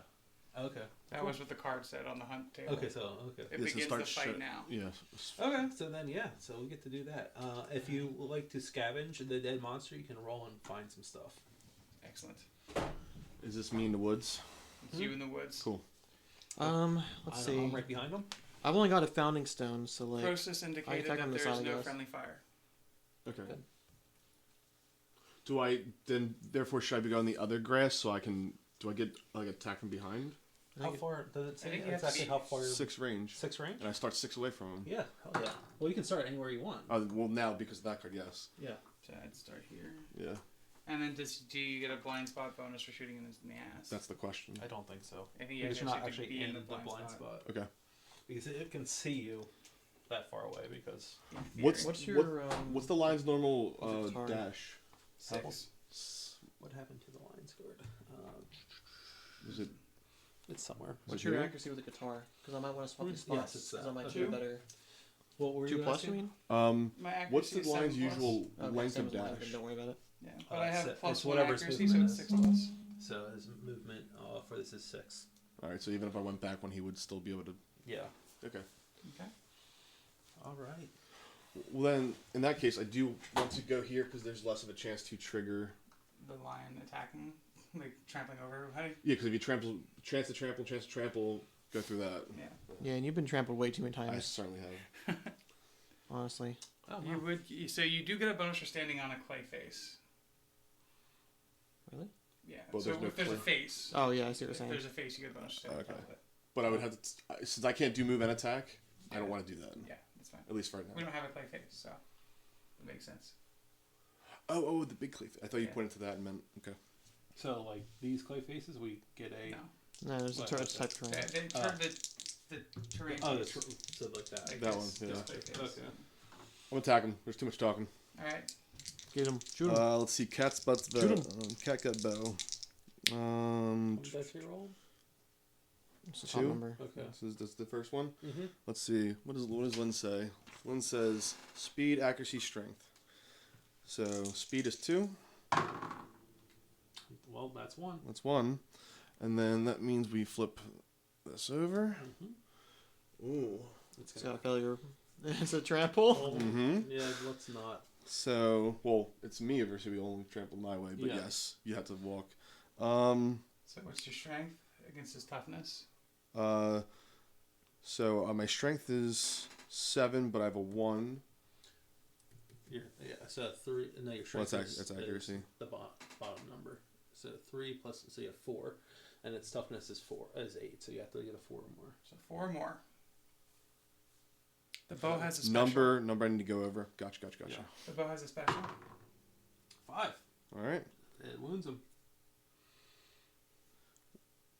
That Cool. was what the card said on the hunt table. Okay, It Yes, it begins the starts fight shut- now. Yeah. Okay, so then so we get to do that. If you would like to scavenge the dead monster, you can roll and find some stuff. Excellent. Is this me in the woods? It's you in the woods. Cool. Let's see. I'm right behind them. I've only got a founding stone, so like. Process indicated attack that on the there is side, I no guess. friendly fire. Okay. Good. Do I then therefore should I be going the other grass so I can? Do I get like attack from behind? I How think far does it I say think you have to exactly be how far? 6 range. 6 range? And I start 6 away from him. Yeah, hell yeah. Well, you can start anywhere you want. Well, now because of that card, yes. Yeah. So I'd start here. Yeah. And then do you get a blind spot bonus for shooting him in the ass? That's the question. I don't think so. I think you Because you're actually not have to actually be in the blind spot. Okay. Because it can see you that far away because... in What's theory. What's your What's the line's normal What's its target? dash? 6? What happened to the lion scored? Is it? It's somewhere. What's Like your here? accuracy with the guitar? Because I might want to swap these Yes, spots. it's Because I might two. do better. What were 2 you plus, you asking? mean? My accuracy What's the is line's 7 plus. usual Okay, length same of as mine, then dash? don't worry about it. Yeah, but I have it's plus 1 whatever's accuracy, so it's 6 plus. So his movement for this is 6. All right. So even if I went back one, he would still be able to. Yeah. Okay. Okay. All right. Well then, in that case, I do want to go here because there's less of a chance to trigger. The lion attacking, like trampling over everybody. Yeah, because if you chance to trample, go through that. Yeah. Yeah, and you've been trampled way too many I times, certainly have. honestly. Oh, You would. So you do get a bonus for standing on a clay face. Really? Yeah. Well, so there's no if there's a clay. face. Oh, yeah, I see what you're If saying. there's a face, you get a bonus for standing on Okay. top of it. But I would have to, since I can't do move and attack, I don't Yeah. want to do that. Yeah, that's fine. At least for right We now. don't have a clay face, so it makes sense. Oh, the big clay. I thought you Yeah. pointed to that and meant okay. So, like, these clay faces, we get a... No. No, there's a What? type terrain. They turn the terrain. Oh, face so like that. like That this, one, yeah. this clay face. Okay. I'm attacking. There's too much talking. All right. Get him. Shoot him. Let's see. Cat's butt's bow. Shoot Cat got bow. What dice you roll? What's the top 2. number? Okay. This is the first one. Mm-hmm. Let's see. What does Lynn say? Lynn says speed, accuracy, strength. So speed is 2. Well, that's 1. That's 1, and then that means we flip this over. Mm-hmm. Ooh, It's So gonna. failure. It's a trample. Mhm. Yeah, let's not. So, well, it's me versus we only trampled my way, but Yeah. yes, you have to walk. So what's your strength against his toughness? So my strength is 7, but I have a 1. Yeah, so 3. No, your strength That's accuracy. is the bottom number. So 3 plus, so you have 4, and its toughness is 8. So you have to get a 4 or more. So 4 more. The bow has a special. Number I need to go over. Gotcha. Yeah. The bow has a special. 5. All right. It wounds him.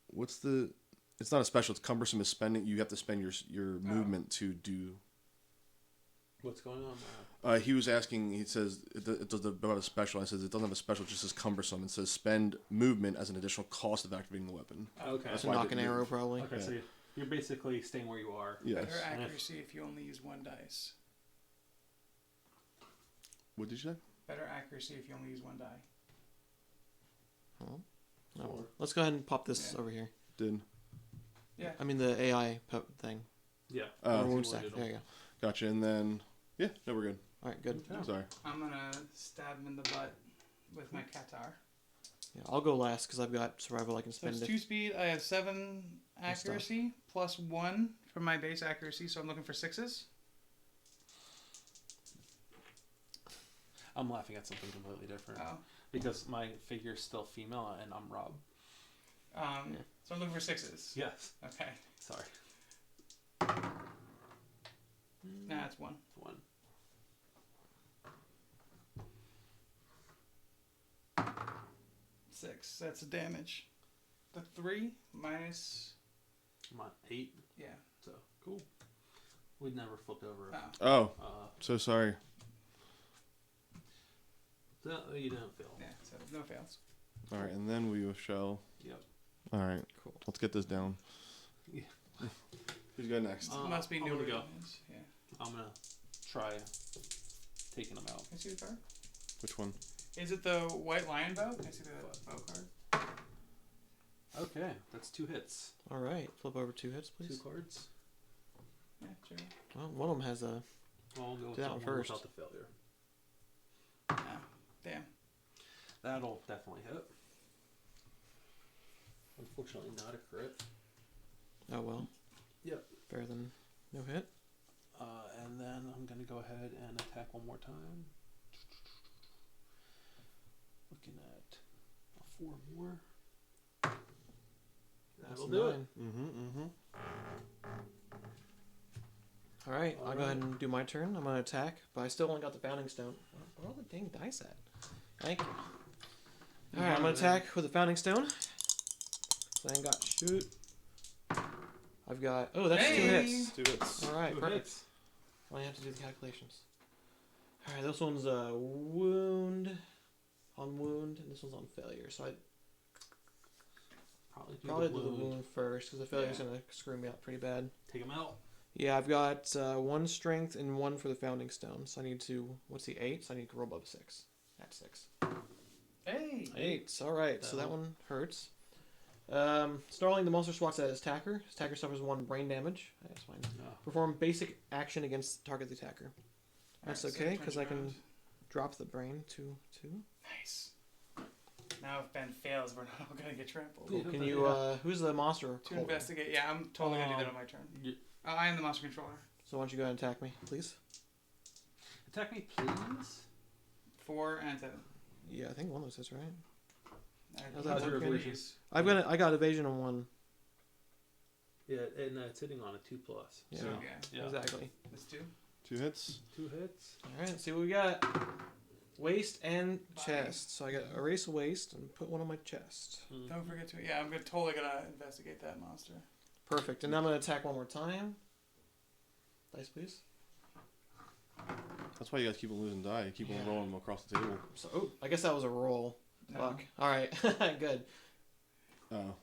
What's the? It's not a special. It's cumbersome. Is spending. You have to spend your movement to do. What's going on? He was asking. He says it does about a special. I says it doesn't have a special. It just says cumbersome. It says spend movement as an additional cost of activating the weapon. Okay. That's To why I knock an didn't arrow, move. probably. Okay, Yeah. so you're basically staying where you are. Yes. Better accuracy if you only use 1 dice. What did you say? Better accuracy if you only use 1 die. Oh, no. 4. Let's go ahead and pop this Yeah. over here. Did. Yeah. I mean the AI thing. Yeah. Or wound see stack. what it'll- There you go. Gotcha. And then yeah, no, we're good. All right, good. Okay. Sorry. I'm gonna stab him in the butt with my Qatar. Yeah, I'll go last because I've got survival. I can So spend it's it. 2 speed. I have 7 accuracy plus 1 from my base accuracy. So I'm looking for 6s. I'm laughing at something completely different Oh. because my figure's still female and I'm Rob. So I'm looking for 6s. Yes. Okay. Sorry. Nah, it's 1. 1. Six. That's the damage. The 3 minus. I'm on 8. Yeah. So cool. We'd never flipped over. Oh. Oh, Uh, so sorry. so you don't fail. Yeah. So no fails. All right, and then we shall. Yep. All right, Cool. let's get this down. Yeah. Who's going next? Uh, Must be I'm new. gonna go. Yeah. I'm gonna try taking them out. Can I see the card? Which one? Is it the white lion bow? Can I see the bow card? Okay, that's 2 hits. All right, flip over 2 hits, 2 please. cards. Yeah, sure. Well, one of them has a. I'll go with Do that one first. without the failure. Oh, damn. That'll definitely hit. Unfortunately, not a crit. Oh well. Yep. Better than no hit. And then I'm gonna go ahead and attack one more time. Looking at a 4 more. That'll do it. All right, I'll go Alright. ahead and do my turn. I'm gonna attack, but I still only got the founding stone. Where are all the dang dice at? Thank you. All right, I'm gonna attack with the founding stone. So I ain't got shoot. I've got. Oh, that's 2 Hey! hits. 2 hits. All right, 2 perfect. hits. I only have to do the calculations. All right, this one's a wound, on wound, and this one's on failure. So I Probably do the wound first because the failure's gonna screw me up pretty bad. Take him out. Yeah, I've got 1 strength and 1 for the founding stone. So I need to. What's the 8? So I need to roll above 6. That's 6. Hey. 8. All right, so that That'll- one hurts. Snarling, the monster swats at his attacker. His attacker suffers 1 brain damage. That's fine. No. Perform basic action against target the attacker. That's Alright, so okay turn because it I can around. drop the brain to 2. Nice. Now if Ben fails, we're not all gonna get trampled. Yeah. Can you? Who's the monster? To investigate. Yeah, I'm totally gonna do that on my turn. You- I am the monster controller. So why don't you go ahead and attack me, please? Attack me, please. 4 and 7. Yeah, I think one of those is right. How's that How's your working? evasion? I got evasion on 1. Yeah, and it's hitting on a 2+. Yeah. So, So, yeah. yeah. Exactly. That's 2. 2 hits. 2 hits. All right, let's see what we got. Waist and Body. chest. So I got erase waist and put one on my chest. Don't forget to. Yeah, totally gonna investigate that monster. Perfect. And now I'm gonna attack one more time. Dice, please. That's why you guys keep on losing die. You keep on rolling them across the table. So, oh, I guess that was a roll. No. Fuck. All right, good. Oh.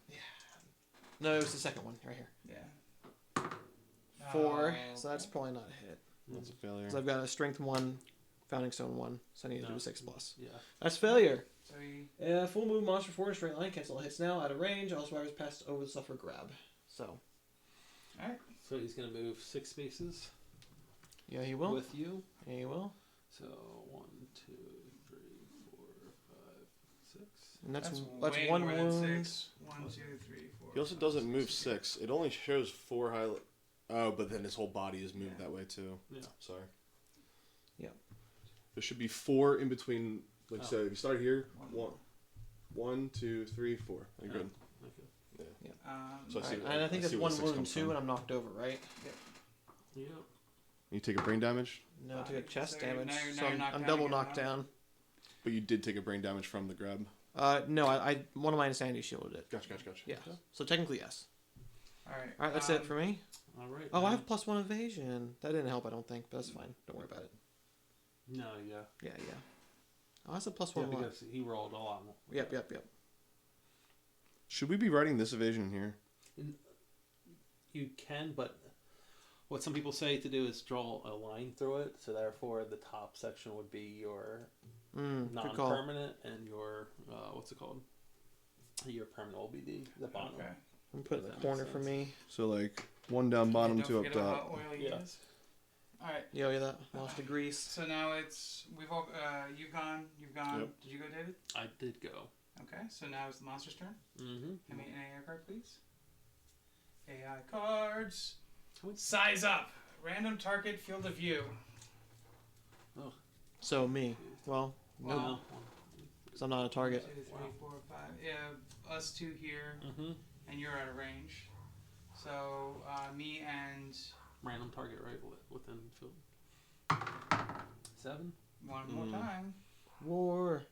No, it was the second one right here. Yeah. 4. Oh, So that's okay. probably not a hit. That's a failure. Because I've got a strength 1, founding stone 1. So I need to do No. a 6+. Yeah. That's failure. So he. Full move monster forward straight line cancel hits now out of range. All survivors pass over the suffer grab. So Alright. So he's going to move 6 spaces Yeah, he will. with you. Yeah, he will. So 1, 2, 3, 4, 5, 6. And that's way one more wound. than 6. 1, 2, 3, 4. He also 5, doesn't 6, move 7. 6. It only shows 4 highlight. Oh, but then his whole body is moved that way too. Yeah. Sorry. Yeah. There should be 4 in between. Like, Oh. so if you start here, One. 1, 2, 3, 4. You're good. Okay. So I see- And I think I see that's where one the 6 wound comes too, from. and I'm knocked over, right? Yeah. You take a brain damage, No, I took a chest So damage, now you're so knocked I'm down double again, knocked huh? down. but you did take a brain damage from the grab. No, I one of my insanity shielded it. Gotcha. Yeah. So technically, yes. Alright. All right, that's it for me. All right. Oh, I now- have +1 evasion. That didn't help, I don't think, but that's fine. Don't worry about it. No, yeah. Yeah. Oh, that's a Yeah, +1 lot. because he rolled a lot more. Yep. Should we be writing this evasion here? You can, but what some people say to do is draw a line through it. So therefore, the top section would be your Good call. non-permanent, and your what's it called? Your permanent will be the bottom. Okay. I'm putting If the that corner makes for sense. me. So like 1 down bottom, Don't 2 up forget about top. how oily Yeah. it is. Alright. Yeah, that lost the grease. So now we've all, you've gone. Yep. Did you go, David? I did go. Okay, so now it's the monster's turn. Mm-hmm. Give me an AI card, please. AI cards. Size up. Random target field of view. So me. Well, Wow. no, because I'm not a target. 1, 2, 3, 4, 5. Yeah, us 2 here, Mm-hmm. and you're out of range. So me and Random target right within field. 7. one more time. War.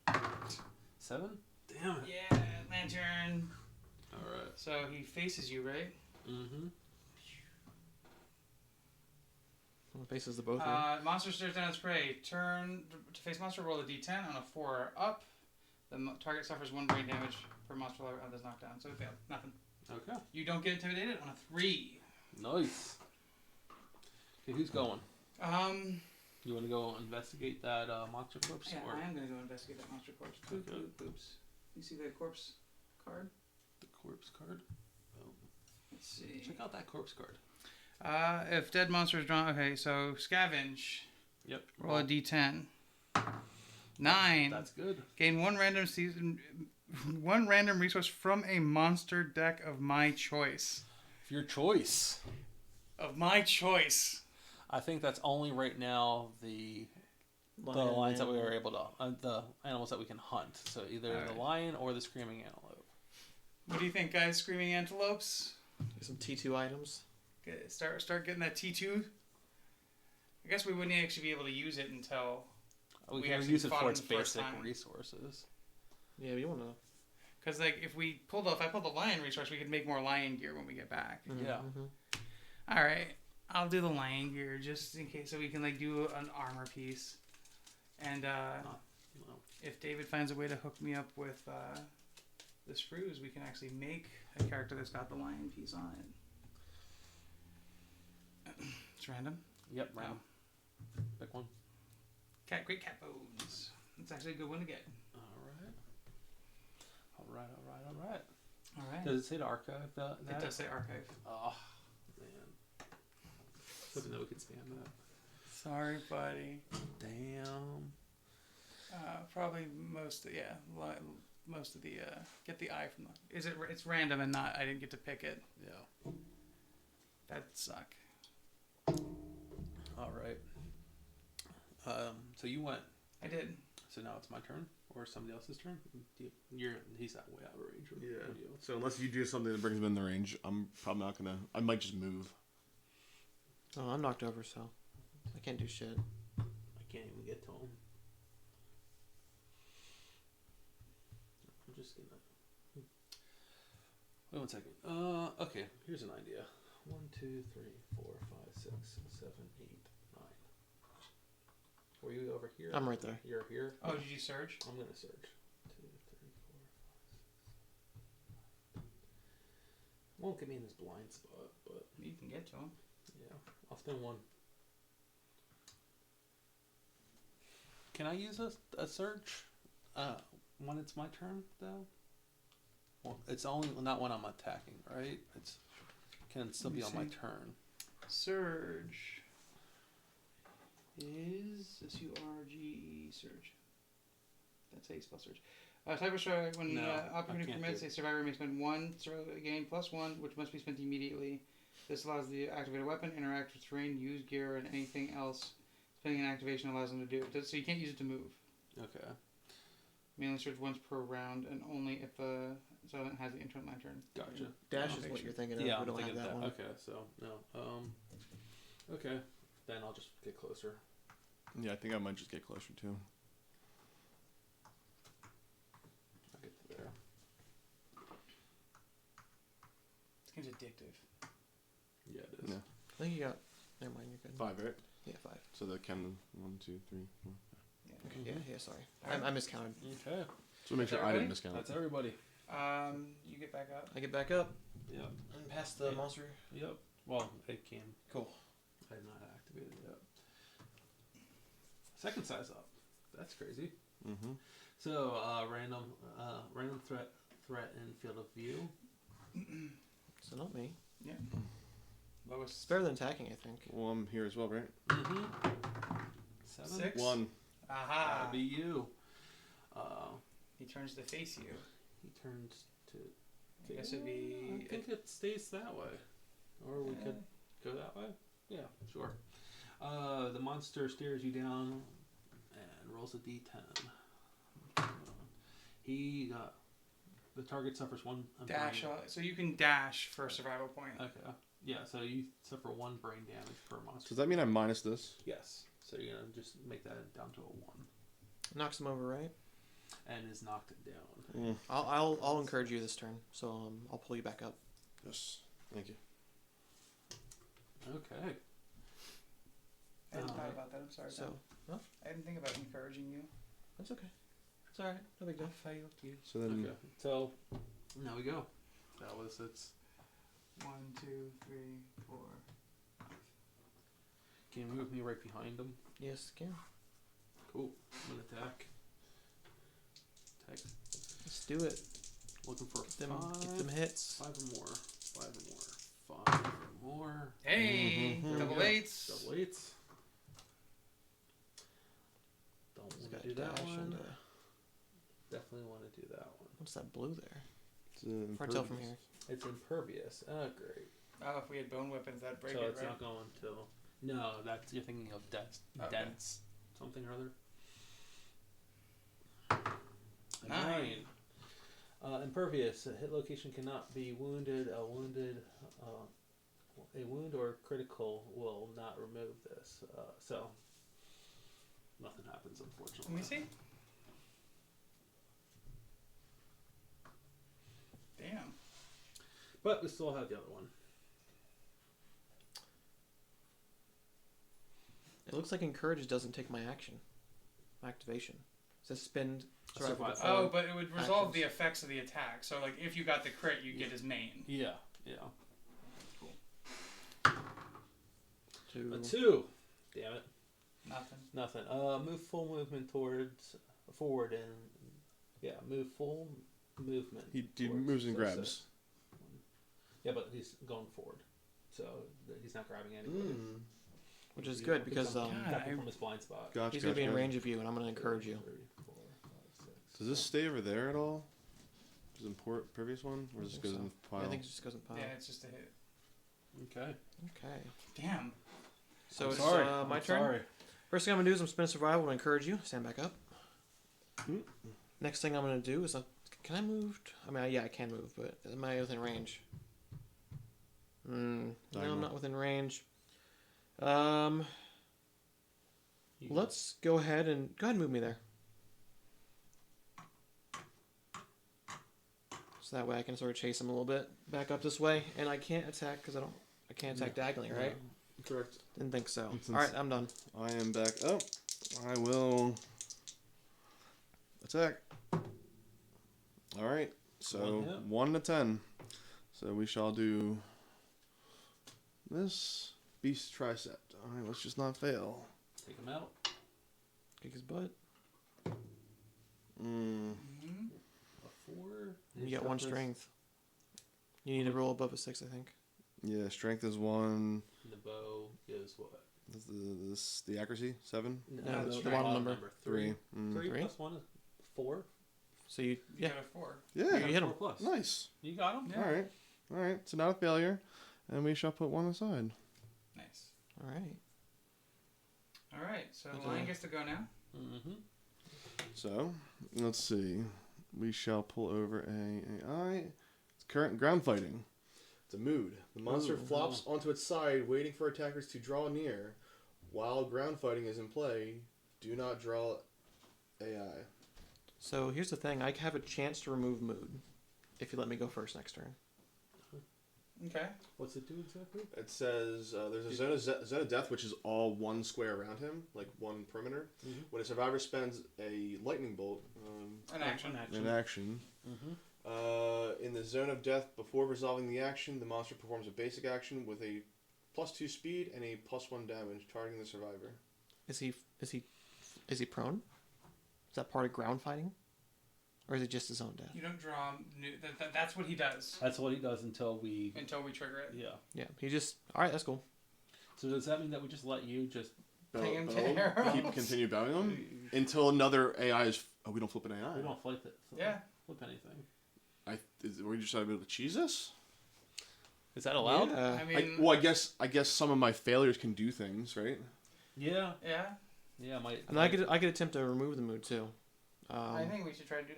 7. Damn it. Yeah, lantern. All right. So he faces you, right? Mm-hmm. Faces the both of you. Monster stares down its prey. Turn to face monster. Roll a d10 on a 4 or up. The target suffers 1 brain damage per monster level. Oh, that's knocked down. So it failed. Nothing. Okay. You don't get intimidated on a 3. Nice. Okay, who's going? Um. You want to go investigate that monster corpse? Yeah, or I am gonna go investigate that monster corpse. Boop, Okay. boop, boops. You see the corpse card? the corpse card? Oh. Let's see. Check out that corpse card. If dead monster is drawn, okay. So scavenge. Yep. Roll a d10. 9. That's good. Gain 1 random resource from a monster deck of my choice. Your choice. Of my choice. I think that's only right now the lines that we are able to, the animals that we can hunt. So either Alright. the lion or the screaming antelope. What do you think, guys? Screaming antelopes. Some T2 items. Start getting that T2. I guess we wouldn't actually be able to use it until We We can actually use it fought for him its the first basic time. resources. Yeah, you want to. because like if I pulled the lion resource, we could make more lion gear when we get back. Yeah. All right, I'll do the lion gear just in case, so we can like do an armor piece. And No. if David finds a way to hook me up with the sprues, we can actually make a character that's got the lion piece on it. It's random. Yep, round. Pick one. Great cat bones. That's actually a good one to get. Alright. All right. Does it say to archive that? It does say archive. Oh, man. Hoping that we could spam that. Sorry, buddy. Damn. Probably most of the get the eye from the. It's random and not. I didn't get to pick it. Yeah. That'd suck. Alright. So you went. I did. So now it's my turn? Or somebody else's turn? He's that way out of range. What do you? So unless you do something that brings him in the range, I'm probably not gonna. I might just move. Oh, I'm knocked over, so I can't do shit. I can't even get to him. I'm just gonna. Wait 1 second. Okay. Here's an idea. 1, 2, 3, 4, 5, 6, 7, 8, 9. Were you over here? I'm right there. You're here. Oh, did you surge? I'm gonna search. 2, 3, 4, 5, 6. Won't get me in this blind spot, but You can get to him. yeah, I'll spend 1. Can I use a search when it's my turn though? Well, it's only not when I'm attacking, right? It's can still be on my turn. Surge is S-U-R-G-E, surge. That's how you spell surge. Type of strike, when No, opportunity I can't permits, do a it. survivor may spend 1 gain +1, which must be spent immediately. This allows the activate a weapon, interact with terrain, use gear, and anything else. Spending an activation allows them to do it. So you can't use it to move. Okay. Mainly surge once per round, and only if the Silent has the intern lantern. Gotcha. Dash Okay, is what sure. you're thinking of. Yeah, we I'm don't thinking have that that. one. Okay, so no. Okay, then I'll just get closer. Yeah, I think I might just get closer too. I'll get to there. This game's addictive. Yeah, it is. Yeah. I think you got. Never mind, you're good. 5, right? Yeah, 5. So that can 1, 2, 3, 4. Okay, Mhm. yeah, sorry. Alright. I miscounted. Okay, So make sure I didn't miscount. that's everybody. You get back up. I get back up Yep. and pass the Yeah. monster. Yep. Well, it can. Cool. I have not activated it yet. Second size up. That's crazy. Mm-hmm. So random threat in field of view. So not me. Yeah. It's Lowest. better than attacking, I think. Well, I'm here as well, right? Mm-hmm. 7. 6. 1. Aha. That'd be you. He turns to face you. He turns to. I guess it'd be. I think it stays that way, or we could go that way. Yeah, sure. The monster stares you down and rolls a d10. The target suffers 1 Dash. brain. So you can dash for a survival point. Okay. Yeah, so you suffer 1 brain damage per monster. Does that mean I minus this? Yes. So you're gonna just make that down to a 1, Knocks him over, right? and is knocked down. I'll encourage you this turn, so I'll pull you back up. Yes. Thank you. Okay. I hadn't thought about that. I'm sorry. So Ben. I didn't think about encouraging you. that's okay. It's all right. No big deal. I failed you. So then, Okay. So now we go. That was its. 1, 2, 3, 4. Can you move me right behind him? Yes, can. Cool. I'm gonna attack. Attack. Let's do it. Looking for Get them hits. 5 or more. 5 or more. 5 or more. Hey, Mhm. double There we go. eights. Double 8s. Don't Just want got to do that dash one. into. Definitely want to do that one. What's that blue there? it's Hard to tell from here. It's impervious. Oh, great. Oh, if we had bone weapons, that'd break So it, it's right? not going till. No, that's you're thinking of dense, Okay. dense something or other. 9. Impervious. A hit location cannot be wounded. A wound or critical will not remove this. So nothing happens, unfortunately. Let me see. Damn. But we still have the other one. It looks like encourage doesn't take my action. My activation. It says spend. Survival. before Oh, but it would resolve actions. the effects of the attack. So, like, if you got the crit, you get his main. Yeah. to A 2. Damn it. Nothing. Nothing. Move full movement forward and move full movement. he towards- moves and so grabs. 6. Yeah, but he's going forward, so he's not grabbing anybody. which is good because Attacking from his blind spot. Gotcha. he's gonna be in gotcha. range of you, and I'm gonna encourage you. 3, 4, 5, 6. Does this stay over there at all? Does the previous one, or I does it think go so. in the pile? Yeah, I think it just goes in pile. Yeah, it's just a hit. Okay. Okay. Damn. So I'm it's sorry. my I'm turn. Sorry. First thing I'm gonna do is I'm spending survival to encourage you. Stand back up. Hmm. Next thing I'm gonna do is can I move? I mean, yeah, I can move, but am I within range? No, I'm Diagonal. not within range. You Let's go ahead and move me there. So that way I can sort of chase him a little bit back up this way, and I can't attack because I can't attack diagonally, right? Correct. Didn't think so. Since- All right, I'm done. I am back up. I will attack. All right. So One hit. 1 to 10. So we shall do this beast tricep. All right. Let's just not fail. Take him out. Kick his butt. Mm-hmm. A 4. You get 1 strength. You need to roll above a 6, I think. Yeah, strength is 1. And the bow is what? The accuracy 7. No, the the bottom number. 3. 3. 3 3? plus 1 is 4. So you You yeah. got a 4. Yeah. You hit him. 4 plus. Nice. You got him? Yeah. All right. So not a failure, and we shall put 1 aside. Nice. All right. All right, so Okay. Lion gets to go now. Mm-hmm. So let's see. We shall pull over a AI. It's current ground fighting. It's a mood. The monster Ooh. flops onto its side, waiting for attackers to draw near. While ground fighting is in play, do not draw AI. So here's the thing. I have a chance to remove mood if you let me go first next turn. Okay. What's it do exactly? It says there's a zone of death, which is all 1 square around him, like 1 perimeter. Mm-hmm. When a survivor spends a lightning bolt An action. in action, Mm-hmm. in the zone of death, before resolving the action, the monster performs a basic action with a +2 speed and a +1 damage, targeting the survivor. Is he prone? Is that part of ground fighting? Or is it just his own death? You don't draw new. That's what he does That's what he does until we. until we trigger it. Yeah. Yeah. He just alright, that's cool. So does that mean that we just let you just? Ping him Bow- to arrows. continue bowing him until another AI is. Oh, we don't flip an AI. We don't flip it. Yeah. Flip anything. Were you just trying to be able to cheese this? Is that allowed? I mean, I guess some of my failures can do things, right? Yeah. yeah. Yeah. And I could attempt to remove the mood too. I think we should try to do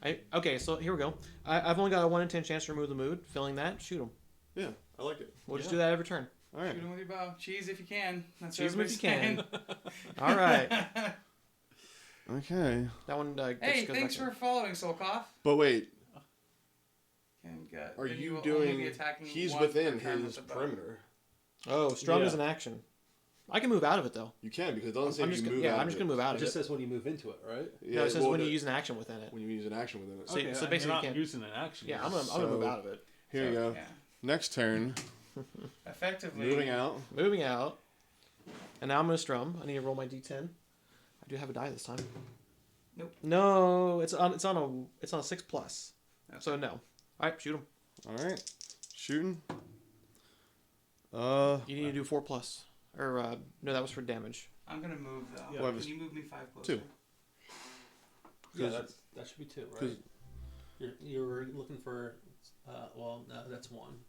that. Okay, so here we go. I've only got a 1 in 10 chance to remove the mood. Filling that, shoot him. Yeah, I like it. We'll just do that every turn. All right. Shoot him with your bow. Cheese if you can. That's Cheese what him if you everybody's All right. saying. Okay. That one gets, Hey, goes thanks back for following, Solkoff. But wait, And, are then you will only be doing? attacking He's one within per turn his with the bow. perimeter. in. Oh, strong Yeah. is an action. I can move out of it though. You can because it doesn't say I'm you just move. gonna, yeah, out I'm of just it. gonna move out It of just it. says when you move into it, right? No, it says when you the- use an action within it. when you use an action within it. So- Okay, so you're basically you not can't- using an action. Yeah, You're I'm gonna So- move out of it. Here you go. Yeah. Next turn. Effectively. Moving out. Moving out. And now I'm gonna strum. I need to roll my d10. I do have a die this time. Nope. No, it's on a 6+. Okay. So no. All right, shoot him. All right. Shooting. You need to do 4+. Or no, that was for damage. I'm gonna move though. Yeah. Well, Can you move me 5 closer? 2. Yeah, 'Cause- that should be 2, 'cause- right? You're looking for. Well, no, that's 1.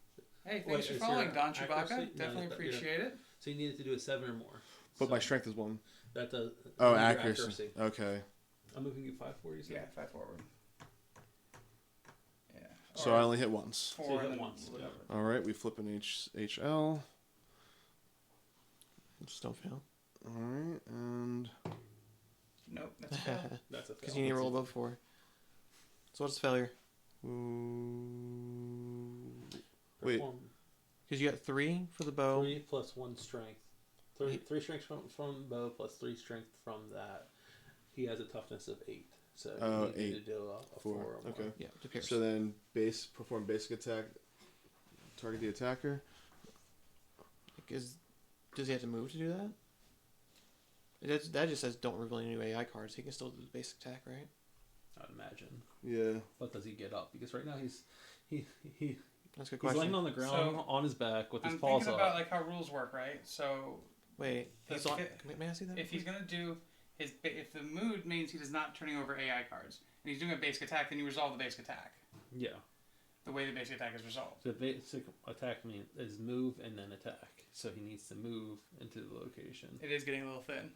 Hey, Wait, thanks for is following, there Don Chewbacca. accuracy? No, Definitely but- appreciate it. So you needed to do a 7 or more. But So my strength is 1. That does. Oh, your accuracy. Okay. I'm moving you 5 for you. Yeah, 5 forward. Yeah. So Or I only hit once. 4 So you and hit then once, whatever. All right. We flip an HL. Just don't fail. All right, and Nope, that's a fail. That's a Because fail. you need to roll above 4. So what's the failure? wait. Perform Because you got 3 for the bow. 3 plus 1 strength. 3 strength from bow plus 3 strength from that. He has a toughness of 8. So Oh, you need 8. to do a 4 or more. Okay. Yeah, to pierce. So then perform basic attack. Target the attacker. Does he have to move to do that? That just says don't reveal any new AI cards. He can still do the basic attack, right? I'd imagine. Yeah. What does he get up? Because right now he's That's a good he's laying question. on the ground So, on his back with his I'm paws thinking up. about like how rules work, right? So Wait, he's The on. fi- May I see that? if he's gonna do if the mood means he is not turning over AI cards, and he's doing a basic attack, then you resolve the basic attack. Yeah. The way the basic attack is resolved. The basic attack is move and then attack. So he needs to move into the location. It is getting a little thin.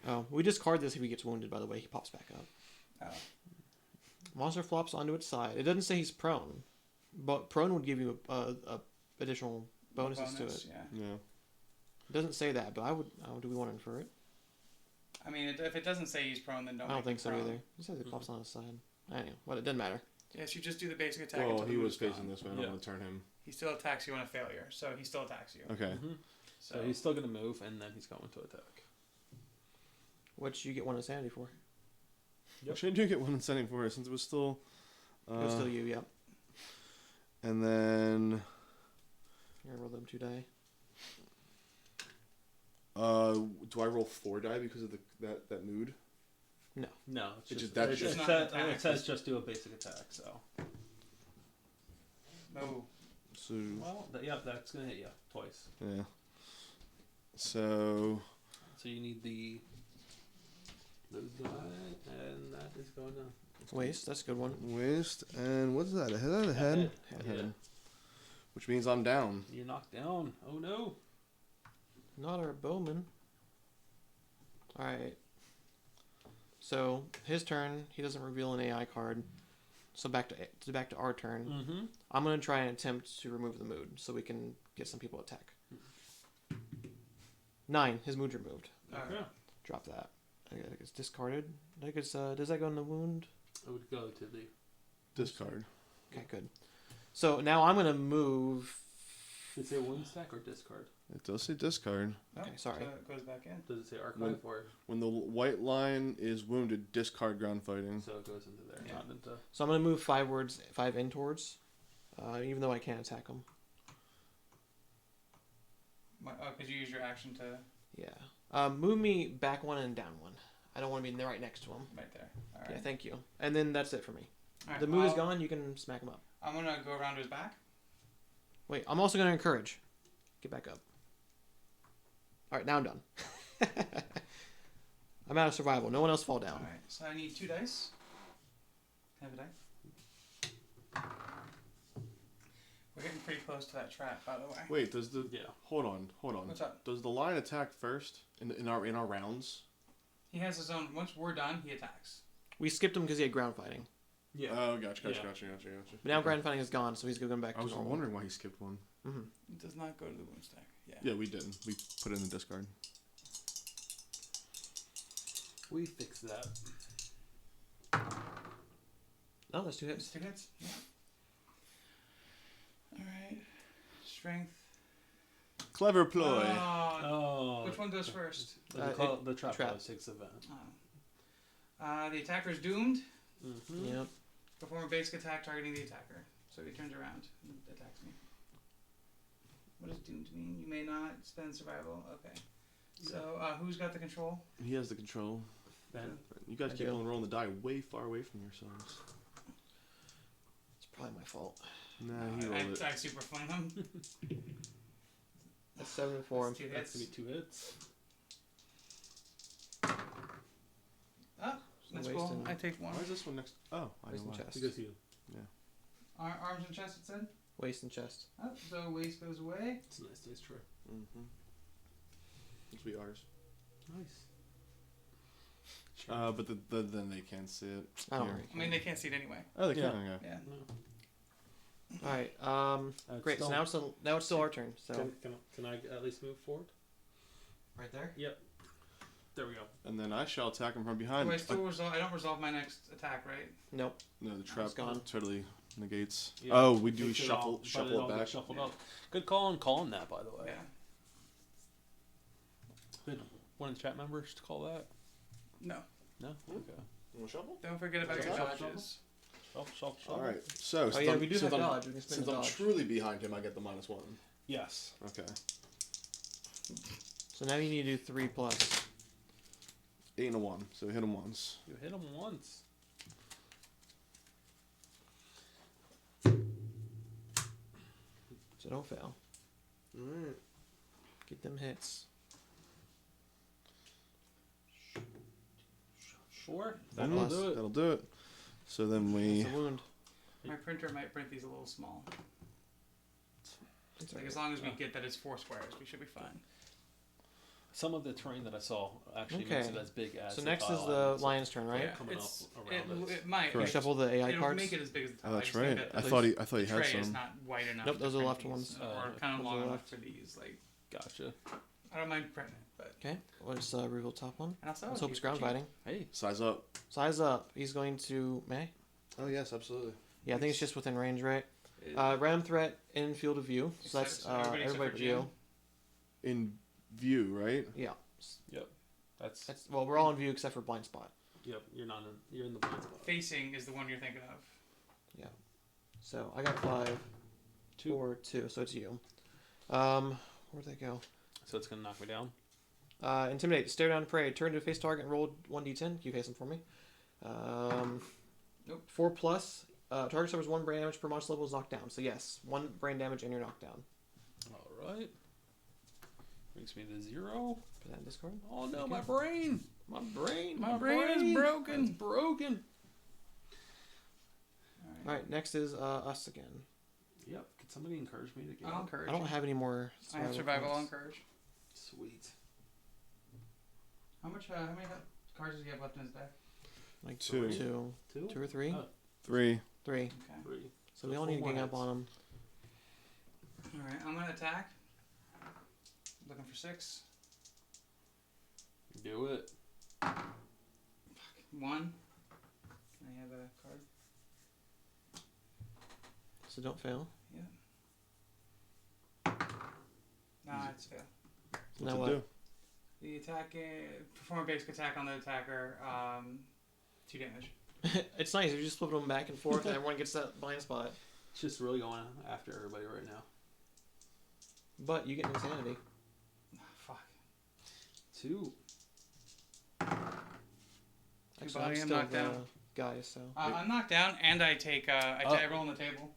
Oh, we discard this if he gets wounded. By the way, he pops back up. Oh. Monster flops onto its side. It doesn't say he's prone, but prone would give you a additional bonuses to it. Yeah. Yeah. It doesn't say that, but I would. Do we want to infer it? I mean, if it doesn't say he's prone, then don't. I don't make think him so prone. either. It says it pops on his side. Anyway, well, it doesn't matter. Yes, you just do the basic attack. Well, until the he was mood's facing gone. this way. I Yeah. don't want to turn him. He still attacks you on a failure, so he still attacks you. Okay. Mm-hmm. So, So he's still going to move and then he's going to attack. What you get one insanity for? Yep. Should I do get one incentive for it since it was still. It was still you, yeah. And then. Here, roll them 2 die. Do I roll 4 die because of that mood? No. No, It's just, just- it not says, an attack. it says just do a basic attack. So no. So Well, that's gonna hit you twice. yeah. So So you need those guy, and that is going to Waste. That's a good one. waste, and what's that? A head? A head? A Yeah. head. Which means I'm down. You're knocked down. Oh no. Not our bowman. All right. So his turn. He doesn't reveal an AI card. So back to our turn. Mm-hmm. I'm gonna try and attempt to remove the mood so we can get some people to attack. 9. His mood's removed. Okay. Drop that. I think it's discarded. I think it's does that go in the wound? I would go to the. Discard. Okay, good. So now I'm gonna move. Does it say wound stack or discard? It does say discard. Okay, sorry. So it goes back in. Does it say archive When- or When the white lion is wounded, discard ground fighting. so it goes into there, Yeah. not into. So I'm gonna move 5 in towards, even though I can't attack him. Oh, because you use your action to Yeah. Move me back 1 and down 1. I don't want to be right next to him. right there. All right. Yeah, thank you. And then that's it for me. All right, The mood is I'll- gone. You can smack him up. I'm gonna go around to his back. Wait, I'm also gonna encourage. Get back up. All right, now I'm done. I'm out of survival. No one else fall All down. right. So I need 2 dice. Can I have a die? We're getting pretty close to that trap, by the way. Wait, does the Yeah. hold on? What's up? Does the lion attack first in our rounds? He has his own. Once we're done, he attacks. We skipped him because he had ground fighting. Yeah. Oh, gotcha. Yeah. But now ground fighting is gone, so he's going back I to was normal. wondering why he skipped one. Mm-hmm. It does not go to the wound stack. Yeah. Yeah, we didn't. We put it in the discard. We fixed that. Oh, that's 2 It's hits. 2 hits. Yeah. All right. Strength. Clever ploy. Oh. Which one goes first? The trap trap. goes 6 event. The attacker is doomed. Mm-hmm. Yep. Perform a basic attack targeting the attacker. So he turns around and attacks me. What does doomed mean? You may not spend survival. Okay. So who's got the control? He has the control. Ben. You guys I keep do. on rolling the die way far away from yourselves. It's probably my fault. Nah, he rolled it. I super fling him. That's 7 and 4. That's 2 That's hits. gonna be 2 hits. Oh, that's Waste cool. and- I take 1. Why is this one next? Oh, I Waste know and why. chest. Because you. Arms and chest, it said? Waist and chest. Oh, so waist goes away. It's a nice dice tray. Mm-hmm. This will be ours. Nice. But then they can't see it. I don't Here. really I mean, they can't see it anyway. Oh, they Yeah. can. Okay. Yeah. No. All right. Great. So Still, now it's still our turn. So can I at least move forward? right there. Yep. There we go. And then I shall attack him from behind. So I still resolve. I don't resolve my next attack, right? Nope. No, the trap gone. totally negates. Yeah. Oh, we do Makes it shuffle all- but shuffle all it back. gets Shuffled up. Good call on calling that, by the way. Yeah. Did one of the chat members call that? No. No. Okay. You want shuffle? Don't forget about your Shuffle, dodges. Shuffle. All right. So Oh yeah, we do have dodge. We can spin since the I'm dodge. truly behind him, I get the -1. Yes. Okay. So now you need to do 3 plus. 8 and a 1. So hit him once. You hit him once. So don't fail. All right. Get them hits. 4. That'll That'll do do it. That'll do it. So then we. It's a wound. My printer might print these a little small. It's Like alright. as long as we get that it's 4 squares, we should be fine. Some of the terrain that I saw actually Okay. makes it as big as. So the next is tile the island, so- lion's turn, right? Yeah, Coming it's, up around it, it. it might. You Correct. shuffle the AI It'll cards. make it as big as the Oh, tile. I that's just think right. that I the thought he had tray is some. not wide enough. Nope, to those are print left these, ones. or kind of Those long are enough left. for these. Like Gotcha. I don't mind printing it, but Okay. Let's reveal top one. and also Let's hope it's ground fighting. Hey. Size up. Size up. He's going to. May? Oh yes, absolutely. Yeah, I think it's just within range, right? Random threat in field of view. So that's Except- so everybody except everybody for but you. Jim. In view, right? Yeah. Yep. That's. That's well, we're all in view except for blind spot. Yep. You're not in. You're in the blind spot. Facing is the one you're thinking of. So I got 5, 2. 4, 2. So it's you. Where'd they go? So it's gonna knock me down. Intimidate. Stare down prey. Turn to face target and roll 1d10. Can you face him for me? Nope. 4 plus. Target suffers 1 brain damage per monster level is knocked down. So yes, 1 brain damage and you're knocked down. Alright. Brings me to 0. Put that in Discord. Oh no, Okay. my brain! My brain. My brain is broken. It's broken. Alright, next is us again. Yep. Can somebody encourage me to get I'll up? encourage I don't you. have any more I have survival. I'll points. encourage. Sweet. How many cards does he have left in his deck? Like 2. 2. 2? 2 or 3? Oh. 3. 3. Okay. 3. So we all need to gang up on them. All right. I'm gonna attack. Looking for 6. Do it. 1. Can I have a card? So don't fail. Nah, it's fail. So What's now it what? do? The attack, perform a basic attack on the attacker, 2 damage. It's nice if you just flip them back and forth and everyone gets that blind spot. It's just really going after everybody right now. But you get insanity. Fuck. 2. Actually, body, I'm I'm still knocked the down. guy, so. I'm knocked down, and I take, I roll on the table.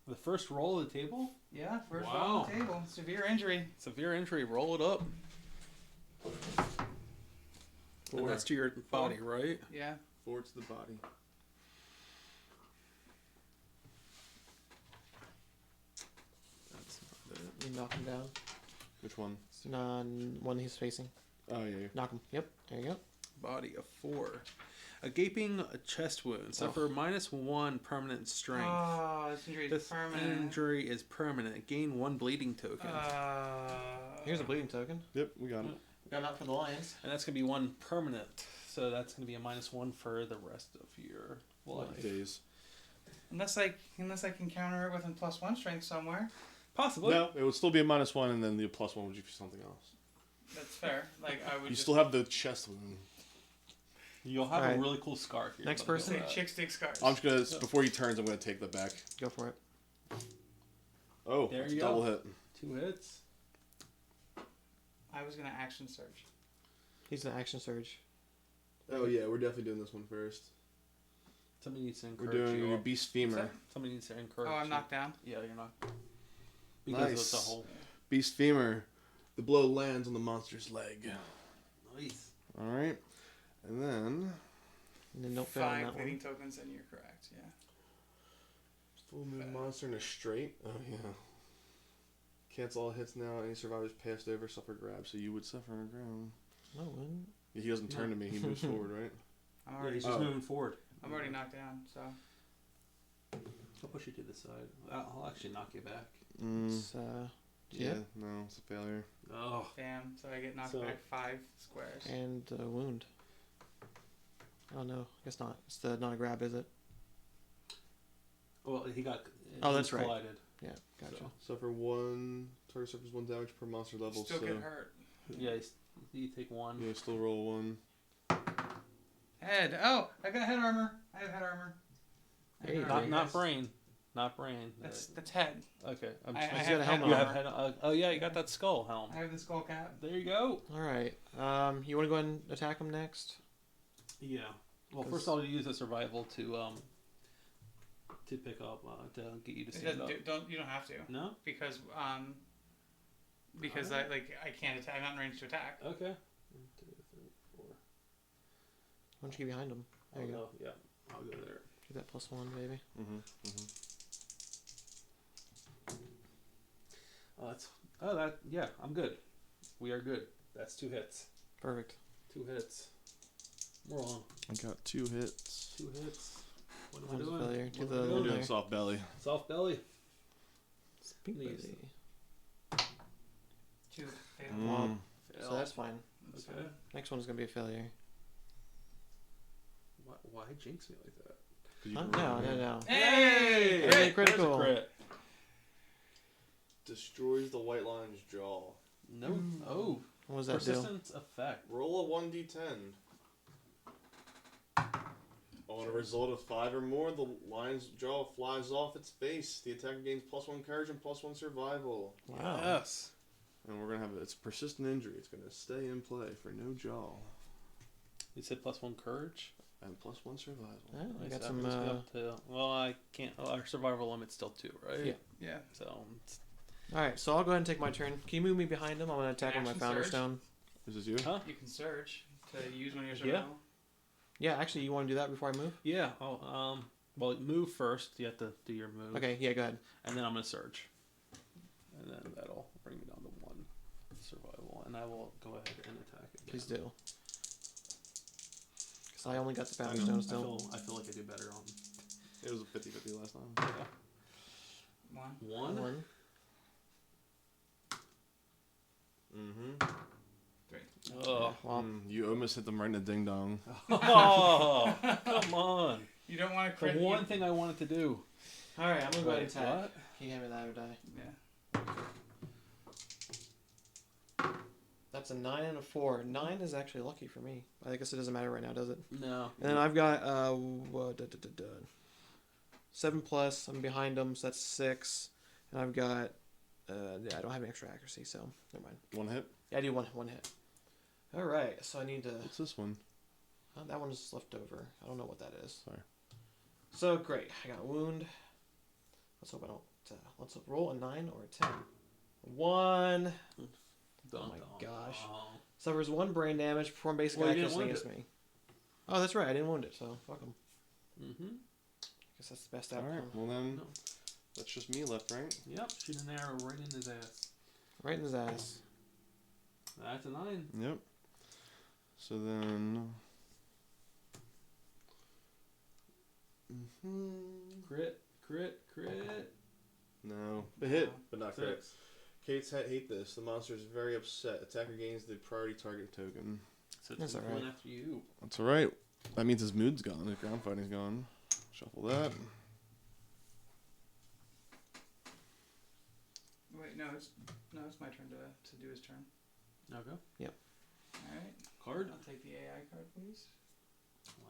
The first roll of the table? Yeah, first roll Wow. on the table. Severe injury. Severe injury. Roll it up. And 4. that's to your body, right? Yeah. 4 to the body. That's not it. You knock him down. Which one? One he's facing. Oh, yeah. Knock him. Yep. There you go. Body of 4. A gaping chest wound. Suffer -1 permanent strength. Oh, this injury is This permanent. injury is permanent. Gain 1 bleeding token. Here's a bleeding token. Yep, we got it. Got out for the Lions. And that's going to be 1 permanent. So that's going to be a -1 for the rest of your life. Days. Unless I can counter it with a +1 strength somewhere. Possibly. No, it would still be a -1, and then the +1 would be for something else. That's fair. Like I would. You just still have the chest wound. You'll have Alright. a really cool scarf here. Next Let me person. know say that. chick stick scars. I'm just gonna, before he turns, I'm gonna take the back. Go for it. Oh, There it's you a go. double hit. 2 hits. I was gonna action surge. He's an action surge. Oh yeah, we're definitely doing this one first. Somebody needs to We're encourage doing you. your beast femur. Somebody needs to encourage Oh, I'm you. knocked down. Yeah, you're not. Because it's a Nice. whole. Beast femur. The blow lands on the monster's leg. Nice. All right, and then And then don't fail on 5 that bleeding one. tokens, and you're correct. Yeah. full move monster in a straight. Oh yeah. Cancel all hits now. Any survivors passed over suffer grab. So you would suffer a grab. No, it wouldn't. He doesn't turn to me. He moves forward, right? I'm Yeah, already. he's just Oh. moving forward. I'm already knocked down. So. I'll push you to the side. I'll actually knock you back. It's, Yeah. yeah. No, it's a failure. Oh. Damn. So I get knocked So- back 5 squares. And wound. Oh no, I guess not. It's not a grab, is it? Well, he got. Oh, he that's right. collided. Yeah, gotcha. So, Suffer 1. Target suffers 1 damage per monster level. Still so get hurt. yeah, you take 1. yeah, still roll 1. Head. Oh, I got head armor. I have head armor. I have Hey, head Not armor, not guys. brain. Not brain. That's head. Okay. I'm I just, have got a helmet head you on. have armor. head. Oh yeah, you got that skull helm. I have the skull cap. There you go. All right. You want to go ahead and attack him next? Yeah. Well, 'Cause- first I'll use a survival to pick up to get you to It stand up. doesn't, you don't have to No. because I can't attack. I'm not in range to attack. Okay. 1, 2, 3, 4. Why don't you get behind him? There you go. Yeah, I'll go there. Get that +1, baby. Mm-hmm. Yeah, I'm good. We are good. That's 2 hits. Perfect. 2 hits. More on. I got 2 hits. 2 hits. What am I One's a doing? failure. To What the am I We're doing? doing there. soft belly. Soft belly. Speak Please. easy. 2 fatal. Mm. So that's fine. That's Okay. fine. Next one's gonna be a failure. Why jinx me like that? 'Cause you Huh? can No, roll, no, right? no. Hey! Hey, There's a critical. crit. Destroys the white lion's jaw. No. Oh. What was that do? Persistence effect. Roll a 1d10. On a result of 5 or more, the lion's jaw flies off its face. The attacker gains +1 courage and +1 survival. Wow. Yes. And we're gonna have it's a persistent injury. It's gonna stay in play for no jaw. You said +1 courage. And +1 survival. Yeah, I Nice. got That some. brings me up to, well, I can't. Our survival limit's still 2, right? Yeah. Yeah. So All right, so I'll go ahead and take my turn. Can you move me behind him? I'm gonna attack with my Action Founder surge? Stone. This is you? huh? You can surge to use one of your Yeah. survival. Yeah, actually, you want to do that before I move? Yeah. Oh, well, move first. You have to do your move. Okay, yeah, go ahead. And then I'm gonna surge, and then that'll bring me down to 1 survival, and I will go ahead and attack again. Please do. Because I only got the Founder I Stone I still. feel like I do better on. It was a 50-50 last time. Yeah. One. 1. Mm-hmm. Oh. Well, You almost hit them right in the ding-dong. Oh, come on. You don't want to The crit. one thing I wanted to do. all right, I'm gonna go ahead and Wait, attack. what? Can you hand me that other die? Yeah. That's a 9 and a 4. 9 is actually lucky for me. I guess it doesn't matter right now, does it? No. And then I've got 7 plus. I'm behind them, so that's 6. And I've got yeah, I don't have any extra accuracy, so never mind. 1 hit. Yeah, I do one hit. All right, so I need to. What's this one? That one's left over. I don't know what that is. Sorry. So great, I got a wound. Let's hope I don't. Let's roll a 9 or a 10. 1. Oh my gosh. Suffers 1 brain damage. Perform basic Well, you didn't accuracy wound against me. Oh, that's right. I didn't wound it, so fuck him. Mm-hmm. Guess that's the best All outcome. right. Well then, No. that's just me left, right? Yep. Shoot an arrow right in his ass. Right in his ass. That's a 9. Yep. So then. Crit. No. The hit, but not crit. 6. Kate's hate this. The monster is very upset. Attacker gains the priority target token. So it's That's going alright. after you. That's alright. That means his mood's gone. His ground fighting's gone. Shuffle that. Wait, no, it's my turn to do his turn. Okay. All right. Card. I'll take the AI card, please.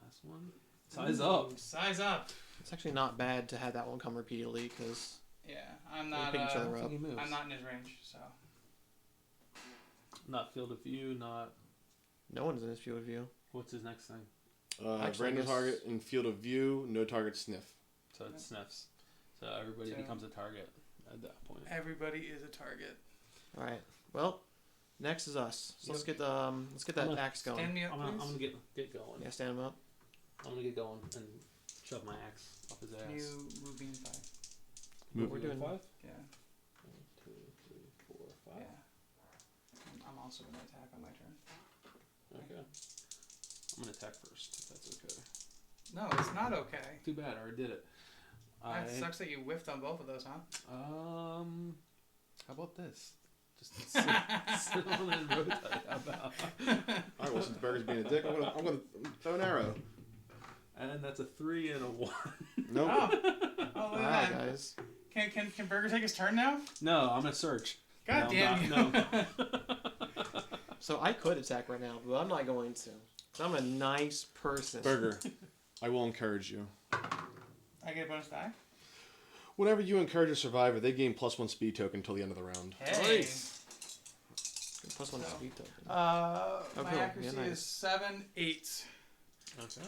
Last one. Size up. Size up. It's actually not bad to have that one come repeatedly because Yeah, I'm we not. pick each other up. He moves. I'm not in his range, so. Not field of view. Not. No one's in his field of view. What's his next thing? Actually, I Random guess- target in field of view. No target sniff. So it sniffs. So everybody So- becomes a target at that point. Everybody is a target. All right. Well, next is us. So let's get that I'm gonna axe going. Stand me up, I'm please. gonna get going. Yeah, stand him up. I'm gonna get going and shove my axe up his ass. Can you move me in 5? Move. We're doing 5. Yeah. 1, 2, 3, 4, 5. Yeah. I'm also going to attack on my turn. Okay. I'm gonna attack first. If that's okay. No, it's not okay. Too bad. I already did it. That sucks that you whiffed on both of those, huh? How about this? Just sit on it and rotate. How about? Alright, well, since Burger's being a dick, I'm gonna throw an arrow. And that's a 3 and a 1. Nope. Oh, look Wow, at that. guys. Can Burger take his turn now? No, I'm gonna search. God No, damn you. No. So I could attack right now, but I'm not going to. 'Cause I'm a nice person. Burger, I will encourage you. I get a bonus die? Whenever you encourage a survivor, they gain +1 speed token until the end of the round. Hey. Plus 1 So, speed token. My cool. accuracy Yeah, nice. is 7, 8. Okay.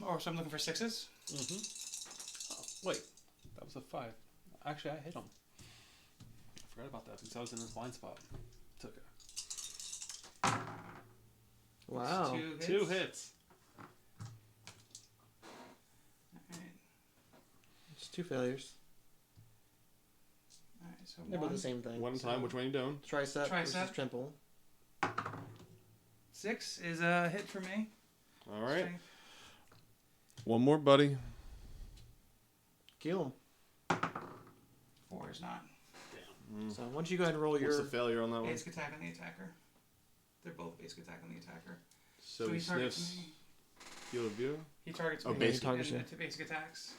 Or so I'm looking for 6s. Mm-hmm. Oh, wait, that was a 5. Actually, I hit him. I forgot about that because I was in his blind spot. It's okay. Wow. 2 hits. 2 hits. Alright. It's 2 failures. Alright, so They're both one. the same thing. One time, which one are you doing? Tricep versus Tricep. triple. 6 is a hit for me. Alright. Strength. One more, buddy. Kill him. 4 is not. So once you go ahead and roll What's your. the failure on that one? Basic attack on the attacker. They're both basic attack on the attacker. So he he targets sniffs me. field of view. He targets Oh, me. basic. He targets you. To basic attacks.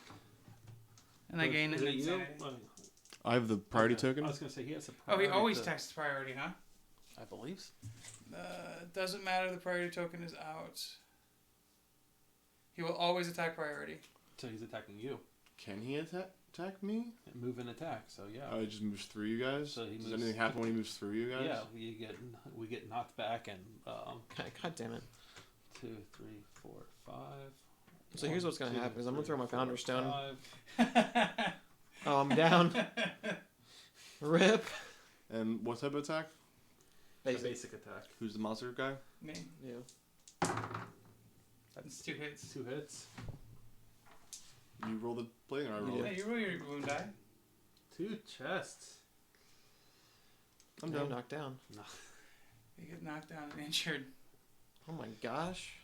And I gain Is an it you? insanity. I have the priority Okay. token. I was gonna say he has a Oh, priority. he always to- texts priority, huh? I believe. So. Doesn't matter. The priority token is out. He will always attack priority. So he's attacking you. Can he attack me? Move and attack. So yeah. Oh, he just moves through you guys? So he Does moves- anything happen when he moves through you guys? Yeah, we get knocked back and God damn it. 2, 3, 4, 5. So here's what's gonna happen: is I'm gonna throw my Founder Stone. 5. Oh, I'm down. Rip. And what type of attack? Basic attack. Who's the monster guy? Me. Yeah. That's 2 hits. 2 hits. You roll the plate or I roll Yeah. it? Hey, you roll your wound die. 2 chests. I'm Yeah, done. knocked down. You get knocked down and injured. Oh my gosh.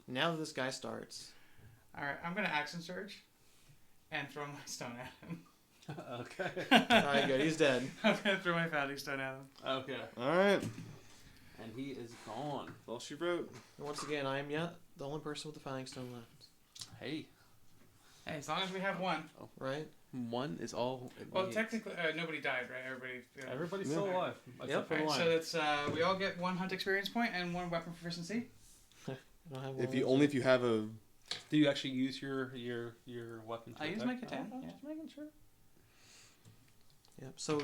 Now that this guy starts. Alright, I'm gonna action surge and throw my stone at him. Okay. Alright, good. He's dead. I'm gonna throw my founding stone at him. Okay. Alright. And he is gone. That's all she wrote. And once again, I am yet the only person with the Founding Stone left. Hey. Hey, as long as we have one. Right? 1 is all. It Well, needs. technically, nobody died, right? Everybody. Everybody's Yeah. still alive. Except for the Alright, lion. so that's we all get 1 hunt experience point and 1 weapon proficiency. I don't have If one you of only if you have a Do you actually use your weapon? To I use attack? my katana, Oh, yeah. Just making sure. Yep. So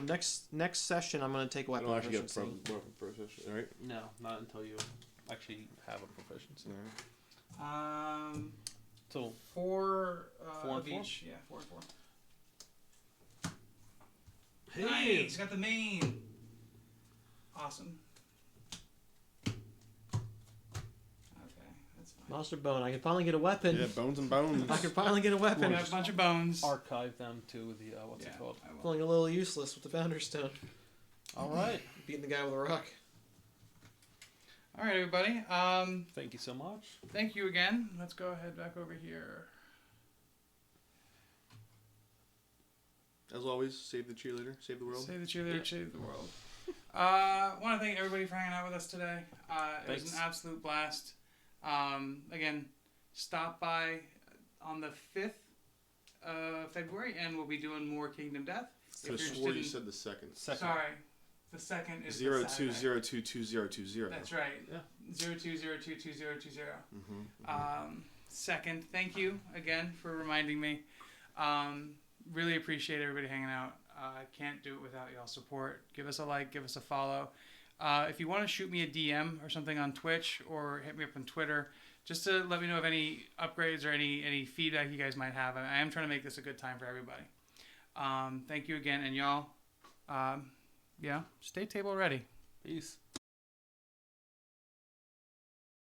next session, I'm gonna take I weapon don't actually get proficiency. weapon proficiency, right? No, not until you actually have a proficiency. So 4 4 of and 4? each. Yeah, 4 and 4. Hey. Nice, got the main. Awesome. Okay, that's fine. Monster Bone. I can finally get a weapon. Yeah, bones and bones. I can finally get a We weapon. got a bunch of bones. archive them to the what's it called? I will. Feeling a little useless with the Founder Stone. All right. Beating the guy with a rock. All right, everybody. Thank you so much. Thank you again. Let's go ahead back over here. As always, save the cheerleader, save the world. Save the cheerleader, Yeah. save the world. Want to thank everybody for hanging out with us today. It was Thanks. an absolute blast. Again, stop by on the 5th of February, and we'll be doing more Kingdom Death. I could have you're swore you interested said the second. Sorry, the 2nd is the 02022020. That's right. Yeah. 02022020. Mm-hmm. Second, thank you again for reminding me. Really appreciate everybody hanging out. I can't do it without y'all's support. Give us a like, give us a follow. If you want to shoot me a DM or something on Twitch or hit me up on Twitter, just to let me know of any upgrades or any feedback you guys might have. I am trying to make this a good time for everybody. Thank you again, and y'all, stay table ready. Peace.